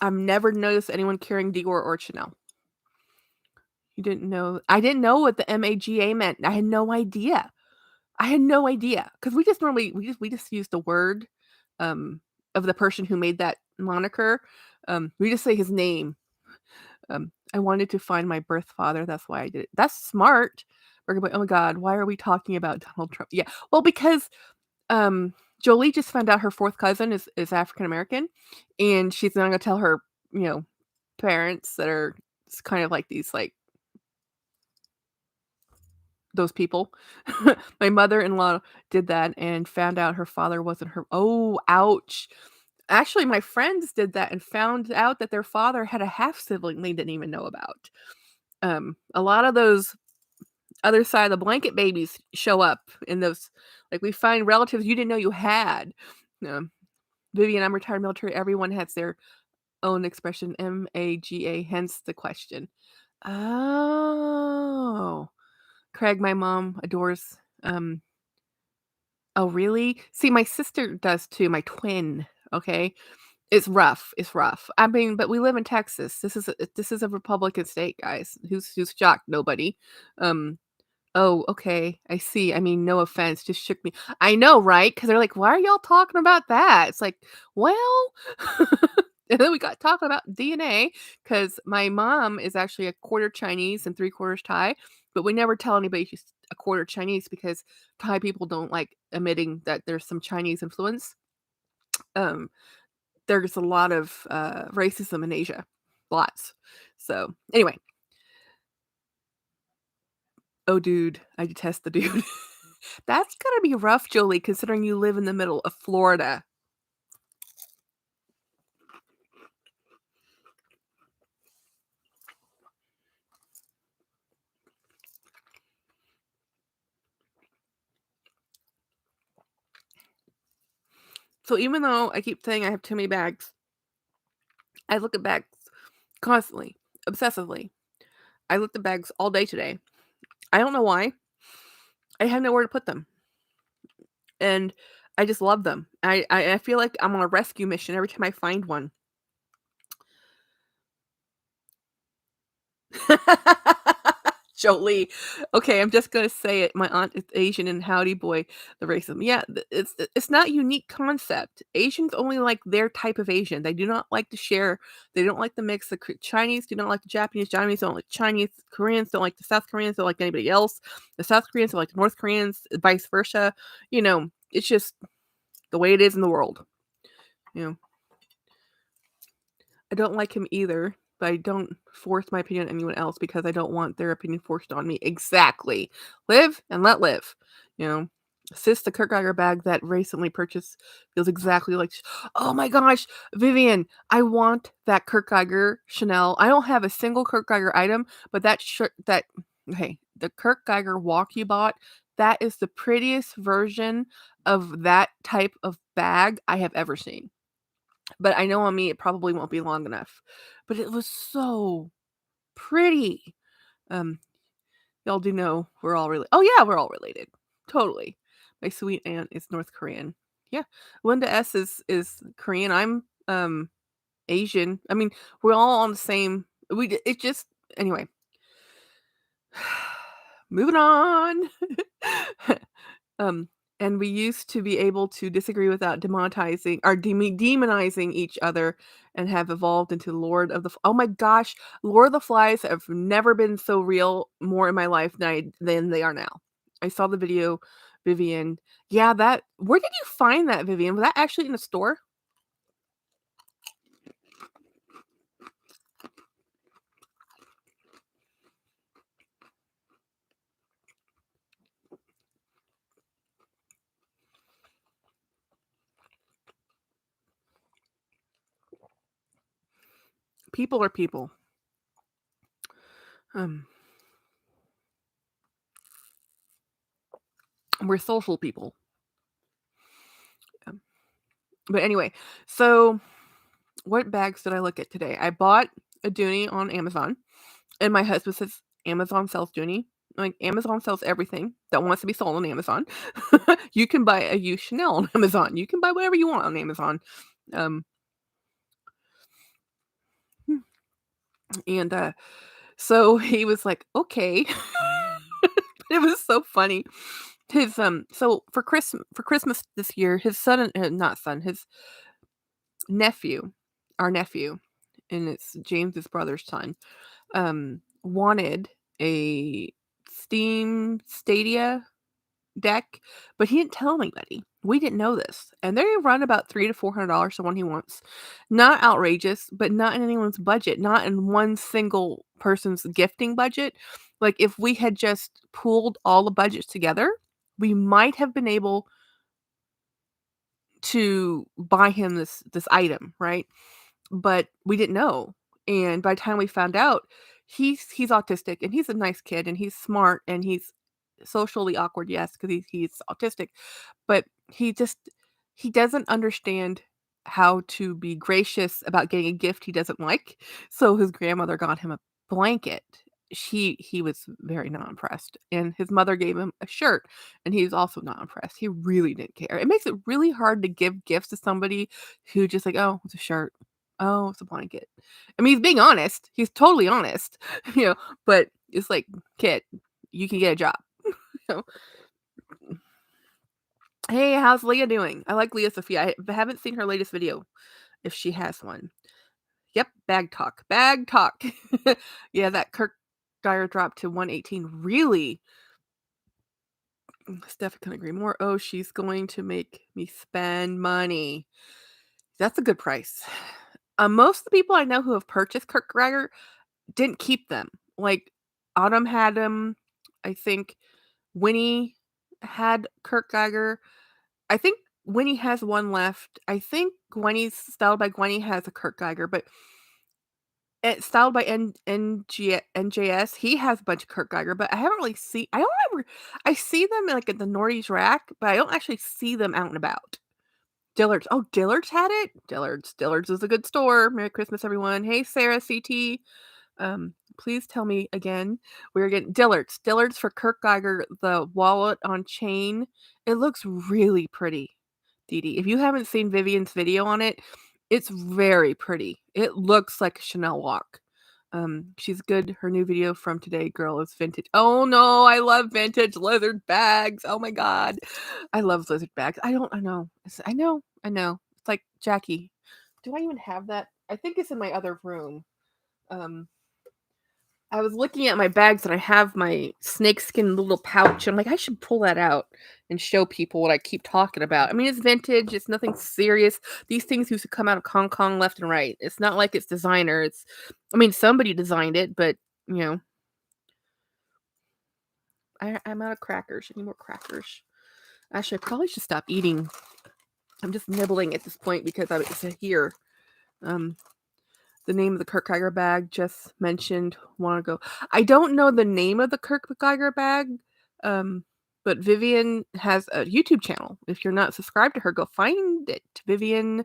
I've never noticed anyone carrying Dior or Chanel. You didn't know? I didn't know what the MAGA meant. I had no idea. Because we just use the word of the person who made that moniker. We just say his name. I wanted to find my birth father. That's why I did it. That's smart. We're gonna be, oh my God, why are we talking about Donald Trump? Yeah, well, because Jolie just found out her fourth cousin is African American, and she's not gonna tell her, parents that are kind of like these like those people. My mother-in-law did that and found out her father wasn't her. Oh, ouch. Actually, my friends did that and found out that their father had a half sibling they didn't even know about. A lot of those other side of the blanket babies show up in those. Like we find relatives you didn't know you had. Vivian, I'm retired military. Everyone has their own expression, MAGA, hence the question. Oh. Craig, my mom adores. Oh, really? See, my sister does too, my twin, okay? It's rough, it's rough. I mean, but we live in Texas. This is a Republican state, guys. Who's shocked? Nobody. Um, oh, okay, I see. I mean, no offense, just shook me. I know, right? Because 'Cause they're like, "Why are y'all talking about that?" It's like, "Well," and then we got talking about DNA because my mom is actually a quarter Chinese and three-quarters Thai, but we never tell anybody she's a quarter Chinese because Thai people don't like admitting that there's some Chinese influence. Um, there's a lot of, racism in Asia. Lots. So, anyway. Oh, dude. I detest the dude. That's gotta be rough, Jolie, considering you live in the middle of Florida. So even though I keep saying I have too many bags, I look at bags constantly, obsessively. I looked at bags all day today. I don't know why. I have nowhere to put them. And I just love them. I feel like I'm on a rescue mission every time I find one. Jolie. Okay, I'm just gonna say it. My aunt is Asian and howdy boy, the racism. Yeah, it's not a unique concept. Asians only like their type of Asian. They do not like to share. They don't like the mix. The Chinese do not like the Japanese. Japanese don't like Chinese. Koreans don't like the South Koreans. Don't like anybody else. The South Koreans don't like the North Koreans. Vice versa. It's just the way it is in the world. You know. I don't like him either, but I don't force my opinion on anyone else because I don't want their opinion forced on me. Exactly. Live and let live. You know, Sis, the Kurt Geiger bag that recently purchased feels exactly like. Oh my gosh, Vivian, I want that Kurt Geiger Chanel. I don't have a single Kurt Geiger item, but that shirt, okay, the Kurt Geiger walk you bought, that is the prettiest version of that type of bag I have ever seen. But I know on me, it probably won't be long enough. But it was so pretty. Um, y'all do know we're all related. Oh, yeah, we're all related. Totally. My sweet aunt is North Korean. Yeah. Linda S is Korean. I'm Asian. I mean, we're all on the same it just anyway. Moving on. Um, and we used to be able to disagree without demonetizing or demonizing each other and have evolved into Lord of the Oh my gosh, Lord of the Flies have never been so real more in my life than they are now. I saw the video, Vivian. Yeah, where did you find that, Vivian? Was that actually in a store? People are people. Um, we're social people. Um, but anyway, so what bags did I look at today? I bought a Dooney on Amazon, and my husband says Amazon sells Dooney. Like Amazon sells everything that wants to be sold on Amazon. You can buy a used Chanel on Amazon. You can buy whatever you want on Amazon. Um, and so he was like, okay. It was so funny. So for Christmas this year, his son and not son, his nephew, our nephew, and it's James's brother's son, wanted a Steam Stadia deck, but he didn't tell anybody. We didn't know this, and they run about $300 to $400 the one he wants. Not outrageous, but not in anyone's budget. Not in one single person's gifting budget. Like if we had just pooled all the budgets together, we might have been able to buy him this item, right? But we didn't know. And by the time we found out, he's autistic, and he's a nice kid, and he's smart, and he's socially awkward, yes, because he's autistic, but he doesn't understand how to be gracious about getting a gift he doesn't like, so his grandmother got him a blanket. He was very not impressed, and his mother gave him a shirt, and he was also not impressed. He really didn't care. It makes it really hard to give gifts to somebody who just like, "Oh, it's a shirt. Oh, it's a blanket." I mean, he's being honest. He's totally honest, you know, but it's like, "Kid, you can get a job." You know? Hey, how's Leah doing? I like Leah Sophia. I haven't seen her latest video, if she has one. Yep, bag talk. Bag talk. Yeah, that Kirk Dyer dropped to 118. Really? Steph couldn't agree more. Oh, she's going to make me spend money. That's a good price. Most of the people I know who have purchased Kirk Dyer didn't keep them. Like, Autumn had them. I think Winnie had Kirk Geiger. I think Winnie has one left. I think Gwenny's Styled by Gwenny has a Kirk Geiger, but it's Styled by NJS, he has a bunch of Kirk Geiger, but I haven't really I don't ever I see them, like, at the Nordy's rack, but I don't actually see them out and about. Dillard's. Oh, Dillard's had it? Dillard's is a good store. Merry Christmas, everyone. Hey, Sarah CT. Please tell me again. We're getting Dillard's for Kirk Geiger, the wallet on chain. It looks really pretty, Dee Dee. If you haven't seen Vivian's video on it, it's very pretty. It looks like a Chanel walk. She's good. Her new video from today, girl, is vintage. Oh no, I love vintage lizard bags. Oh my god. I love lizard bags. I know. I know. It's like, Jackie, do I even have that? I think it's in my other room. I was looking at my bags and I have my snakeskin little pouch. I'm like, I should pull that out and show people what I keep talking about. I mean, it's vintage. It's nothing serious. These things used to come out of Hong Kong left and right. It's not like it's designer. I mean, somebody designed it, but, you know, I'm out of crackers. I need more crackers. Actually, I probably should stop eating. I'm just nibbling at this point because it's here. The name of the Kirk Geiger bag just mentioned one ago. I don't know the name of the Kirk Geiger bag, but Vivian has a YouTube channel. If you're not subscribed to her, go find it, Vivian.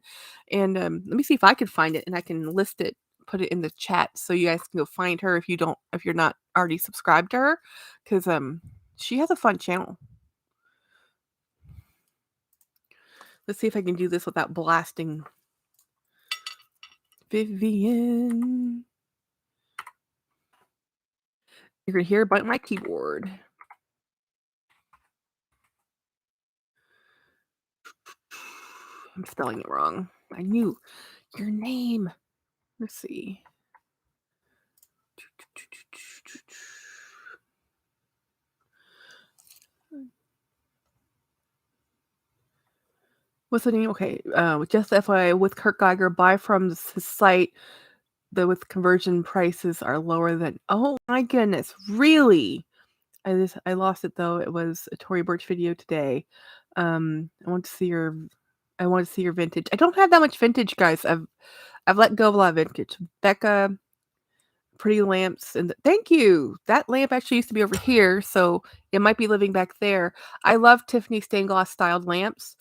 And let me see if I can find it and I can list it, put it in the chat so you guys can go find her if you're not already subscribed to her, because she has a fun channel. Let's see if I can do this without blasting Vivian. You're gonna hear about my keyboard. I'm spelling it wrong. I knew your name. Let's see. What's the name? Okay, just FYI, with Kirk Geiger, buy from his site. With conversion prices are lower than. Oh my goodness, really? I lost it though. It was a Tory Burch video today. I want to see your vintage. I don't have that much vintage, guys. I've let go of a lot of vintage. Becca, pretty lamps, and thank you. That lamp actually used to be over here, so it might be living back there. I love Tiffany stained glass styled lamps.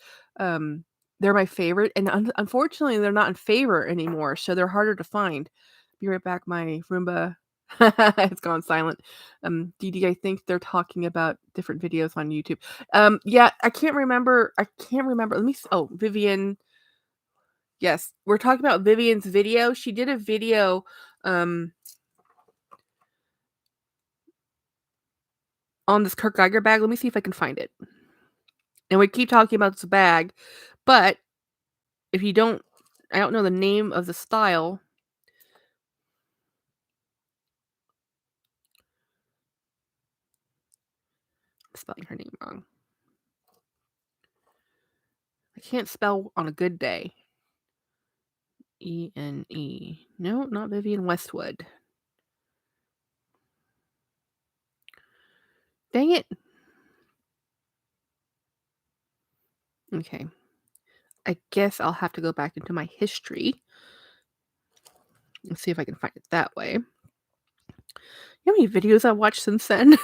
They're my favorite, and unfortunately, they're not in favor anymore, so they're harder to find. Be right back. My Roomba has gone silent. Dee Dee, I think they're talking about different videos on YouTube. Yeah, I can't remember. Let me. Oh, Vivian. Yes, we're talking about Vivian's video. She did a video. On this Kirk Geiger bag. Let me see if I can find it. And we keep talking about this bag, but if you don't, I don't know the name of the style. I'm spelling her name wrong. I can't spell on a good day. E-N-E. No, not Vivian Westwood. Dang it. Okay. I guess I'll have to go back into my history and see if I can find it that way. You know how many videos I've watched since then? A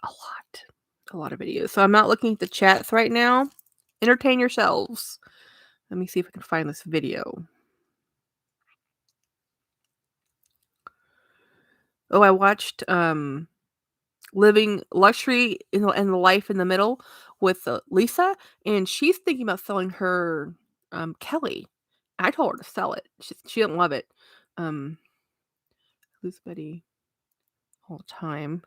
lot. A lot of videos. So I'm not looking at the chats right now. Entertain yourselves. Let me see if I can find this video. Oh, I watched Living Luxury and the Life in the Middle with Lisa, and she's thinking about selling her Kelly. I told her to sell it. She didn't love it. Who's Betty all the time?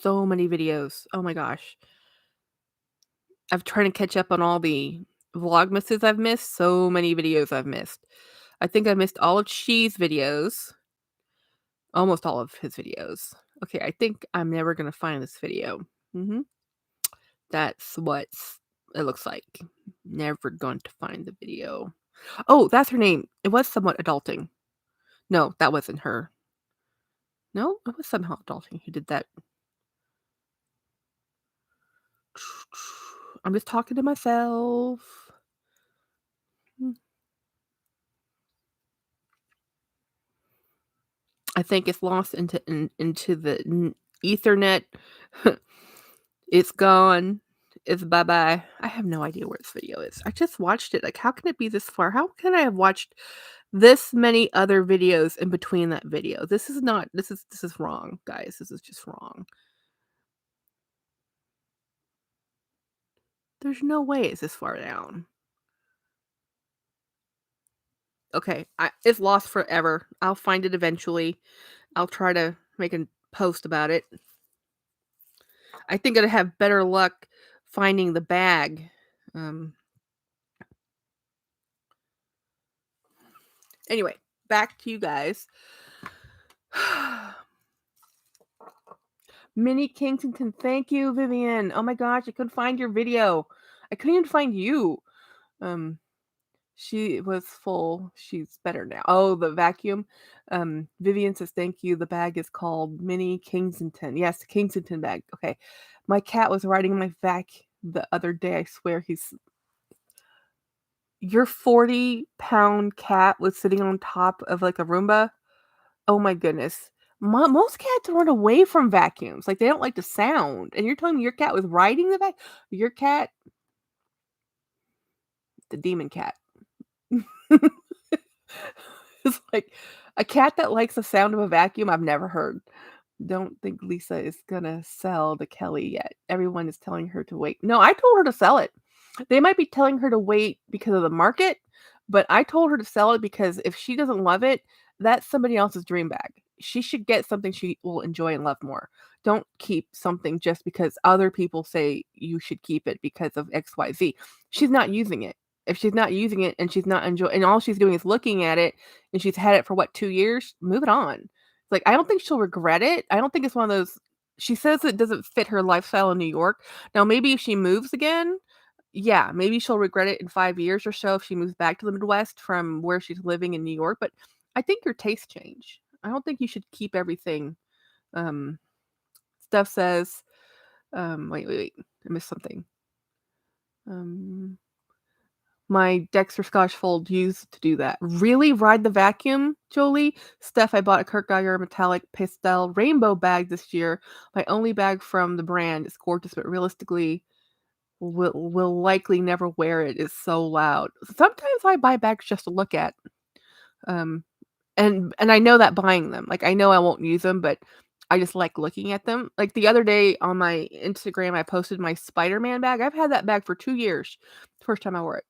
So many videos. Oh my gosh. I've tried to catch up on all the vlogmases I've missed. So many videos I've missed. I think I missed all of She's videos. Almost all of his videos. Okay, I think I'm never gonna find this video. That's what it looks like. Never going to find the video. Oh, that's her name. It was somewhat adulting. No, that wasn't her. No, it was somehow adulting who did that. I'm just talking to myself. I think it's lost into the Ethernet. It's gone. It's bye-bye. I have no idea where this video is. I just watched it. Like, how can it be this far? How can I have watched this many other videos in between that video? This is wrong, guys. This is just wrong. There's no way it's this far down. Okay, it's lost forever. I'll find it eventually. I'll try to make a post about it. I think I'd have better luck finding the bag. Anyway, back to you guys. Minnie Kingston, thank you, Vivian. Oh my gosh, I couldn't find your video. I couldn't even find you. She was full. She's better now. Oh, the vacuum. Vivian says, thank you. The bag is called Minnie Kingston. Yes, the Kingston bag. Okay. My cat was riding my vac the other day. I swear your 40-pound cat was sitting on top of like a Roomba. Oh my goodness. Most cats run away from vacuums. Like, they don't like the sound. And you're telling me your cat was riding the vac? Your cat, the demon cat. It's like a cat that likes the sound of a vacuum I've never heard. Don't think Lisa is gonna sell the Kelly yet. Everyone is telling her to wait. No, I told her to sell it. They might be telling her to wait because of the market, but I told her to sell it because if she doesn't love it, that's somebody else's dream bag. She should get something she will enjoy and love more. Don't keep something just because other people say you should keep it because of XYZ. She's not using it. If she's not using it and she's not enjoying, and all she's doing is looking at it, and she's had it for what, 2 years, move it on. Like, I don't think she'll regret it. I don't think it's one of those. She says it doesn't fit her lifestyle in New York. Now, maybe if she moves again, yeah, maybe she'll regret it in 5 years or so if she moves back to the Midwest from where she's living in New York, but I think your tastes change. I don't think you should keep everything. Steph says, wait, I missed something. My Dexter Scotch Fold used to do that. Really? Ride the vacuum, Jolie? Steph, I bought a Kurt Geiger metallic pastel rainbow bag this year. My only bag from the brand. It's gorgeous, but realistically, will likely never wear it. It's so loud. Sometimes I buy bags just to look at. And I know that buying them. Like, I know I won't use them, but I just like looking at them. Like, the other day on my Instagram, I posted my Spider-Man bag. I've had that bag for 2 years. First time I wore it.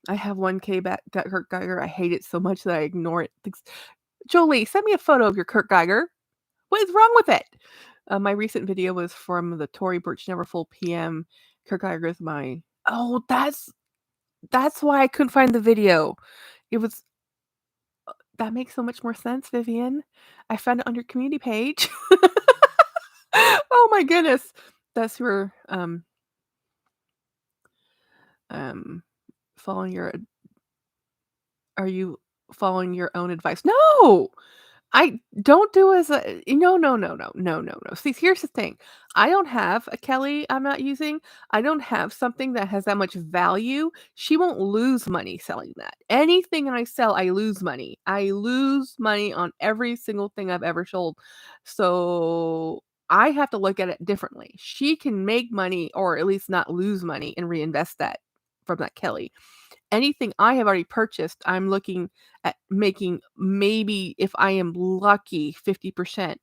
I have 1K Kurt Geiger. I hate it so much that I ignore it. Jolie, send me a photo of your Kurt Geiger. What is wrong with it? My recent video was from the Tory Burch Neverfull PM. Kurt Geiger is my. Oh, that's why I couldn't find the video. It was. That makes so much more sense, Vivian. I found it on your community page. Oh my goodness, that's your following your. Are you following your own advice? No! I don't do as a no. See, here's the thing. I don't have a Kelly I'm not using. I don't have something that has that much value. She won't lose money selling that. Anything I sell, I lose money. I lose money on every single thing I've ever sold. So I have to look at it differently. She can make money or at least not lose money and reinvest that from that Kelly. Anything I have already purchased, I'm looking at making maybe, if I am lucky, 50%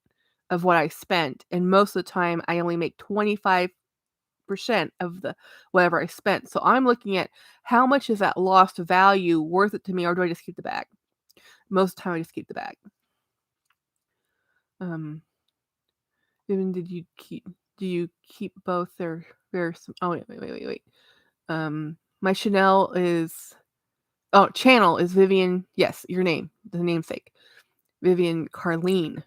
of what I spent, and most of the time, I only make 25% of the whatever I spent. So I'm looking at how much is that lost value worth it to me, or do I just keep the bag? Most of the time, I just keep the bag. Um, Vivian, do you keep both? Oh, wait. My Chanel is channel is Vivian. Yes, your name, the namesake. Vivian Carlene.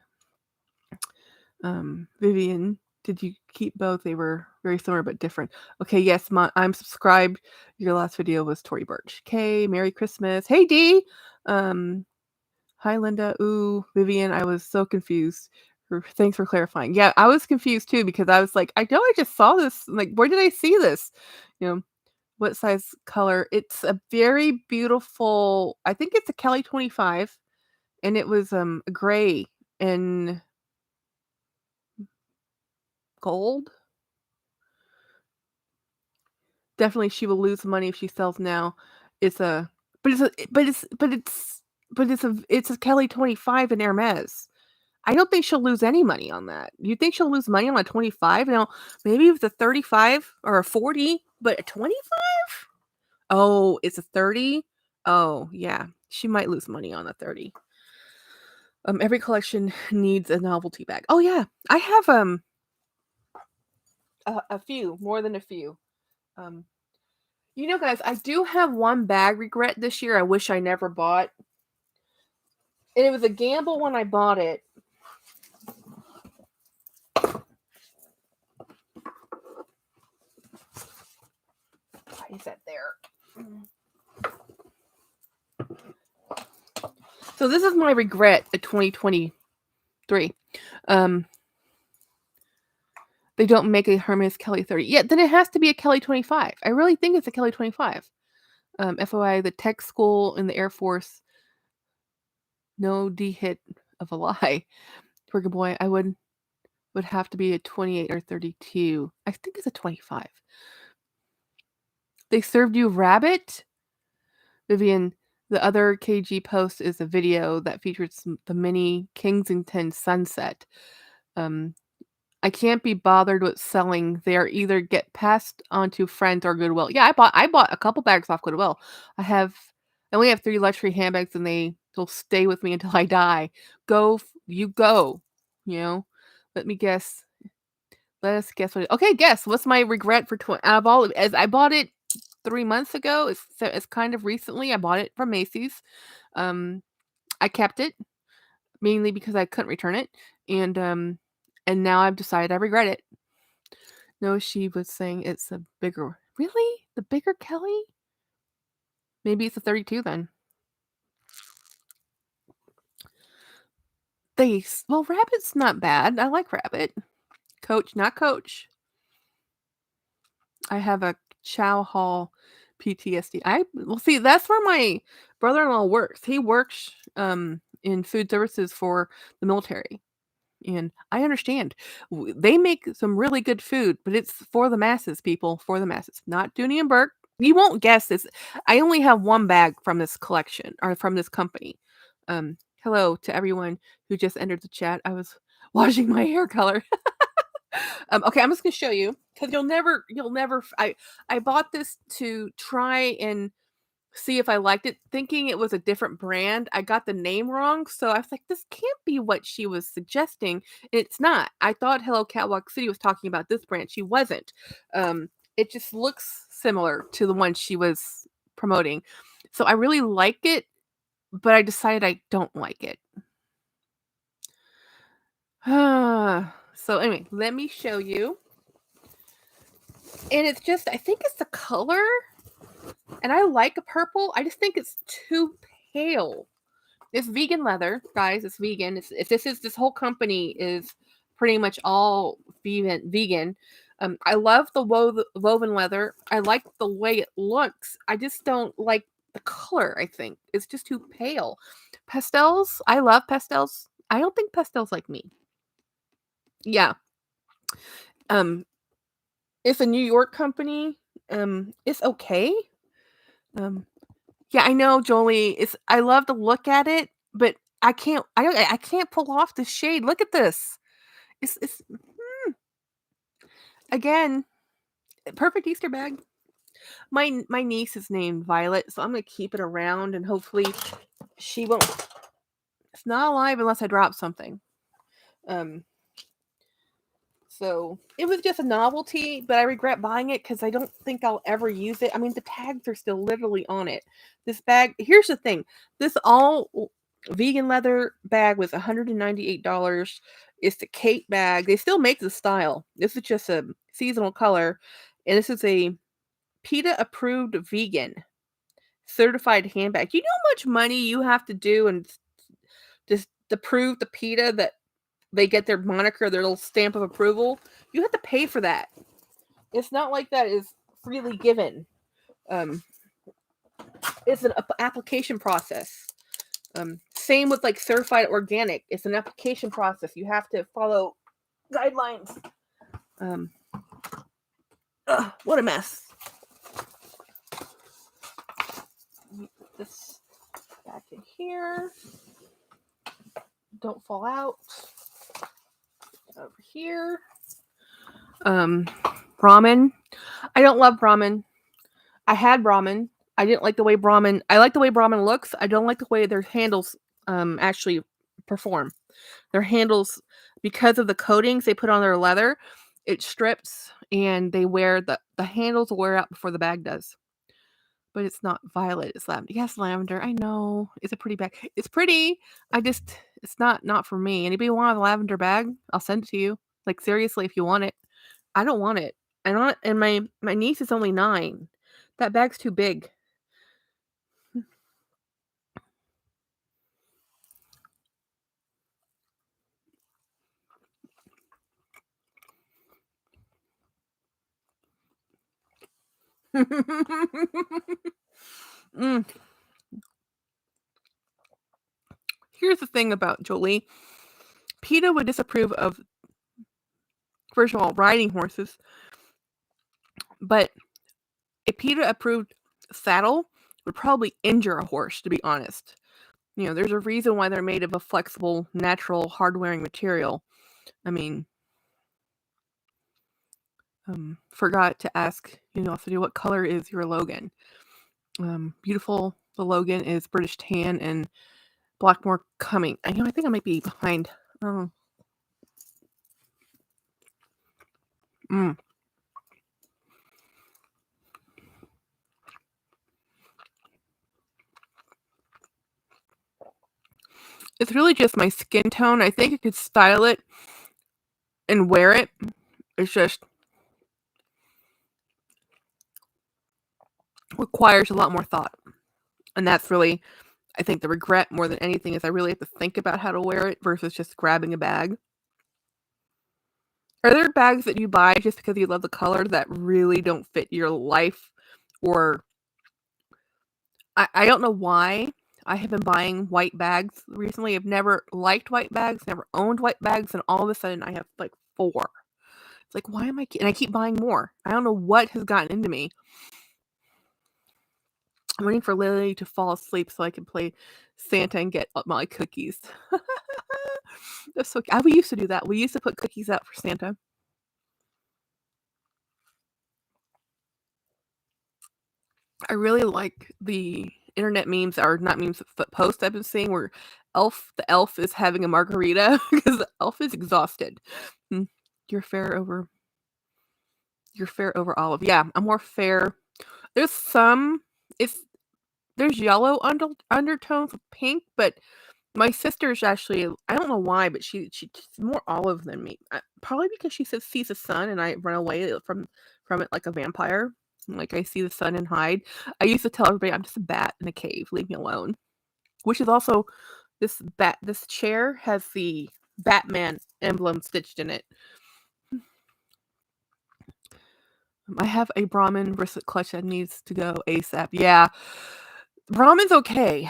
Vivian, did you keep both? They were very similar but different. Okay, yes, I'm subscribed. Your last video was Tory Burch. Okay, Merry Christmas. Hey D. Um, Hi Linda. Ooh, Vivian, I was so confused. Thanks for clarifying. Yeah, I was confused too because I was like, I know I just saw this. Like, where did I see this? You know, what size color? It's a very beautiful. I think it's a Kelly 25, and it was gray and gold. Definitely, she will lose money if she sells now. It's a, but it's a, it's a Kelly 25 in Hermes. I don't think she'll lose any money on that. You think she'll lose money on a 25? Now, maybe it's a 35 or a 40, but a 25? Oh, it's a 30? Oh, yeah. She might lose money on a 30. Every collection needs a novelty bag. Oh yeah. I have a few, more than a few. Um guys, I do have one bag regret this year I wish I never bought. And it was a gamble when I bought it. Why is that there? So this is my regret at 2023. They don't make a Hermes Kelly 30. Yeah, then it has to be a Kelly 25. I really think it's a Kelly 25. FOI, the tech school in the Air Force. No D hit of a lie. Burger boy, I would have to be a 28 or 32. I think it's a 25. They served you rabbit? Vivian, the other KG post is a video that features the mini Kensington sunset. I can't be bothered with selling. They're either get passed on to friends or Goodwill. Yeah, I bought a couple bags off Goodwill. I only have 3 luxury handbags and they'll stay with me until I die. You go. You know? Let me guess. Let us guess what. Okay, guess. What's my regret for out of all? As I bought it 3 months ago. It's kind of recently. I bought it from Macy's. I kept it mainly because I couldn't return it, and now I've decided I regret it. No, she was saying it's a bigger. Really, the bigger Kelly? Maybe it's a 32 then. Rabbit's not bad. I like rabbit. Coach, not coach. I have a Chow Hall PTSD. See, that's where my brother-in-law works. He works in food services for the military. And I understand. They make some really good food, but it's for the masses, people, for the masses. Not Dooney and Burke. You won't guess this. I only have one bag from this collection or from this company. Hello to everyone who just entered the chat. I was washing my hair color. Okay, I'm just gonna show you because you'll never. I bought this to try and see if I liked it, thinking it was a different brand. I got the name wrong, so I was like, this can't be what she was suggesting. It's not. I thought Hello Catwalk City was talking about this brand. She wasn't. It just looks similar to the one she was promoting. So I really like it, but I decided I don't like it. So anyway, let me show you. And it's just, I think it's the color. And I like a purple. I just think it's too pale It's vegan leather, guys. It's vegan. This whole company is pretty much all vegan. I love the woven leather. I like the way it looks. I just don't like the color. I think it's just too pale. Pastels. I love pastels. I don't think pastels like me. Yeah. Um. It's a New York company. It's okay. Um. Yeah, I know, Jolie. I love to look at it, but I can't pull off the shade. Look at this. It's again perfect Easter bag. My niece is named Violet, so I'm gonna keep it around and hopefully she won't. It's not alive unless I drop something. Um, So it was just a novelty, but I regret buying it because I don't think I'll ever use it. I mean, the tags are still literally on it. This bag, here's the thing: this all vegan leather bag was $198. It's the Kate bag. They still make the style. This is just a seasonal color, and this is a PETA approved vegan certified handbag. You know how much money you have to do and just to prove to PETA that they get their moniker, their little stamp of approval? You have to pay for that. It's not like that is freely given. Um, it's an application process. Same with like certified organic. It's an application process. You have to follow guidelines. Um, what a mess. Put this back in here. Don't fall out. Over here. Ramen. I don't love ramen. I had ramen. I didn't like the way ramen. I like the way ramen looks. I don't like the way their handles actually perform. Their handles, because of the coatings they put on their leather, it strips and the handles will wear out before the bag does. But it's not violet. It's lavender. Yes, lavender. I know. It's a pretty bag. It's pretty. It's not for me. Anybody want a lavender bag? I'll send it to you. Like seriously, if you want it. I don't want it. I don't. And my niece is only 9. That bag's too big. Mm. Here's the thing about Jolie. PETA would disapprove of, first of all, riding horses, but a PETA approved saddle would probably injure a horse, to be honest. There's a reason why they're made of a flexible, natural, hard-wearing material. I mean, forgot to ask, what color is your Logan? Beautiful. The Logan is British tan and Blackmore coming. I think I might be behind. Oh. It's really just my skin tone. I think I could style it and wear it. It's just requires a lot more thought. And that's really, I think, the regret more than anything is I really have to think about how to wear it versus just grabbing a bag. Are there bags that you buy just because you love the color that really don't fit your life? Or I don't know why I have been buying white bags recently. I've never liked white bags, never owned white bags, and all of a sudden I have like 4. It's like, why am I? And I keep buying more. I don't know what has gotten into me. I'm waiting for Lily to fall asleep so I can play Santa and get my cookies. That's so cute. We used to do that. We used to put cookies out for Santa. I really like the internet memes, or not memes, posts I've been seeing where the elf is having a margarita because the elf is exhausted. You're fair over olive. Yeah, I'm more fair. There's there's yellow undertones of pink, but my sister's actually, I don't know why, but she's more olive than me. Probably because she sees the sun and I run away from it like a vampire. Like I see the sun and hide. I used to tell everybody I'm just a bat in a cave. Leave me alone. Which is also This chair has the Batman emblem stitched in it. I have a Brahmin brisket clutch that needs to go ASAP. Yeah, Brahmin's okay.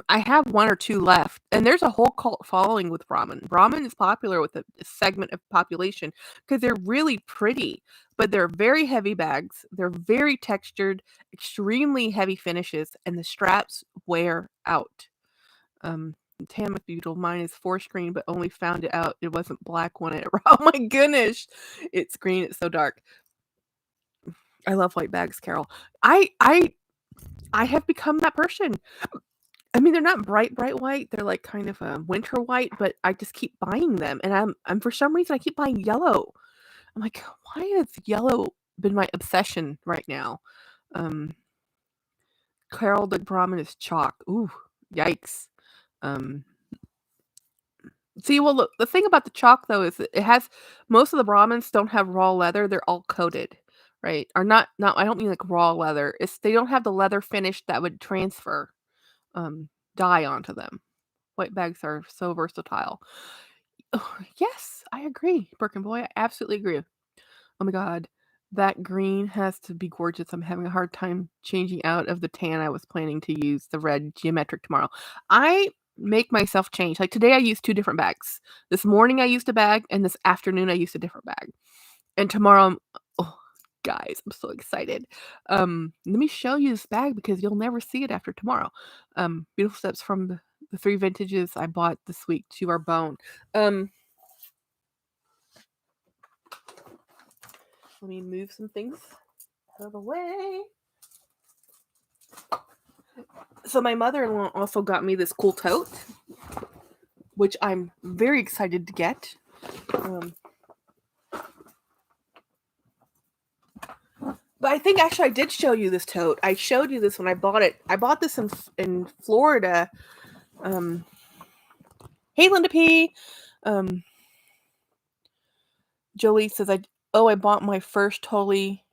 I have 1 or 2 left, and there's a whole cult following with Brahmin. Brahmin is popular with a segment of population because they're really pretty, but they're very heavy bags. They're very textured, extremely heavy finishes, and the straps wear out. Tam, if you don't mind, is forest green, but only found it out it wasn't black when it. Oh my goodness, it's green. It's so dark. I love white bags, Carol. I have become that person. I mean, they're not bright white. They're like kind of a winter white, but I just keep buying them, and I'm for some reason I keep buying yellow. I'm like, why has yellow been my obsession right now? Um, Carol the Brahmin is chalk. Ooh, yikes. Um, See, well, look, the thing about the chalk though is that it has most of the Brahmins don't have raw leather. They're all coated, right? Or not. I don't mean like raw leather. It's they don't have the leather finish that would transfer dye onto them. White bags are so versatile. Oh, yes, I agree, Birkin boy. I absolutely agree. Oh my god, that green has to be gorgeous. I'm having a hard time changing out of the tan I was planning to use the red geometric tomorrow. I make myself change. Like today I used 2 different bags. This morning I used a bag and this afternoon I used a different bag. And tomorrow oh guys, I'm so excited. Let me show you this bag because you'll never see it after tomorrow. Beautiful steps from the 3 vintages I bought this week to our bone. Let me move some things out of the way. So my mother-in-law also got me this cool tote, which I'm very excited to get. But I think actually I did show you this tote. I showed you this when I bought it. I bought this in Florida. Hey, Linda P. Jolie says I bought my first Holy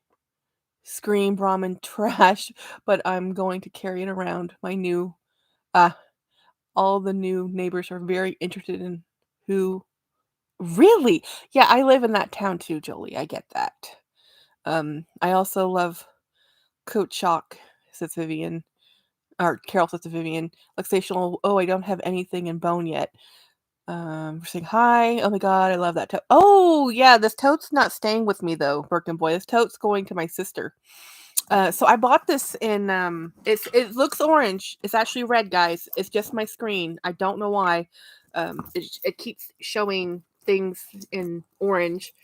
Scream Brahmin trash, but I'm going to carry it around. My new all the new neighbors are very interested in who really. Yeah, I live in that town too, Jolie. I get that. I also love Coat Chalk, says Vivian. Or Carol says to Vivian. Luxational, oh, I don't have anything in bone yet. We're saying hi. Oh my god, I love that tote. Oh yeah, this tote's not staying with me though, Birkin boy. This tote's going to my sister. So I bought this in it looks orange. It's actually red, guys. It's just my screen. I don't know why. It keeps showing things in orange,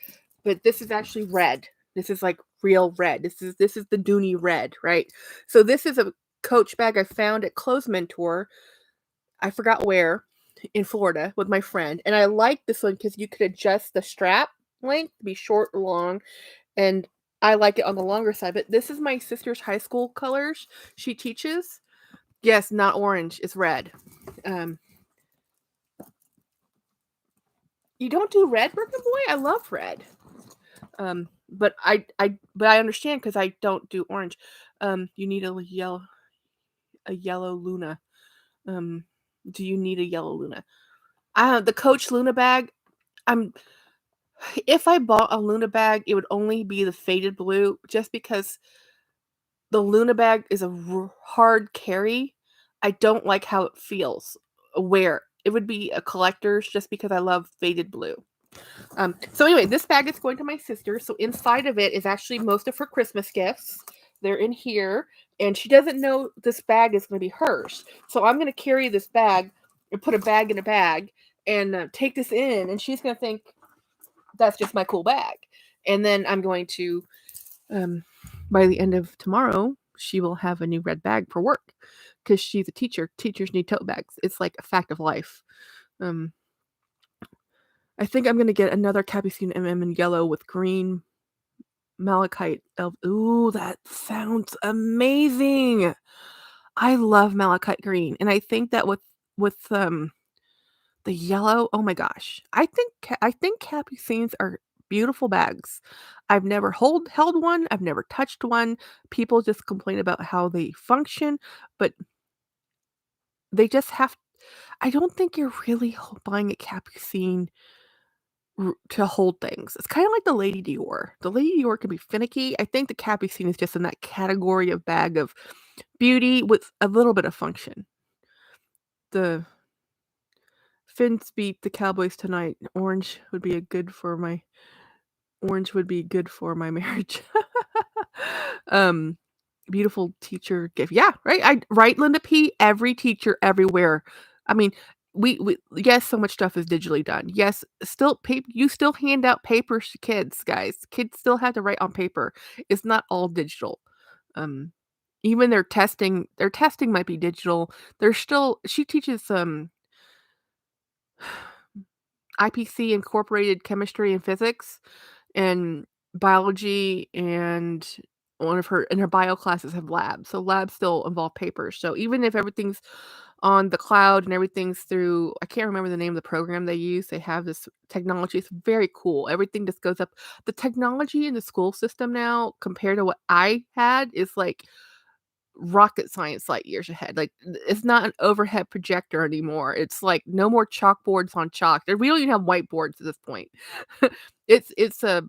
but this is actually red. This is like real red. This is the Dooney red, right? So this is a Coach bag I found at Clothes Mentor. I forgot where in Florida with my friend, and I like this one because you could adjust the strap length to be short or long, and I like it on the longer side. But this is my sister's high school colors she teaches. Yes, not orange, it's red. You don't do red, Birkin boy? I love red. But I understand because I don't do orange. You need a yellow Luna. Do you need a yellow Luna? The Coach Luna bag. If I bought a Luna bag, it would only be the faded blue, just because the Luna bag is a hard carry. I don't like how it feels. Wear it would be a collector's, just because I love faded blue. So anyway, this bag is going to my sister. So inside of it is actually most of her Christmas gifts. They're in here, and she doesn't know this bag is going to be hers. So I'm going to carry this bag and put a bag in a bag and take this in, and she's going to think that's just my cool bag. And then I'm going to, by the end of tomorrow, she will have a new red bag for work because she's a teacher. Teachers need tote bags. It's like a fact of life. I think I'm going to get another Capucine MM in yellow with green malachite. Ooh, that sounds amazing. I love malachite green. And I think that with the yellow, oh my gosh. I think Capucines are beautiful bags. I've never held one. I've never touched one. People just complain about how they function, but they just have I don't think you're really buying a Capucine to hold things. It's kind of like the Lady Dior. The Lady Dior can be finicky. I think the Capucine is just in that category of bag of beauty with a little bit of function. The Finns beat the Cowboys tonight. Orange would be good for my marriage. um, Beautiful teacher gift. Yeah, right, Linda P. Every teacher everywhere. I mean, we yes, so much stuff is digitally done. Yes, still paper. You still hand out papers to kids, guys. Kids still have to write on paper. It's not all digital. Um, Even their testing might be digital. There's still she teaches IPC incorporated chemistry and physics and biology, and one of her bio classes have labs. So labs still involve papers. So even if everything's on the cloud and everything's through, I can't remember the name of the program they use. They have this technology. It's very cool. Everything just goes up. The technology in the school system now compared to what I had is like rocket science light years ahead. Like it's not an overhead projector anymore. It's like no more chalkboards on chalk. We don't even have whiteboards at this point. It's a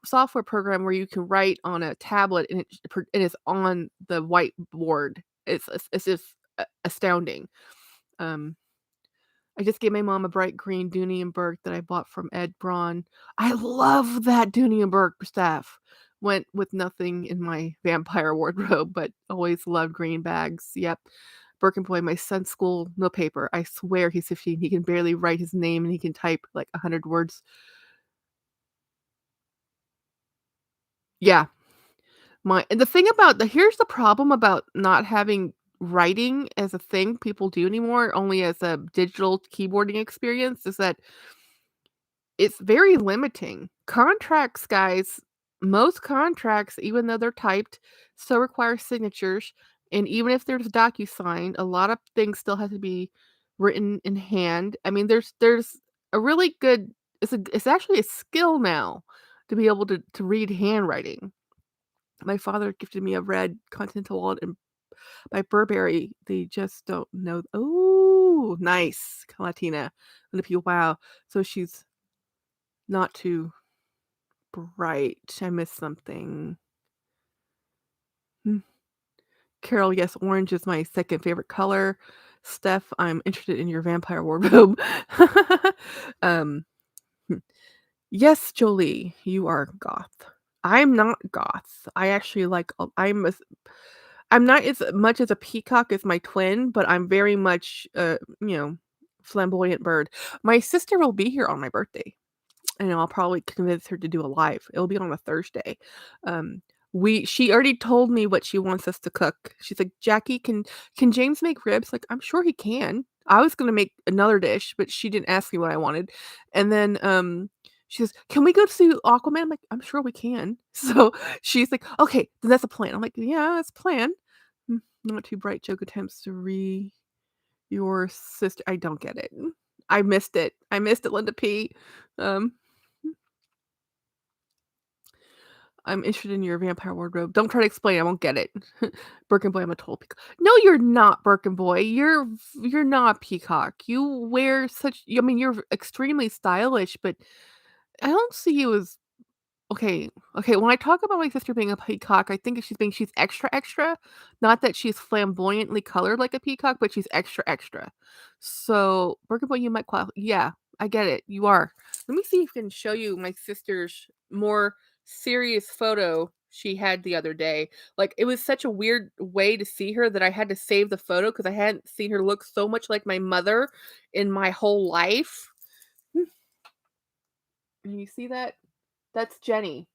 software program where you can write on a tablet and it's on the whiteboard. It's just astounding. Um, I just gave my mom a bright green Dooney and Burke that I bought from Ed Braun. I love that Dooney and Burke staff. Went with nothing in my vampire wardrobe, but always loved green bags. Yep. Birkin Boy, my son's school, no paper. I swear he's 15. He can barely write his name and he can type like 100 words. Yeah. And the thing about here's the problem about not having writing as a thing people do anymore, only as a digital keyboarding experience, is that it's very limiting. Contracts, guys, most contracts, even though they're typed, still require signatures, and even if there's DocuSign, a lot of things still have to be written in hand. I mean, there's a really good it's actually a skill now to be able to read handwriting. My father gifted me a red Continental wallet and by Burberry. They just don't know. Oh, nice, Latina. And the people, wow. So she's not too bright. I missed something. Hmm. Carol, yes, orange is my second favorite color. Steph, I'm interested in your vampire wardrobe. um, hmm. Yes, Jolie, you are goth. I'm not goth. I actually like. I'm not as much as a peacock as my twin, but I'm very much, flamboyant bird. My sister will be here on my birthday. And I'll probably convince her to do a live. It'll be on a Thursday. Um, she already told me what she wants us to cook. She's like, "Jackie, can James make ribs?" Like, I'm sure he can. I was gonna make another dish, but she didn't ask me what I wanted. And then she says, "Can we go see Aquaman?" I'm like, "I'm sure we can." So she's like, "Okay, then that's a plan." I'm like, "Yeah, that's a plan." Not too bright joke attempts to your sister. I don't get it. I missed it. I missed it, Linda P. Um, I'm interested in your vampire wardrobe. Don't try to explain. I won't get it. Birkin Boy, I'm a total peacock. No, you're not Birkin Boy. You're not peacock. You wear such. I mean, you're extremely stylish, but I don't see you as okay, okay, when I talk about my sister being a peacock, I think she's extra, extra. Not that she's flamboyantly colored like a peacock, but she's extra, extra. So, Birkin Boy, you might qualify. Yeah, I get it. You are. Let me see if I can show you my sister's more serious photo she had the other day. Like, it was such a weird way to see her that I had to save the photo because I hadn't seen her look so much like my mother in my whole life. And you see that? That's Jenny.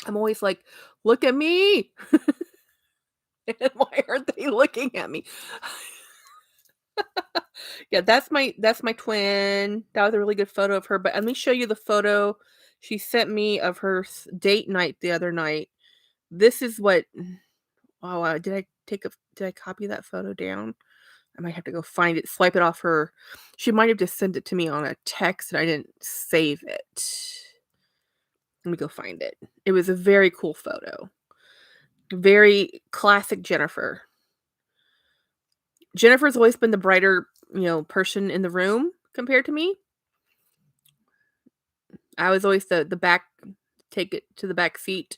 I'm always like, "Look at me." And why aren't they looking at me? Yeah, that's my twin. That was a really good photo of her, but let me show you the photo she sent me of her date night the other night. This is what oh, did I copy that photo down? I might have to go find it, swipe it off her. She might have just sent it to me on a text and I didn't save it. Let me go find it. It was a very cool photo. Very classic Jennifer. Jennifer's always been the brighter, person in the room compared to me. I was always the back, take it to the back seat.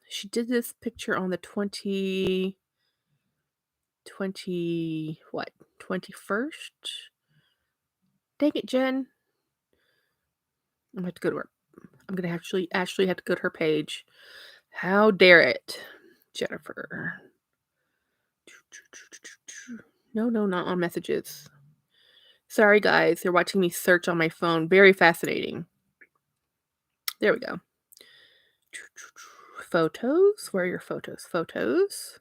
She did this picture on the 21st? Dang it, Jen. I'm gonna have to go to her. I'm gonna actually have to go to her page. How dare it, Jennifer? No, not on messages. Sorry, guys. You're watching me search on my phone. Very fascinating. There we go. Photos? Where are your photos? Photos.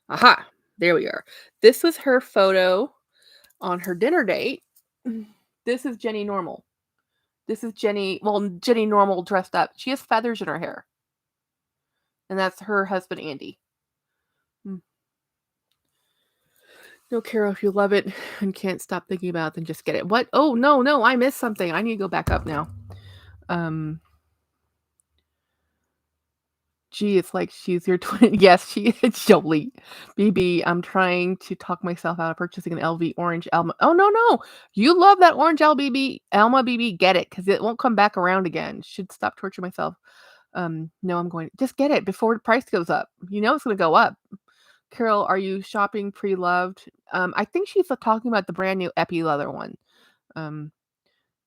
Aha. There we are. This was her photo on her dinner date. This is Jenny Normal. This is Jenny Normal dressed up. She has feathers in her hair. And that's her husband, Andy. No, Carol, if you love it and can't stop thinking about it, then just get it. What? Oh, no, I missed something. I need to go back up now. Gee, it's like she's your twin. Yes, she is Jolie. BB, I'm trying to talk myself out of purchasing an LV orange Alma. Oh, no. You love that orange LBB. Alma BB, get it, because it won't come back around again. Should stop torturing myself. No, I'm going. Just get it before the price goes up. You know it's going to go up. Carol, are you shopping pre-loved? I think she's talking about the brand new Epi leather one.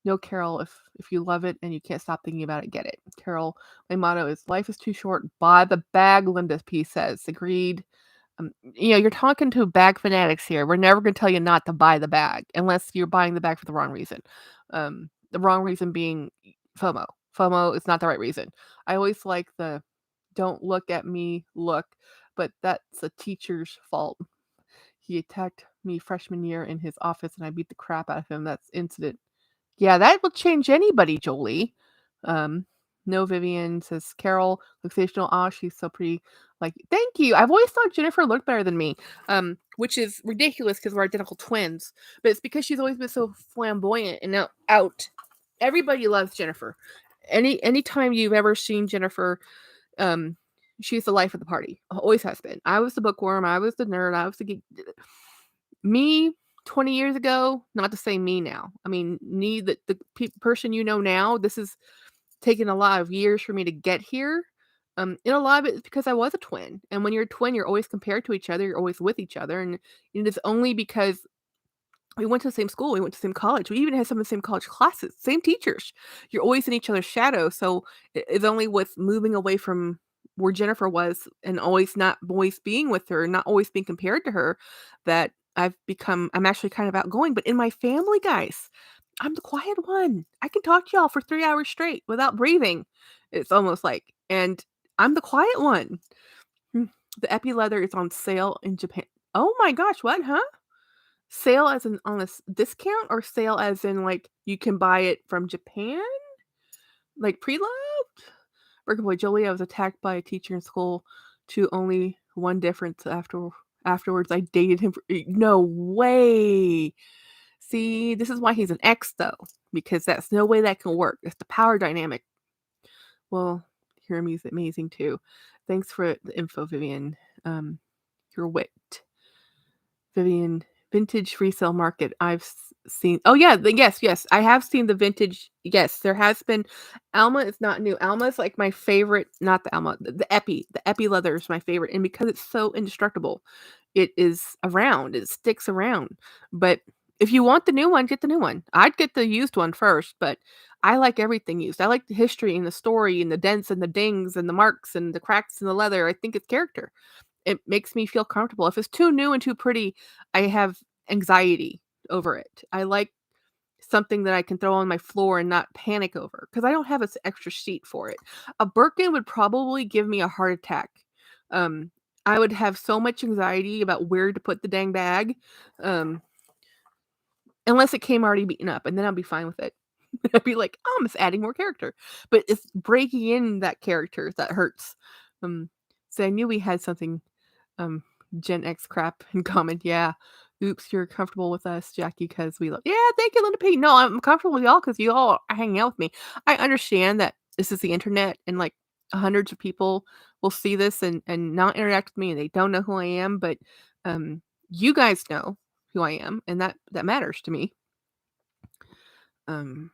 No, Carol, if you love it and you can't stop thinking about it, get it. Carol, my motto is life is too short. Buy the bag, Linda P says. Agreed. You're talking to bag fanatics here. We're never going to tell you not to buy the bag unless you're buying the bag for the wrong reason. The wrong reason being FOMO. FOMO is not the right reason. I always like the don't look at me, look, but that's a teacher's fault. He attacked me freshman year in his office and I beat the crap out of him. That's incident. Yeah, that will change anybody, Jolie. No, Vivian says, Carol, looks sensational. Oh, she's so pretty. Like, thank you. I've always thought Jennifer looked better than me, which is ridiculous because we're identical twins. But it's because she's always been so flamboyant and now out. Everybody loves Jennifer. Anytime you've ever seen Jennifer, she's the life of the party. Always has been. I was the bookworm. I was the nerd. I was the geek. Me 20 years ago, not to say me now. I mean, the person you know now, this has taken a lot of years for me to get here. And a lot of it is because I was a twin. And when you're a twin, you're always compared to each other. You're always with each other. And it is only because we went to the same school. We went to the same college. We even had some of the same college classes, same teachers. You're always in each other's shadow. So it's only with moving away from where Jennifer was and not always being with her, not always being compared to her, that I'm actually kind of outgoing. But in my family, guys, I'm the quiet one. I can talk to y'all for 3 hours straight without breathing. It's almost like, and I'm the quiet one. The Epi leather is on sale in Japan. Oh my gosh, what, huh? Sale as in on a discount or sale as in like you can buy it from Japan? Like pre-loved? Working boy Jolie, I was attacked by a teacher in school to only one difference afterwards I dated him. No way. See, this is why he's an ex though, because that's no way that can work. It's the power dynamic. Well, Hiramy's amazing too. Thanks for the info, Vivian. Your wit. Vivian, vintage resale market. I've seen. Oh yeah, yes. I have seen the vintage. Yes, there has been. Alma is not new. Alma is like my favorite. Not the Alma. The Epi. The Epi leather is my favorite, and because it's so indestructible, it is around. It sticks around. But if you want the new one, get the new one. I'd get the used one first, but I like everything used. I like the history and the story and the dents and the dings and the marks and the cracks in the leather. I think it's character. It makes me feel comfortable. If it's too new and too pretty, I have anxiety over it. I like something that I can throw on my floor and not panic over because I don't have an extra sheet for it. A Birkin would probably give me a heart attack. I would have so much anxiety about where to put the dang bag, unless it came already beaten up, and then I'll be fine with it. I'd be like, oh, I'm just adding more character. But it's breaking in that character that hurts. So I knew we had something Gen X crap in common. Yeah. Oops, you're comfortable with us, Jackie, because we love. Yeah, thank you, Linda P. No, I'm comfortable with y'all because you all are hanging out with me. I understand that this is the internet and like hundreds of people will see this and not interact with me and they don't know who I am, but um, you guys know who I am, and that matters to me. Um,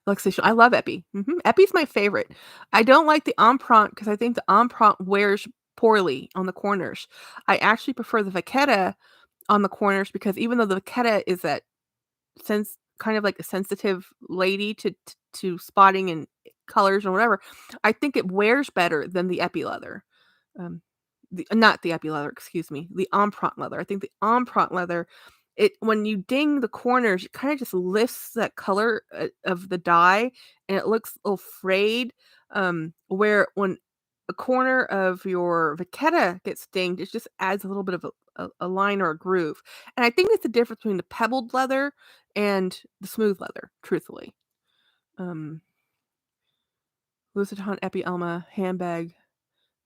Relaxation. I love Epi. Epi's my favorite. I don't like the Empreinte because I think the Empreinte wears poorly on the corners. I actually prefer the Vachetta on the corners because even though the Vachetta is that sense kind of like a sensitive lady to spotting and colors or whatever, I think it wears better than the Epi leather. Um, not the Epi leather, excuse me, the Empreinte leather. I think the Empreinte leather, it when you ding the corners, it kind of just lifts that color of the dye, and it looks a little frayed. Where when a corner of your Vachetta gets dinged, it just adds a little bit of a line or a groove. And I think that's the difference between the pebbled leather and the smooth leather, truthfully. Um, Louis Vuitton Epi Elma handbag,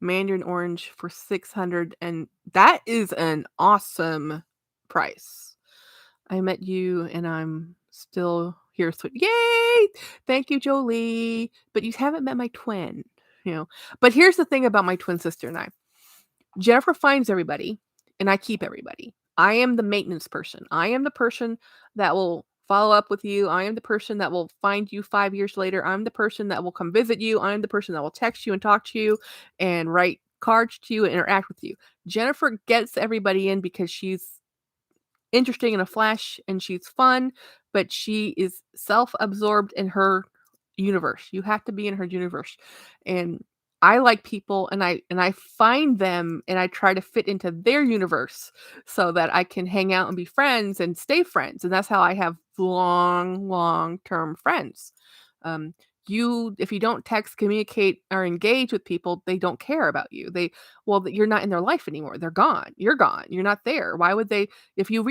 Mandarin orange for 600, and that is an awesome price. I met you and I'm still here. Yay! Thank you, Jolie. But you haven't met my twin, you know. But here's the thing about my twin sister and I. Jennifer finds everybody and I keep everybody. I am the maintenance person. I am the person that will follow up with you. I am the person that will find you 5 years later. I'm the person that will come visit you. I'm the person that will text you and talk to you and write cards to you and interact with you. Jennifer gets everybody in because she's interesting in a flash and she's fun, but she is self-absorbed in her universe. You have to be in her universe. And I like people and I find them and I try to fit into their universe so that I can hang out and be friends and stay friends. And that's how I have long-term friends. Um, if you don't text, communicate, or engage with people, they don't care about you. You're not in their life anymore. They're gone. You're gone. You're not there. Why would they? If you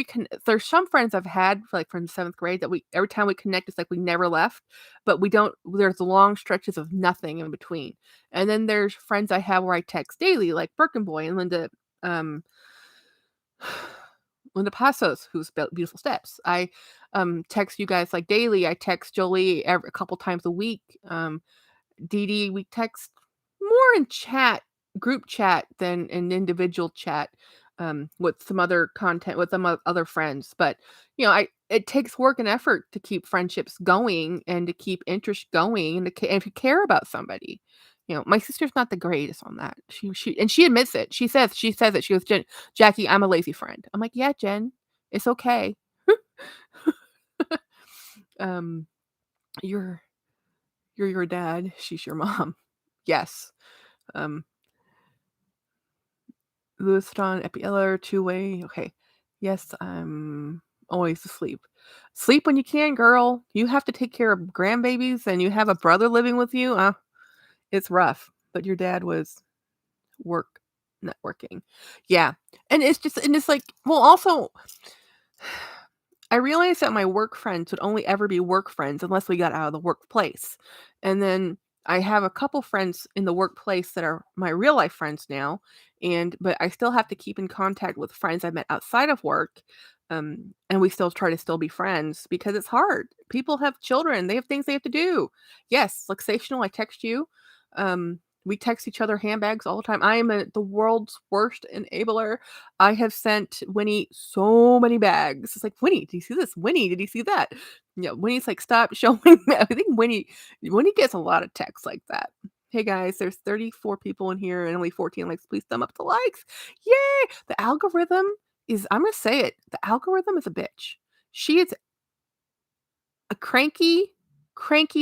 there's some friends I've had like from 7th grade that we every time we connect, it's like we never left, but we don't. There's long stretches of nothing in between. And then there's friends I have where I text daily, like Birkenboy and um, Linda Passos, who's Beautiful Steps. I text you guys like daily. I text Jolie a couple times a week. Dee Dee, we text more in chat, group chat than in individual chat with some other content with some other friends. But it takes work and effort to keep friendships going and to keep interest going and if you care about somebody. My sister's not the greatest on that. She admits it. She says it. She goes, Jackie, I'm a lazy friend. I'm like, yeah, Jen, it's okay. um, you're your dad. She's your mom. Yes. Um, Louis Vuitton, Epi Eller, two-way. Okay. Yes, I'm always asleep. Sleep when you can, girl. You have to take care of grandbabies and you have a brother living with you. It's rough. But your dad was work networking. Yeah. And it's like, well, also I realized that my work friends would only ever be work friends unless we got out of the workplace. And then I have a couple friends in the workplace that are my real life friends now, but I still have to keep in contact with friends I met outside of work. And we still try to still be friends because it's hard. People have children, they have things they have to do. Yes, Luxational, I text you. We text each other handbags all the time. I am the world's worst enabler. I have sent Winnie so many bags. It's like, Winnie, did you see this? Winnie, did you see that? Winnie's like, stop showing me. I think Winnie gets a lot of texts like that. Hey guys, there's 34 people in here and only 14 likes. Please thumb up the likes. Yay! The algorithm I'm going to say it. The algorithm is a bitch. She is a cranky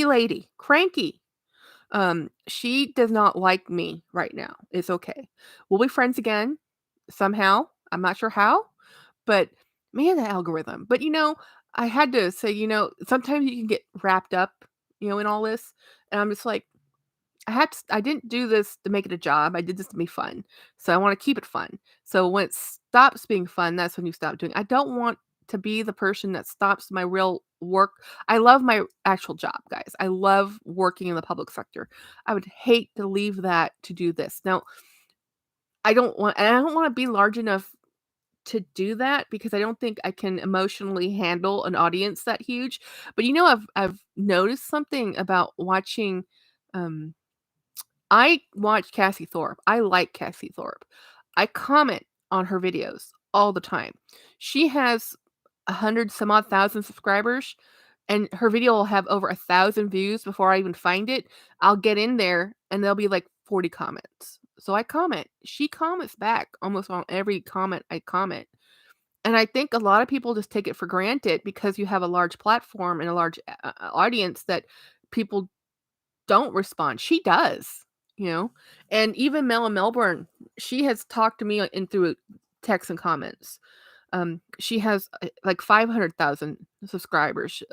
lady. Cranky. She does not like me right now. It's okay. We'll be friends again somehow. I'm not sure how, but man, the algorithm. But I had to say, sometimes you can get wrapped up, in all this. And I'm just like, I didn't do this to make it a job. I did this to be fun. So I want to keep it fun. So when it stops being fun, that's when you stop doing it. I don't want to be the person that stops my real work. I love my actual job, guys. I love working in the public sector. I would hate to leave that to do this. Now, I don't want to be large enough to do that because I don't think I can emotionally handle an audience that huge. But I've noticed something about watching. Um, I watch Cassie Thorpe. I like Cassie Thorpe. I comment on her videos all the time. She has 100 some odd thousand subscribers, and her video will have over 1,000 views before I even find it. I'll get in there and there'll be like 40 comments. So I comment. She comments back almost on every comment I comment. And I think a lot of people just take it for granted because you have a large platform and a large audience that people don't respond. She does, you know? And even Mel in Melbourne, she has talked to me in through texts and comments. She has like 500,000 subscribers.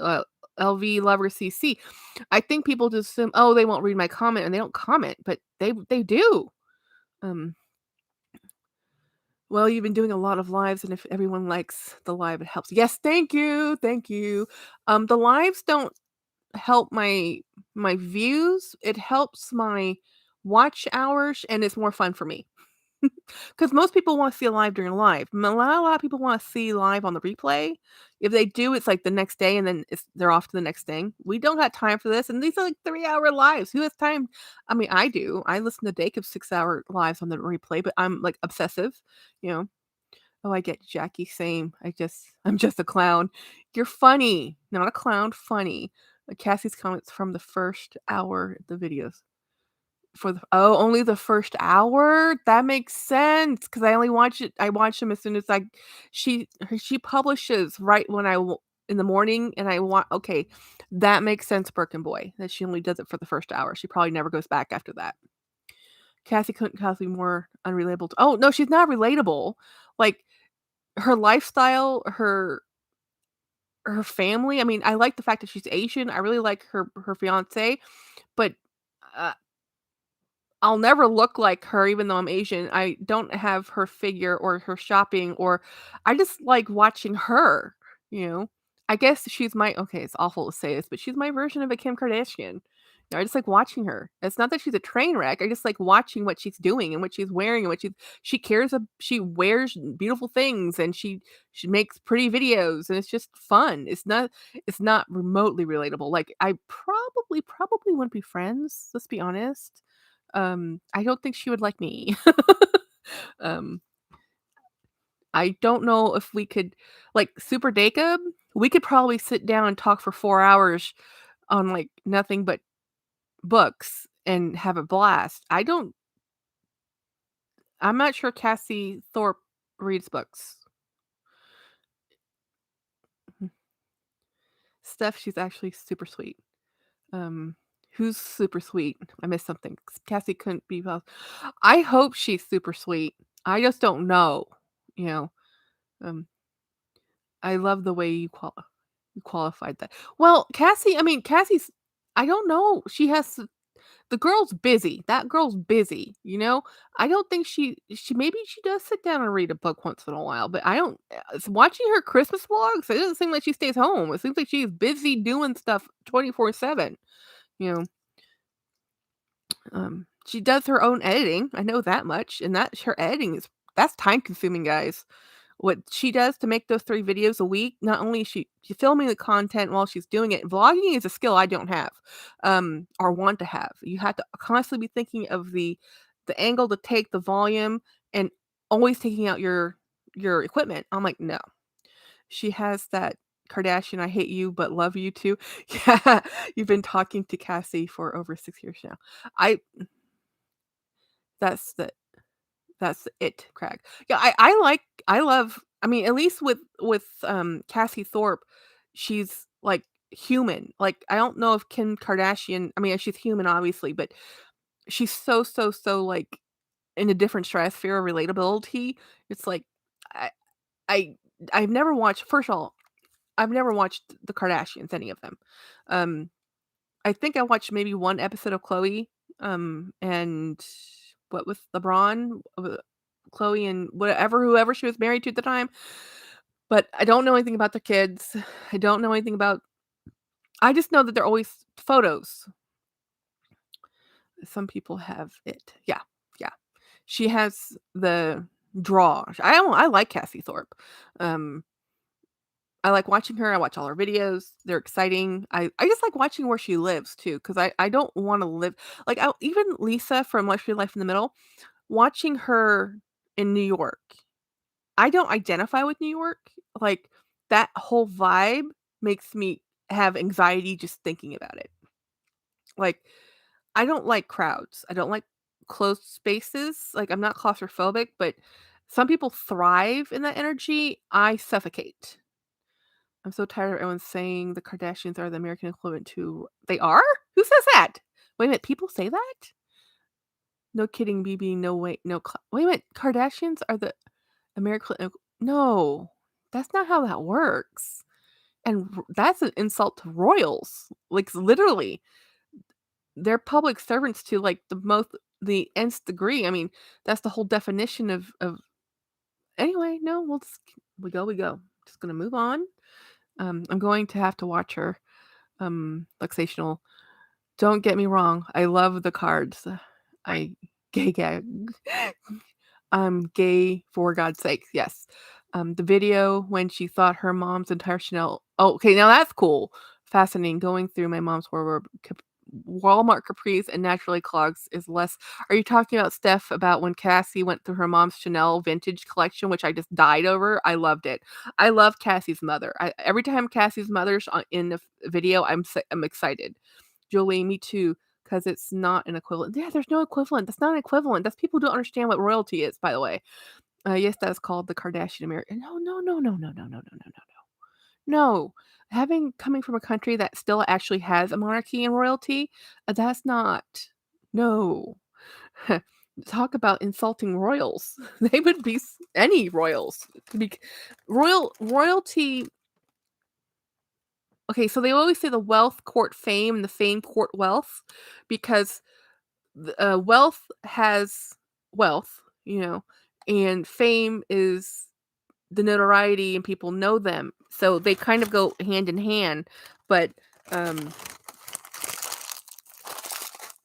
LV Lover CC. I think people just assume, oh, they won't read my comment, and they don't comment, but they do. Um, well, you've been doing a lot of lives, and if everyone likes the live, it helps. Yes, thank you, thank you. The lives don't help my views. It helps my watch hours, and it's more fun for me. Because most people wanna see a live during live. A lot of people wanna see live on the replay. If they do, it's like the next day, and then they're off to the next thing. We don't have time for this, and these are like 3-hour lives. Who has time? I mean, I do. I listen to Jacob's 6-hour lives on the replay, but I'm, like, obsessive, you know? Oh, I get Jackie, same. I'm just a clown. You're funny, not a clown, funny. Cassie's comments from the first hour of the videos. Only the first hour? That makes sense because I watch them as soon as she publishes right when in the morning, and I want okay, that makes sense, Birkin Boy, that she only does it for the first hour. She probably never goes back after that. Cassie couldn't be more unrelatable. Oh, no, she's not relatable. Like, her lifestyle, her family, I mean, I like the fact that she's Asian. I really like her fiancé, but, uh I'll never look like her even though I'm Asian. I don't have her figure or her shopping, or I just like watching her, you know? I guess she's my okay, it's awful to say this, but she's my version of a Kim Kardashian. I just like watching her. It's not that she's a train wreck. I just like watching what she's doing and what she's wearing and she wears beautiful things, and she makes pretty videos, and it's just fun. It's not remotely relatable. Like I probably wouldn't be friends, let's be honest. I don't think she would like me. Um, I don't know if we could like Super Jacob, we could probably sit down and talk for 4 hours on like nothing but books and have a blast. I'm not sure Cassie Thorpe reads books. Mhm. Steph, she's actually super sweet. Um, who's super sweet? I missed something. Cassie couldn't be well. I hope she's super sweet. I just don't know, you know. Um, I love the way you qualified that. Well, Cassie's I don't know. The girl's busy. That girl's busy, you know? I don't think she maybe she does sit down and read a book once in a while, but I don't watching her Christmas vlogs, it doesn't seem like she stays home. It seems like she's busy doing stuff 24/7, you know? She does her own editing. I know that much, and her editing that's time consuming, guys. What she does to make those 3 videos a week, not only is she filming the content while she's doing it, vlogging is a skill I don't have, or want to have. You have to constantly be thinking of the angle to take, the volume, and always taking out your equipment. I'm like, "No." She has that Kardashian, "I hate you, but love you too." Yeah, you've been talking to Cassie for over 6 years now. I that's the That's it, Craig. Yeah, I love I mean, at least with Cassie Thorpe, she's, like, human. Like, I don't know if Kim Kardashian I mean, she's human, obviously, but she's so, like, in a different stratosphere of relatability. It's like, I I I've never watched first of all, I've never watched the Kardashians, any of them. Um I think I watched maybe 1 episode of Chloe, and what with LeBron, Chloe and whoever she was married to at the time, but I don't know anything about their kids. I don't know anything about I just know that they're always photos. Some people have it. Yeah, yeah. She has the draw. I like Cassie Thorpe. Um, I like watching her. I watch all her videos. They're exciting. I just like watching where she lives too, because I don't want to live like even Lisa from Luxury Life in the Middle. Watching her in New York, I don't identify with New York. Like that whole vibe makes me have anxiety just thinking about it. Like I don't like crowds. I don't like closed spaces. Like I'm not claustrophobic, but some people thrive in that energy. I suffocate. I'm so tired of everyone saying the Kardashians are the American equivalent to they are? Who says that? Wait a minute, people say that? No kidding, BB. No wait, no. Wait a minute, Kardashians are the American. No, that's not how that works. And that's an insult to royals. Like literally, they're public servants to like the nth degree. I mean, that's the whole definition of. Anyway, no, we go. Just gonna move on. I'm going to have to watch her luxational. Don't get me wrong, I love the cards. I gay gag. I'm gay for God's sake. Yes. The video when she thought her mom's entire Chanel. Oh, okay, now that's cool. Fascinating. Going through my mom's Walmart capris and naturally clogs is less. Are you talking about Steph about when Cassie went through her mom's Chanel vintage collection, which I just died over? I loved it. I love Cassie's mother. Every time Cassie's mother's in the video, I'm excited. Julie, me too, because it's not an equivalent. Yeah, there's no equivalent. That's not an equivalent. That's people who don't understand what royalty is, by the way. Yes, that's called the Kardashian American. No, no, no, no, no, no, no, no, no, no, no. No. Having coming from a country that still actually has a monarchy and royalty, that's not. No. Talk about insulting royals. They would be any royals. Be, royalty. Okay, so they always say the wealth court fame and the fame court wealth because wealth has wealth, and fame is the notoriety and people know them. So they kind of go hand in hand. But um,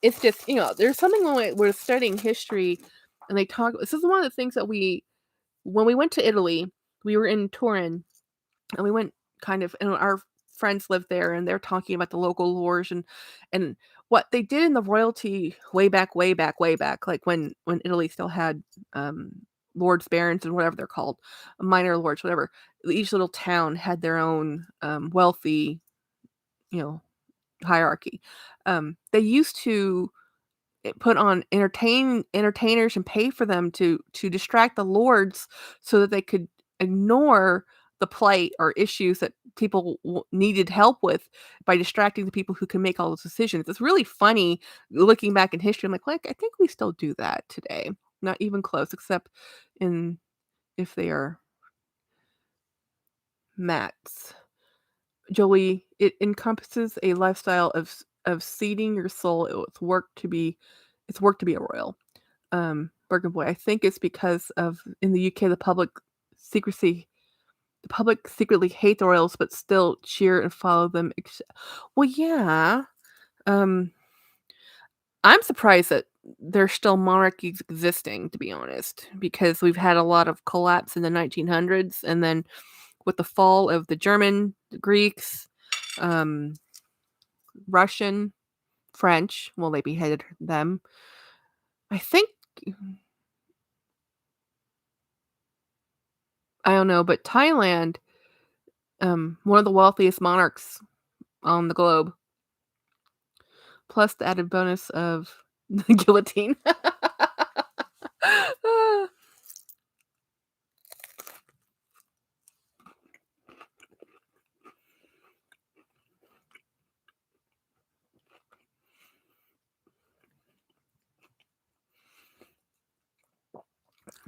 it's just, there's something when we're studying history and they talk. This is one of the things that when we went to Italy, we were in Turin and we went and our friends lived there and they're talking about the local lores and what they did in the royalty way back, like when Italy still had lords, barons, and whatever they're called, minor lords, whatever. Each little town had their own wealthy, hierarchy. They used to put on entertainers and pay for them to distract the lords so that they could ignore the plight or issues that people needed help with by distracting the people who can make all those decisions. It's really funny looking back in history. I'm like I think we still do that today. Not even close, except in if they are mats. Jolie, it encompasses a lifestyle of seeding your soul. It's work to be a royal. Bergen Boy. I think it's because of in the UK secrecy the public secretly hate the royals but still cheer and follow them. Well, yeah. Um, I'm surprised that there's still monarchies existing, to be honest, because we've had a lot of collapse in the 1900s, and then with the fall of the German, the Greeks, um, Russian, French. Well, they beheaded them. I think I don't know, but Thailand, one of the wealthiest monarchs on the globe, plus the added bonus of the guillotine.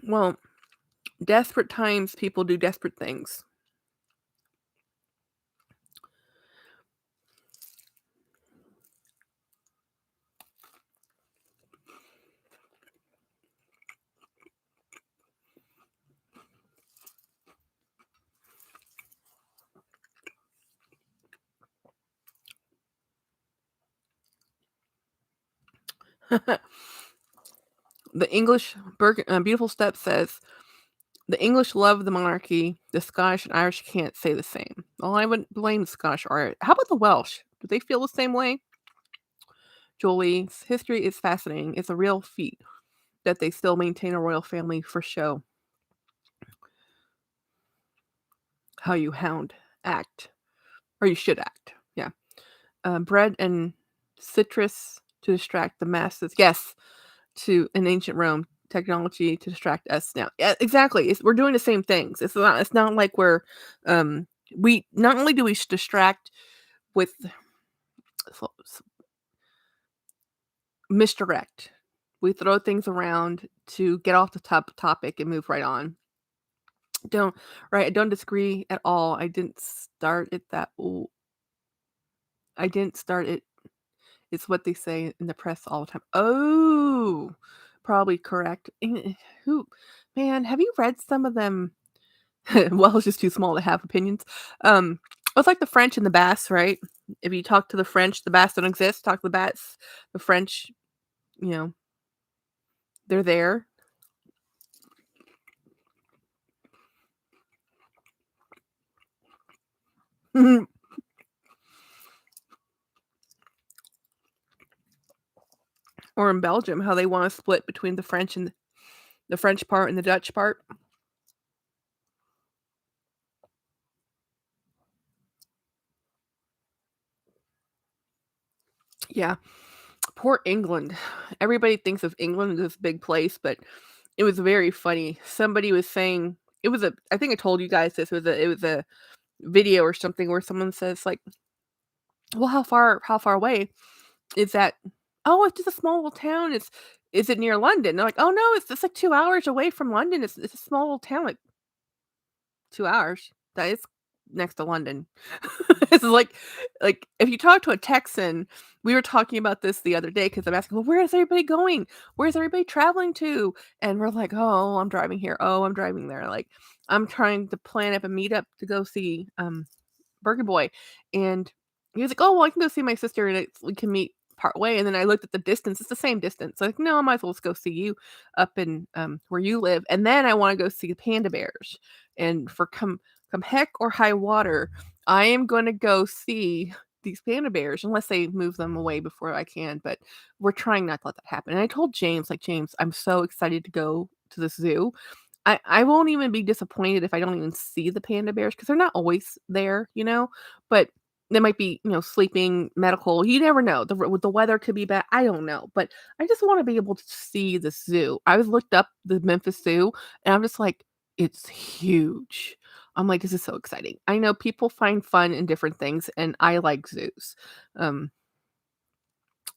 Well, desperate times, people do desperate things. The English Beautiful Step says the English love the monarchy. The Scottish and Irish can't say the same. Well, I wouldn't blame the Scottish or Irish. How about the Welsh? Do they feel the same way? Julie's history is fascinating. It's a real feat that they still maintain a royal family for show. How you act, or you should act. Yeah. Bread and citrus to distract the masses. Yes, to in ancient Rome, technology to distract us now. Yeah, exactly. We're doing the same things. It's not like we're we not only do we distract with misdirect. We throw things around to get off the topic and move right on. I don't disagree at all. I didn't start it that I didn't start it. It's what they say in the press all the time. Oh, probably correct. Who, man, have you read some of them? Well, it's just too small to have opinions. It's like the French and the Basques, right? If you talk to the French, the Basques don't exist. Talk to the Basques, the French, you know, they're there. Or in Belgium, how they want to split between the French and the French part and the Dutch part. Yeah, poor England. Everybody thinks of England as this big place, but it was very funny. Somebody was saying it was a. I think I told you guys this it was a video or something where someone says like, "Well, how far away is that?" Oh, it's just a small little town. Is it near London? They're like, "Oh no, it's like 2 hours away from London. It's a small little town." Like 2 hours. That is next to London. It's like if you talk to a Texan, we were talking about this the other day because I'm asking, well, where is everybody going? Where's everybody traveling to? And we're like, oh, I'm driving here. Oh, I'm driving there. Like I'm trying to plan up a meetup to go see Burger Boy. And he was like, oh, well, I can go see my sister and we can meet part way. And then I looked at the distance. It's the same distance. Like, no, I might as well just go see you up in where you live. And then I want to go see the panda bears. And for come heck or high water, I am going to go see these panda bears unless they move them away before I can. But we're trying not to let that happen. And I told James, like, James, I'm so excited to go to the zoo. I won't even be disappointed if I don't even see the panda bears because they're not always there, but they might be, sleeping, medical. You never know. The weather could be bad. I don't know, but I just want to be able to see the zoo. I was looked up the Memphis Zoo, and I'm just like, it's huge. I'm like, this is so exciting. I know people find fun in different things, and I like zoos. Um,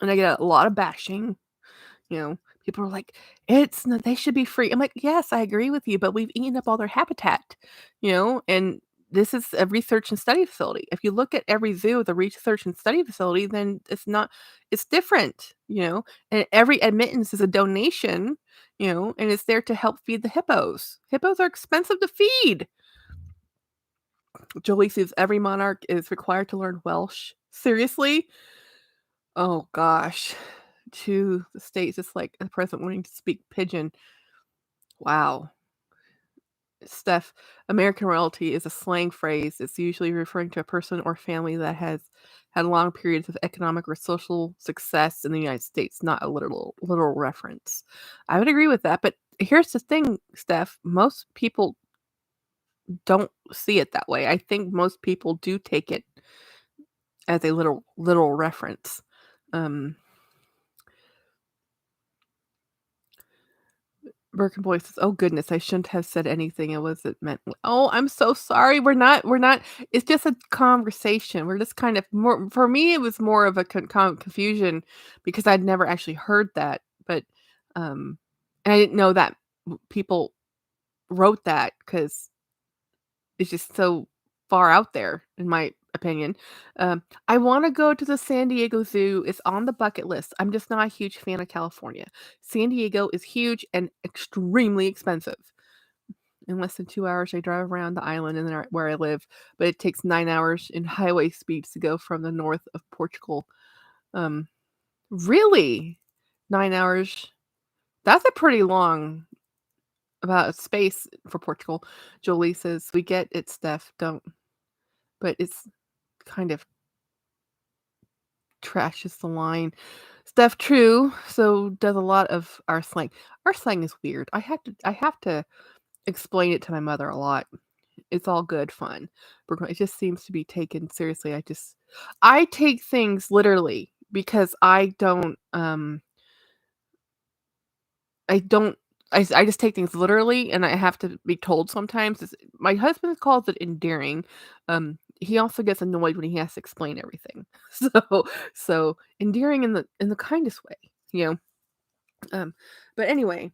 and I get a lot of bashing. People are like, it's not, they should be free. I'm like, yes, I agree with you, but we've eaten up all their habitat, and this is a research and study facility. If you look at every zoo, the research and study facility, then it's different, and every admittance is a donation, and it's there to help feed the hippos. Hippos are expensive to feed. Jolie says every monarch is required to learn Welsh. Seriously? Oh gosh. To the States, it's like the president wanting to speak pidgin. Wow. Steph, American royalty is a slang phrase. It's usually referring to a person or family that has had long periods of economic or social success in the United States, not a literal reference. I would agree with that, but here's the thing, Steph. Most people don't see it that way. I think most people do take it as a literal reference. Birkin Boy says, "Oh goodness, I shouldn't have said anything. It wasn't meant." Oh, I'm so sorry. We're not. It's just a conversation. We're just kind of more. For me, it was more of a confusion because I'd never actually heard that, but and I didn't know that people wrote that because it's just so far out there, in my opinion. I want to go to the San Diego Zoo. It's on the bucket list. I'm just not a huge fan of California. San Diego is huge and extremely expensive. In less than 2 hours, I drive around the island and where I live, but it takes 9 hours in highway speeds to go from the north of Portugal. Really? 9 hours? That's a pretty long about space for Portugal. Jolie says we get it, Steph. Don't, but it's kind of trashes the line. Steph, true. So does a lot of our slang. Our slang is weird. I have to explain it to my mother a lot. It's all good fun. It just seems to be taken seriously. I take things literally because I don't I just take things literally and I have to be told sometimes. My husband calls it endearing. He also gets annoyed when he has to explain everything. So endearing in the kindest way, you know. But anyway,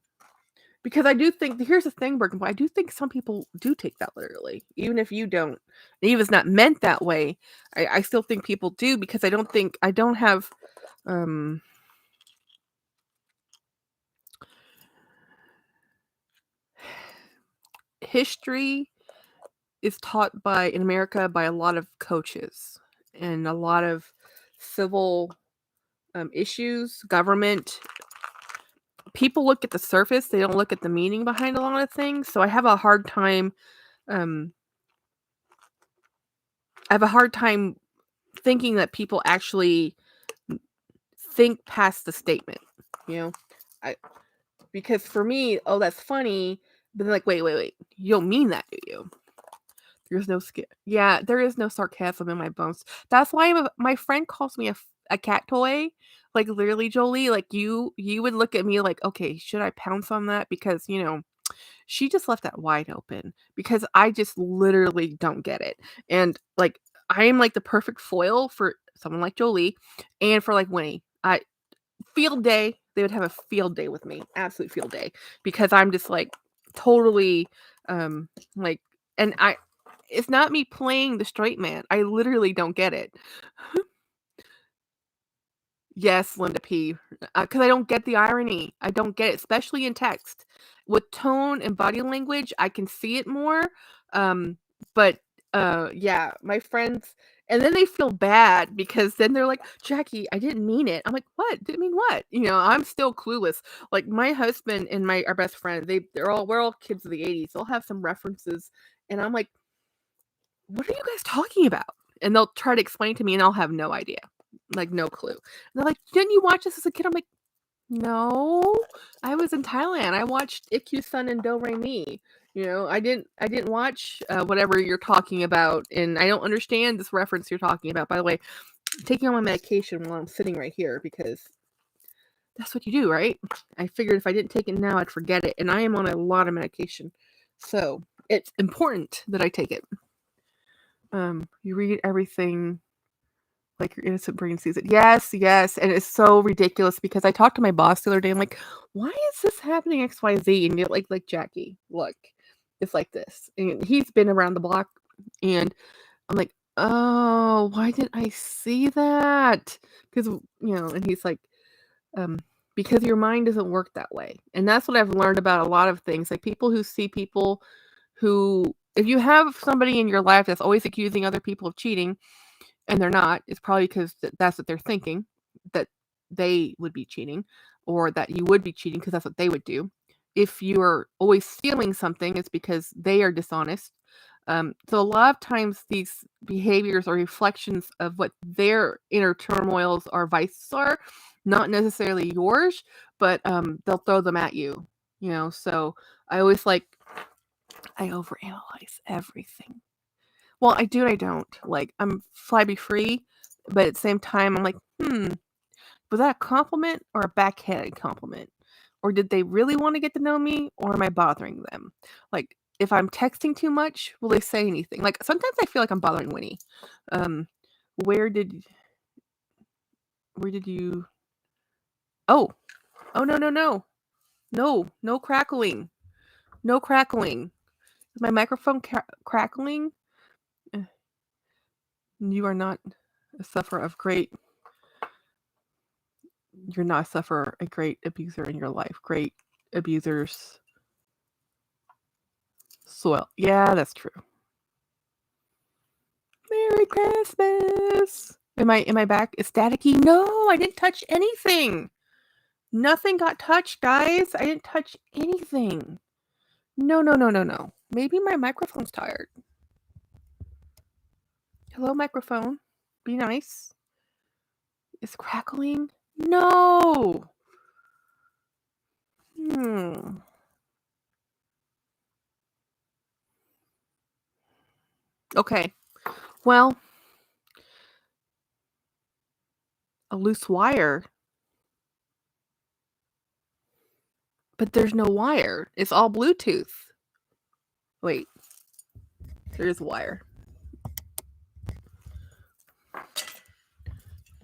because I do think here's the thing, Bergen, I do think some people do take that literally, even if you don't. Even if it's not meant that way, I still think people do because I don't have history is taught in America by a lot of coaches and a lot of civil issues, government. People look at the surface; they don't look at the meaning behind a lot of things. So I have a hard time. I have a hard time thinking that people actually think past the statement. You know, I because for me, oh, that's funny. But then, like, wait, you don't mean that, do you? There's no Yeah, there is no sarcasm in my bones. That's why my friend calls me a cat toy. Like literally, Jolie. Like you would look at me like, okay, should I pounce on that? Because she just left that wide open because I just literally don't get it. And like I am like the perfect foil for someone like Jolie, and for like Winnie. Field day. They would have a field day with me, absolute field day, because I'm just like totally like, and it's not me playing the straight man. I literally don't get it. Yes, Linda P. Because I don't get the irony. I don't get it, especially in text. With tone and body language, I can see it more. Um, but yeah, my friends, and then they feel bad because then they're like, Jackie, I didn't mean it. I'm like, what? Didn't mean what? I'm still clueless. Like my husband and our best friend, we're all kids of the 80s. They'll have some references, and I'm like, what are you guys talking about? And they'll try to explain to me, and I'll have no idea. Like, no clue. And they're like, didn't you watch this as a kid? I'm like, no, I was in Thailand. I watched Ikkyu Sun and Do Re Mi. I didn't watch whatever you're talking about, and I don't understand this reference you're talking about. By the way, I'm taking on my medication while I'm sitting right here because that's what you do, right? I figured if I didn't take it now, I'd forget it, and I am on a lot of medication, so it's important that I take it. You read everything like your innocent brain sees it. Yes, and it's so ridiculous because I talked to my boss the other day. I'm like, why is this happening XYZ? And you're like Jackie, look, it's like this. And he's been around the block, and I'm like, oh, why didn't I see that? Because and he's like, because your mind doesn't work that way. And that's what I've learned about a lot of things. Like people who see people who, if you have somebody in your life that's always accusing other people of cheating, and they're not, it's probably because that's what they're thinking, that they would be cheating, or that you would be cheating because that's what they would do. If you're always stealing something, it's because they are dishonest. So a lot of times these behaviors are reflections of what their inner turmoils or vices are, not necessarily yours, but they'll throw them at you. So I always I overanalyze everything. Well, I do and I don't. Like, I'm fly be free, but at the same time, I'm like, was that a compliment or a backhanded compliment? Or did they really want to get to know me, or am I bothering them? Like, if I'm texting too much, will they say anything? Like, sometimes I feel like I'm bothering Winnie. Um, where did you? Oh, no crackling, no crackling. Is my microphone crackling? You are not a sufferer of great. You're not suffer a great abuser in your life. Great abusers soil. Yeah, that's true. Merry Christmas. Am I back? Is staticky? No, I didn't touch anything. Nothing got touched, guys. I didn't touch anything. No. Maybe my microphone's tired. Hello, microphone. Be nice. Is crackling? No. Okay. Well, a loose wire. But there's no wire. It's all Bluetooth. Wait. There's wire.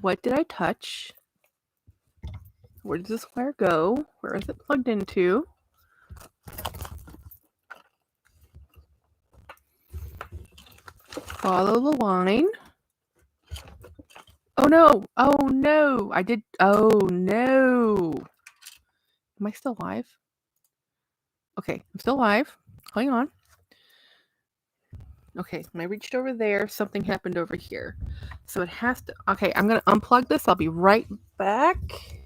What did I touch? Where does this wire go? Where is it plugged into? Follow the line. Oh no! Oh no! I did. Oh no! Am I still live? Okay, I'm still live. Hang on. Okay, when I reached over there, something happened over here. So it has to. Okay, I'm going to unplug this. I'll be right back.